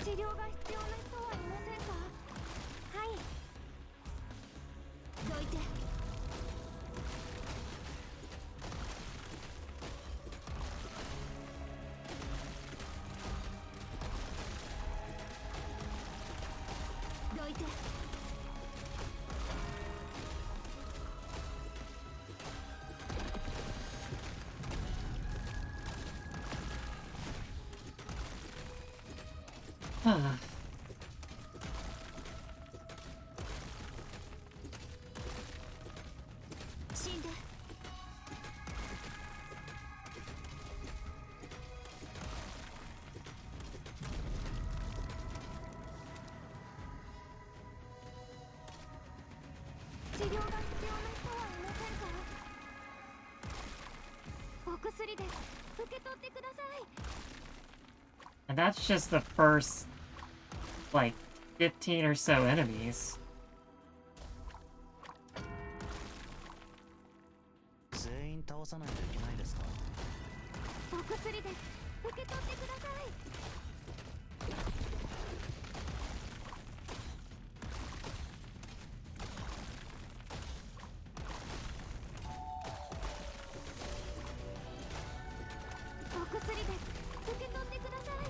治療が必要な人はいませんか？はい。どいて。どいて。はあ。死んで。治療が必要な人はいませんか？お薬です。受け取ってください。 And that's just the first, like, 15 or so enemies. 全員倒さないといけないですか？お薬です。受け取ってください。お薬です。受け取ってください。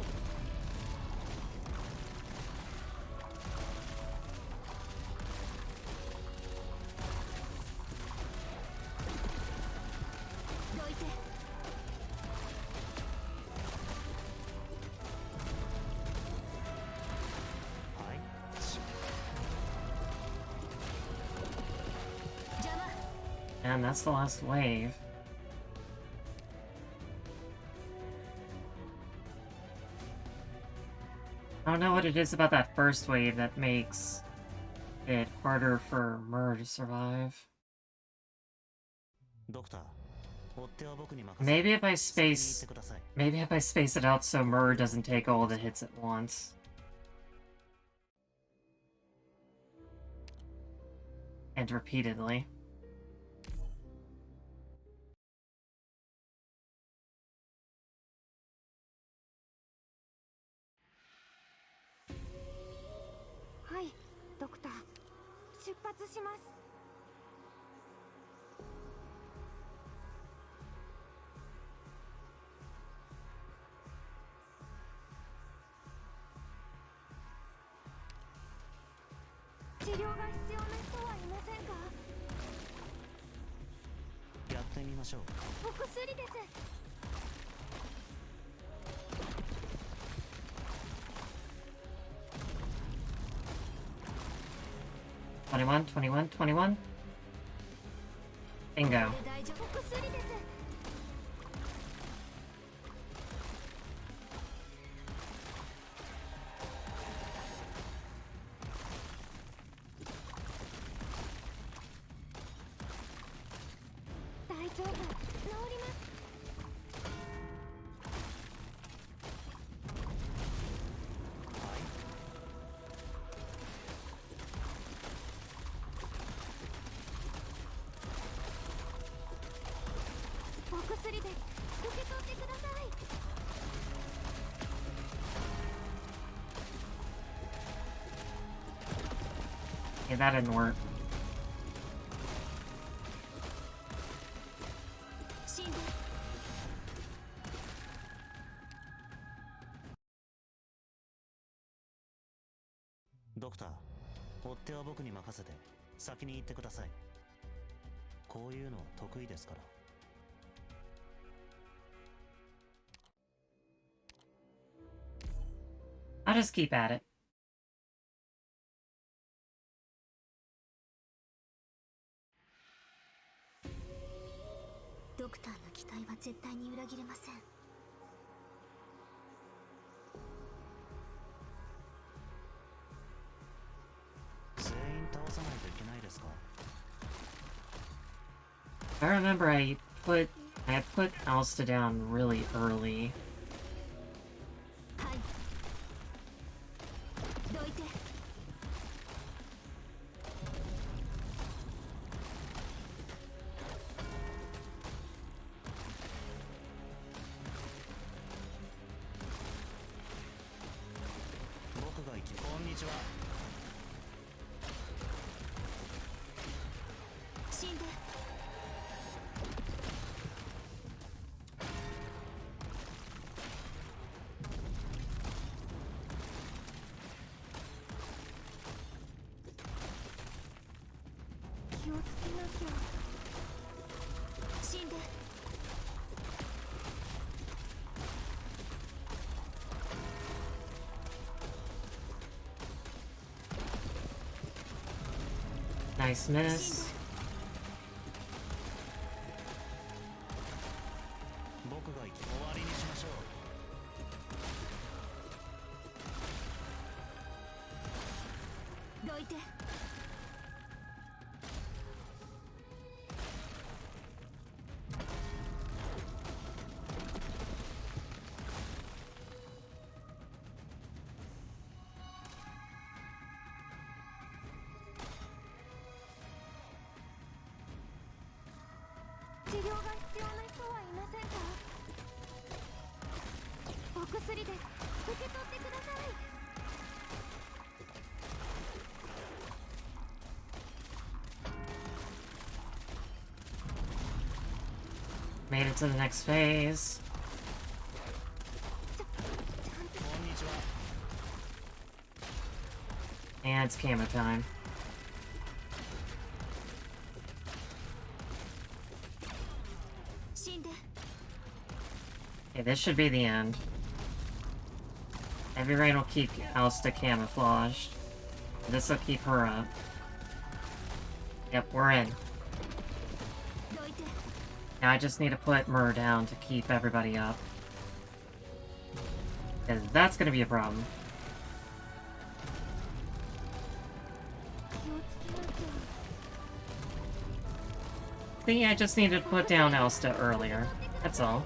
どいて。はい。邪魔。 And that's the last wave. I don't know what it is about that first wave that makes it harder for Mur to survive. ドクター、追っ手は僕に任せて Maybe if I 先に行っ space てください。 maybe if I space it out so Mur doesn't take all the hits at once. And repeatedly.はい、ドクター。出発します。治療が必要な人はいませんか？やってみましょう。お薬です。 21, 21, 21. Bingo. 大丈夫。お薬です。 大丈夫。治ります。 お薬です。受け取ってください。 Okay, that didn't work. 死んで。ドクター、追っ手は僕に任せて先に行ってください。こういうの得意ですから。I'll just keep at it. ドクターの期待は絶対に裏切れません。全員倒さないといけないですか？ I remember I had put Aosta down really early. はい。どいて。僕が行き、こんにちは。死んで。気をつけなきゃ。死んで。Nice miss. 僕が行き、終わりにしましょう。どいて。治療が必要な人はいませんか？お薬です。受け取ってください。Made it to the next phase. こんにちは。 And it's camo time. Okay, this should be the end. Heavy Rain will keep Aosta camouflaged. This will keep her up. Yep, we're in. Now I just need to put Mur down to keep everybody up. Because that's gonna be a problem. I think I just needed to put down Aosta earlier. That's all.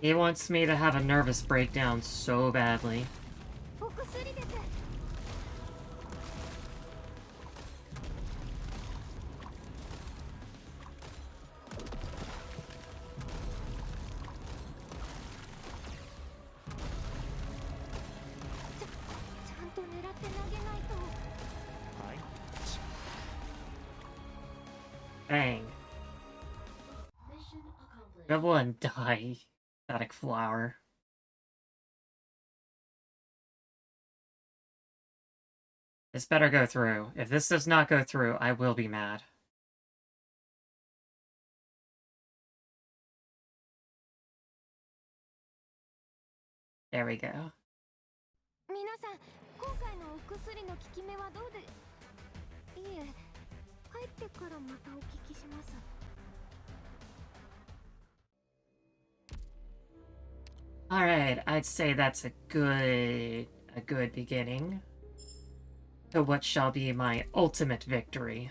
He wants me to have a nervous breakdown so badly. Bang. Everyone die. Static flower. This better go through. If this does not go through, I will be mad. There we go. 皆さん、今回のお薬の効き目はどうで…いえ、帰ってからまたお聞きします。Alright, I'd say that's a good beginning to what shall be my ultimate victory.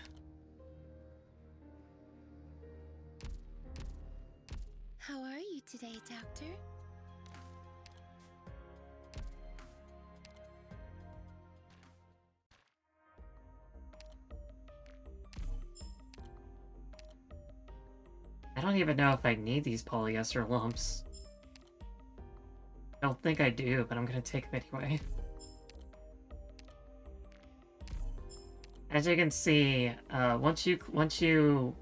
How are you today, Doctor? I don't even know if I need these polyester lumps. I don't think I do, but I'm gonna take them anyway. As you can see, once you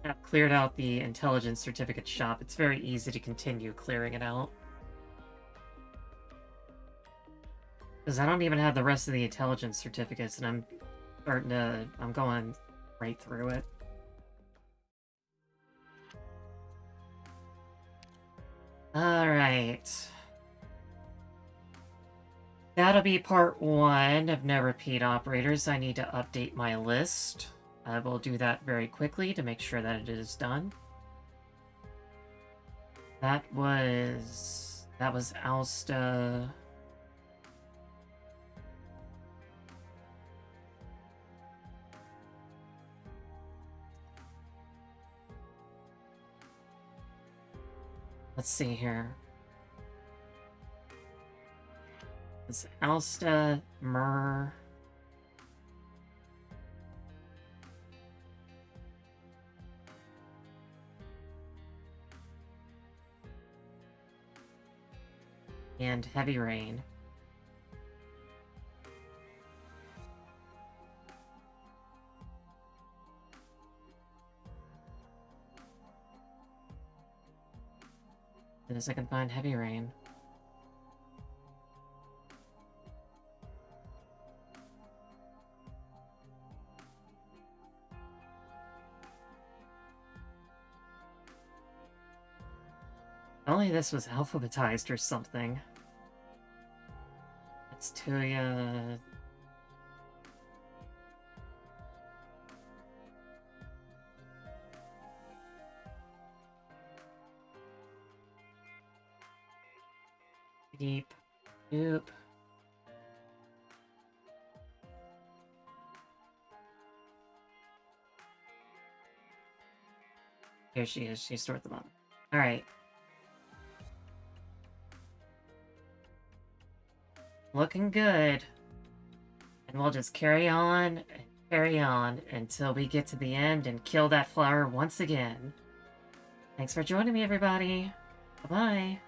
have cleared out the intelligence certificate shop, it's very easy to continue clearing it out. Because I don't even have the rest of the intelligence certificates, and I'm going right through it. Alright. That'll be part 1 of No Repeat Operators. I need to update my list. I will do that very quickly to make sure that it is done. That was Aosta. Let's see here. It's Aosta, Myrrh. And Heavy Rain. As soon as I can find Heavy Rain. If only this was alphabetized or something. It's Tuya. Deep. Oop. Here she is. She's toward the bottom. Alright. Looking good. And we'll just carry on and carry on until we get to the end and kill that flower once again. Thanks for joining me, everybody. Bye-bye.